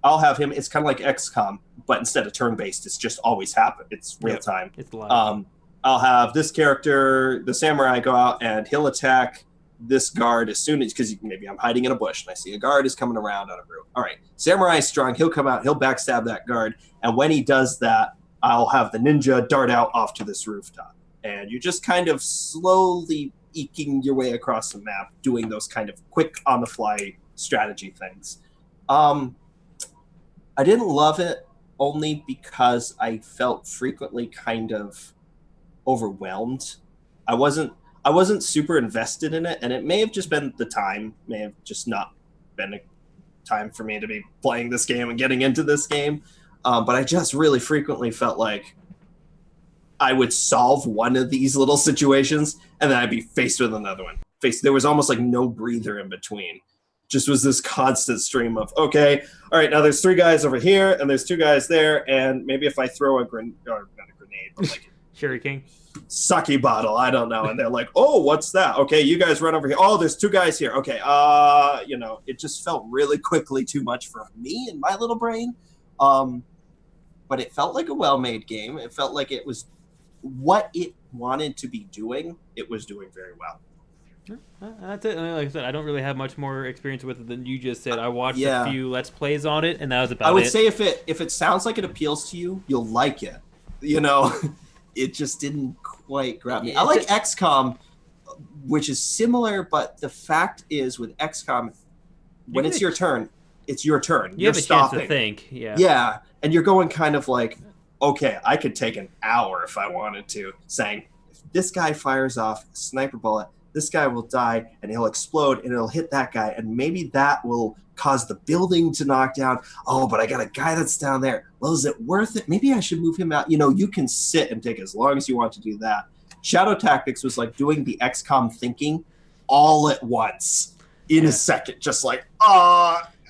I'll have him. It's kind of like XCOM, but instead of turn-based, it's just always happen. It's real time. It's live. I'll have this character, the samurai, go out and he'll attack this guard as soon as, because maybe I'm hiding in a bush and I see a guard is coming around on a roof. All right, samurai is strong. He'll come out. He'll backstab that guard, and when he does that, I'll have the ninja dart out off to this rooftop, and you're just kind of slowly eking your way across the map, doing those kind of quick on-the-fly strategy things. I didn't love it only because I felt frequently kind of overwhelmed. I wasn't super invested in it, and it may have just been the time, may have just not been a time for me to be playing this game and getting into this game. But I just really frequently felt like I would solve one of these little situations and then I'd be faced with another one. There was almost like no breather in between. Just was this constant stream of, okay, all right, now there's 3 guys over here and there's 2 guys there, and maybe if I throw a grenade, or not a grenade, but like Shuriken, sake bottle, I don't know, and they're like, oh, what's that? Okay, you guys run over here. Oh, there's 2 guys here. Okay, it just felt really quickly too much for me and my little brain. But it felt like a well-made game. It felt like it was what it wanted to be doing. It was doing very well. That's it. Like I said, I don't really have much more experience with it than you just said. I watched a few Let's Plays on it, and that was about it. I would say if it sounds like it appeals to you, you'll like it. It just didn't quite grab me. I like XCOM, which is similar, but the fact is with XCOM, when it's your turn, it's your turn. You have a chance to think. Yeah. Yeah, and you're going kind of like, okay, I could take an hour if I wanted to, saying, if this guy fires off a sniper bullet, this guy will die, and he'll explode, and it'll hit that guy, and maybe that will cause the building to knock down. Oh, but I got a guy that's down there. Well, is it worth it? Maybe I should move him out. You can sit and take as long as you want to do that. Shadow Tactics was like doing the XCOM thinking all at once in a second, just like,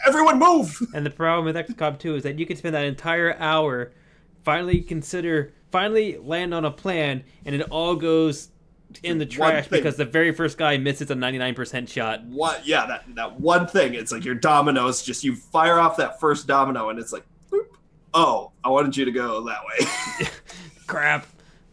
everyone move! And the problem with XCOM 2 is that you can spend that entire hour finally land on a plan, and it all goes in the trash because the very first guy misses a 99% shot. What? Yeah, that one thing. It's like your dominoes. Just you fire off that first domino, and it's like, boop. Oh, I wanted you to go that way. Crap.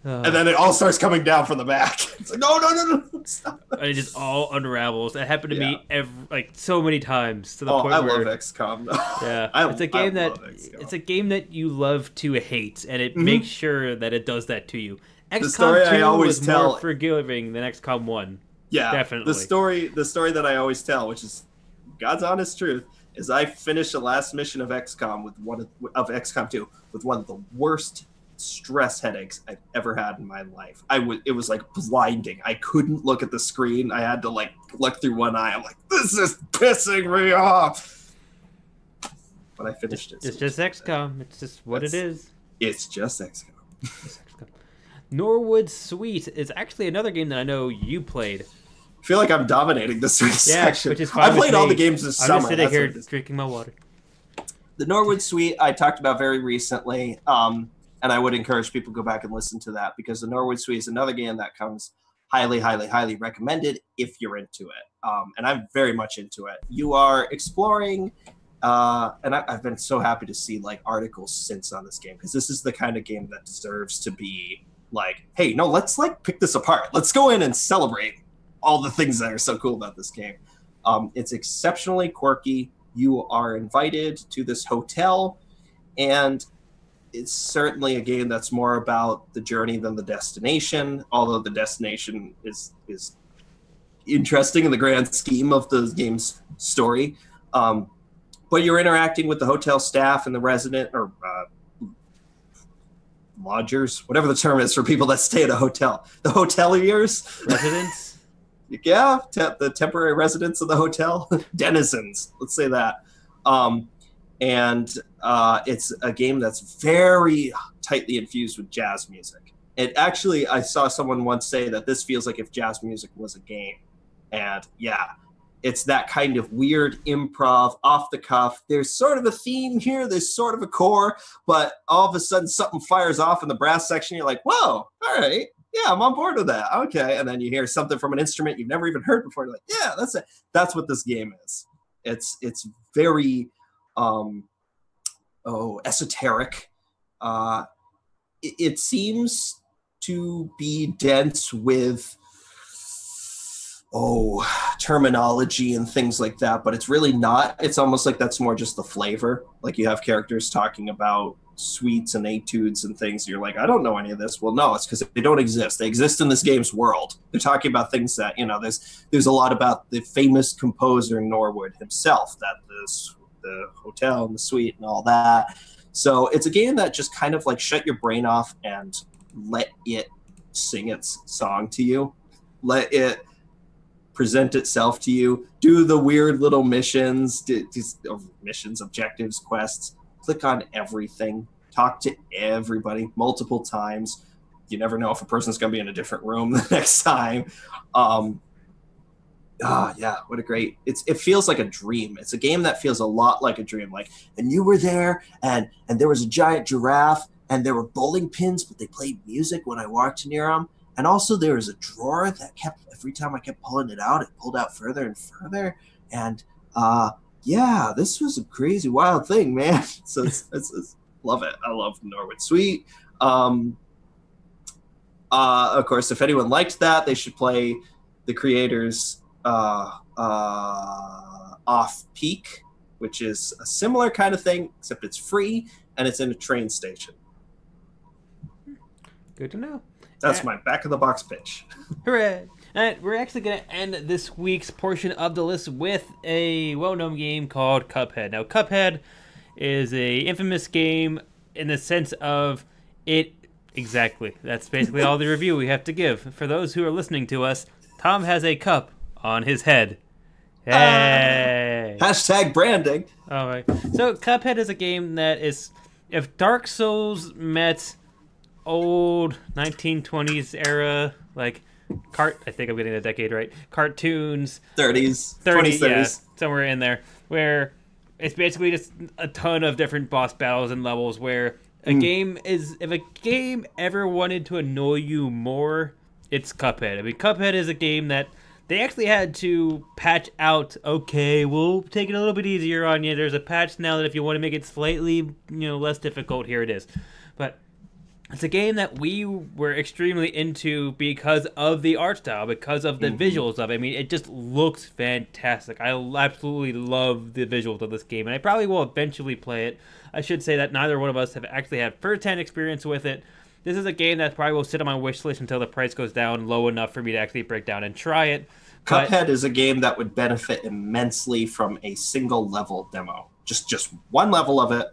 And then it all starts coming down from the back. It's like, no, stop. And it just all unravels. It happened to me so many times to the point I where love XCOM. Though. Yeah, it's a game that you love to hate, and it makes sure that it does that to you. XCOM 2 was more forgiving than XCOM 1. Yeah, definitely. The story that I always tell, which is God's honest truth, is I finished the last mission of XCOM 2 with one of the worst stress headaches I've ever had in my life. It was like blinding. I couldn't look at the screen. I had to like look through one eye. I'm like, this is pissing me off. But I finished it. It's just XCOM. It's just what it is. It's just XCOM. Norwood Suite is actually another game that I know you played. I feel like I'm dominating this section. Which is fine. I played all the games this summer. I'm just sitting here drinking my water. The Norwood Suite I talked about very recently, and I would encourage people to go back and listen to that, because the Norwood Suite is another game that comes highly, highly, highly recommended if you're into it. And I'm very much into it. You are exploring, and I've been so happy to see like articles since on this game, because this is the kind of game that deserves to be like, hey, no, let's like pick this apart. Let's go in and celebrate all the things that are so cool about this game. It's exceptionally quirky. You are invited to this hotel, and it's certainly a game that's more about the journey than the destination, although the destination is interesting in the grand scheme of the game's story. But you're interacting with the hotel staff and the resident, or lodgers, whatever the term is for people that stay at a hotel. The hoteliers? Residents? Yeah, the temporary residents of the hotel. Denizens, let's say that. And it's a game that's very tightly infused with jazz music. It actually, I saw someone once say that this feels like if jazz music was a game. And yeah, it's that kind of weird improv, off the cuff. There's sort of a theme here. There's sort of a core, but all of a sudden something fires off in the brass section. You're like, whoa, all right. Yeah, I'm on board with that. Okay. And then you hear something from an instrument you've never even heard before. You're like, yeah, that's it. That's what this game is. It's very esoteric. It seems to be dense with terminology and things like that, but it's really not. It's almost like that's more just the flavor. Like you have characters talking about suites and etudes and things. You're like, I don't know any of this. Well, no, it's because they don't exist. They exist in this game's world. They're talking about things that, there's a lot about the famous composer Norwood himself, that the hotel and the suite and all that. So it's a game that just kind of like shut your brain off and let it sing its song to you. Let it present itself to you. Do the weird little missions, objectives, quests. Click on everything. Talk to everybody multiple times. You never know if a person's going to be in a different room the next time. Yeah, what a great... It feels like a dream. It's a game that feels a lot like a dream. Like, and you were there, and there was a giant giraffe, and there were bowling pins, but they played music when I walked near them. And also there was a drawer that kept, every time I kept pulling it out, it pulled out further and further. And yeah, this was a crazy, wild thing, man. So it's love it. I love Norwood Suite. Of course, if anyone liked that, they should play the creators' Off Peak, which is a similar kind of thing, except it's free and it's in a train station. Good to know. That's my back of the box pitch. Hooray! And we're actually going to end this week's portion of the list with a well-known game called Cuphead. Now, Cuphead is a infamous game in the sense of it... Exactly. That's basically all the review we have to give. For those who are listening to us, Tom has a cup on his head. Hey! Hashtag branding. All right. So, Cuphead is a game that is... If Dark Souls met old 1920s era, like... I think I'm getting the decade right. Cartoons. 30s. 20s. Yeah, somewhere in there. Where it's basically just a ton of different boss battles and levels where a game is... If a game ever wanted to annoy you more, it's Cuphead. I mean, Cuphead is a game that they actually had to patch out. Okay, we'll take it a little bit easier on you. There's a patch now that if you want to make it slightly, less difficult, here it is. But it's a game that we were extremely into because of the art style, because of the visuals of it. I mean, it just looks fantastic. I absolutely love the visuals of this game, and I probably will eventually play it. I should say that neither one of us have actually had first-hand experience with it. This is a game that probably will sit on my wish list until the price goes down low enough for me to actually break down and try it. Cuphead is a game that would benefit immensely from a single level demo. Just one level of it.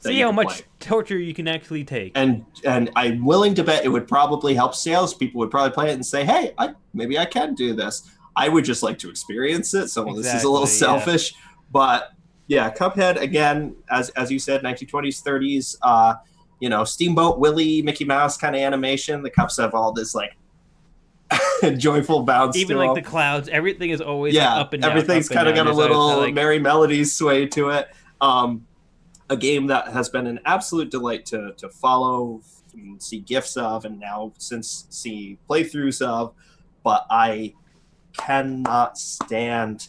See how much torture you can actually take. And I'm willing to bet it would probably help sales. People would probably play it and say, hey, maybe I can do this. I would just like to experience it. So this is a little selfish. But yeah, Cuphead, again, as you said, 1920s, 30s, Steamboat Willie, Mickey Mouse kind of animation. The cups have all this like joyful bounce. Even like the clouds, everything is always up and down. Everything's kind of got a little merry melodies sway to it. A game that has been an absolute delight to follow, and see GIFs of, and now since see playthroughs of, but I cannot stand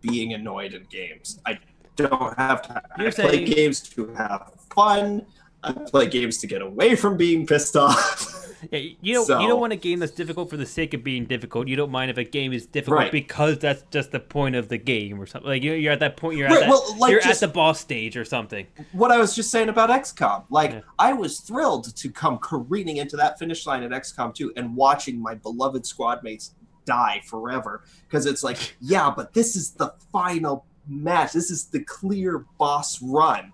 being annoyed in games. I don't have time. I play games to have fun. I play games to get away from being pissed off. Yeah, you don't want a game that's difficult for the sake of being difficult. You don't mind if a game is difficult because that's just the point of the game or something. Like you're at that point, you're at the boss stage or something. What I was just saying about XCOM, I was thrilled to come careening into that finish line at XCOM 2 and watching my beloved squad mates die forever, because it's like, yeah, but this is the final match. This is the clear boss run.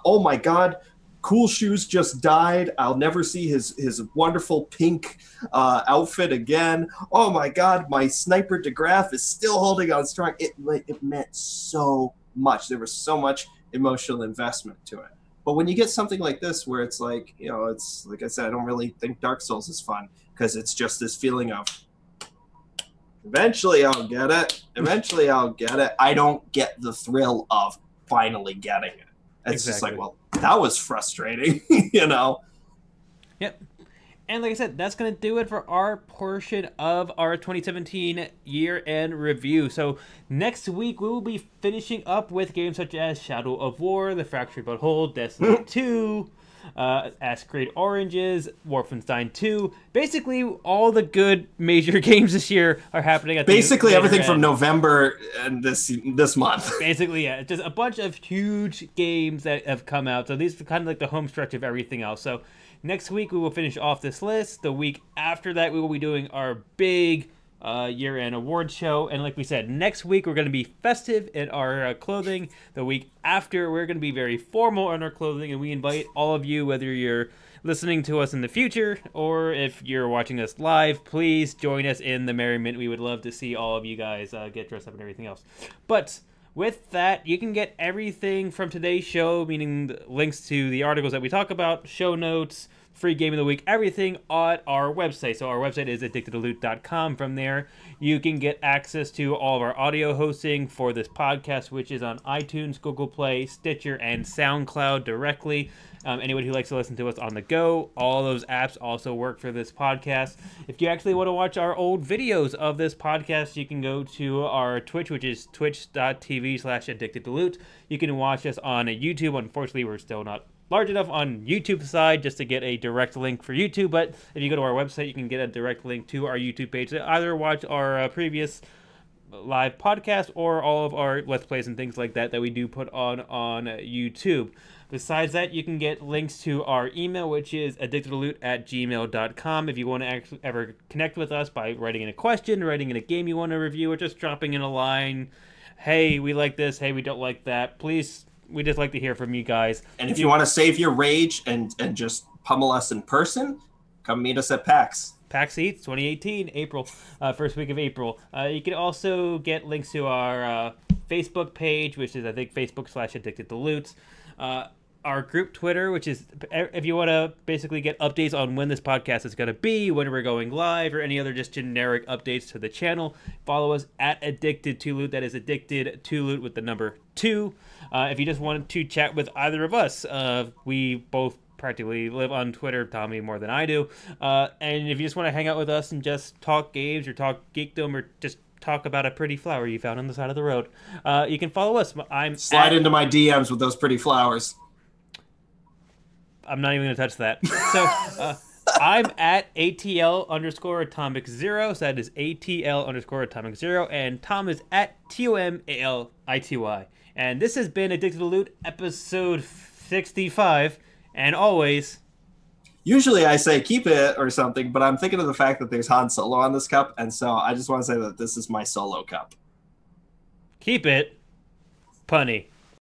Oh my God. Cool Shoes just died. I'll never see his wonderful pink outfit again. Oh my God, my Sniper DeGraff is still holding on strong. It meant so much. There was so much emotional investment to it. But when you get something like this, where it's like, it's like I said, I don't really think Dark Souls is fun, because it's just this feeling of eventually I'll get it. Eventually I'll get it. I don't get the thrill of finally getting it. It's just like, well, that was frustrating, Yep. And like I said, that's going to do it for our portion of our 2017 year-end review. So next week, we will be finishing up with games such as Shadow of War, The Fractured But Whole, Destiny 2, Ask Great Oranges, Wolfenstein 2. Basically, all the good major games this year are happening at basically everything from November and this month. Basically, yeah, just a bunch of huge games that have come out. So these are kind of like the home stretch of everything else. So next week we will finish off this list. The week after that, we will be doing our big year-end award show. And like we said, next week we're going to be festive in our clothing. The week after, we're going to be very formal in our clothing, and we invite all of you, whether you're listening to us in the future or if you're watching us live, please join us in the merriment. We would love to see all of you guys get dressed up and everything else. But with that, you can get everything from today's show, meaning the links to the articles that we talk about, show notes, free game of the week, everything on our website. So our website is addictedtoloot.com. From there, you can get access to all of our audio hosting for this podcast, which is on iTunes, Google Play, Stitcher, and SoundCloud directly. Anybody who likes to listen to us on the go, all those apps also work for this podcast. If you actually want to watch our old videos of this podcast, you can go to our Twitch, which is twitch.tv/addictedtoloot. You can watch us on YouTube. Unfortunately, we're still not large enough on YouTube side just to get a direct link for YouTube, but if you go to our website, you can get a direct link to our YouTube page to either watch our previous live podcast or all of our Let's Plays and things like that we do put on YouTube. Besides that, you can get links to our email, which is addictedtoloot@gmail.com. If you want to ever connect with us by writing in a question, writing in a game you want to review, or just dropping in a line, hey, we like this, hey, we don't like that, please, we just like to hear from you guys. And if you want to save your rage and just pummel us in person, come meet us at PAX. PAX Eats 2018, April, first week of April. You can also get links to our Facebook page, which is, I think, Facebook/addictedtoloot. Our group Twitter, which is, if you want to basically get updates on when this podcast is going to be, when we're going live, or any other just generic updates to the channel, follow us at addictedtoloot. That is addictedtoloot with the number 2. If you just want to chat with either of us, we both practically live on Twitter, Tommy more than I do. And if you just want to hang out with us and just talk games or talk geekdom or just talk about a pretty flower you found on the side of the road, you can follow us. Slide into my DMs with those pretty flowers. I'm not even going to touch that. So I'm at ATL_Atomic0. So that is ATL_Atomic0. And Tom is at TOMALITY. And this has been Addicted to Loot, episode 65. And always, usually I say keep it or something, but I'm thinking of the fact that there's Han Solo on this cup. And so I just want to say that this is my solo cup. Keep it punny.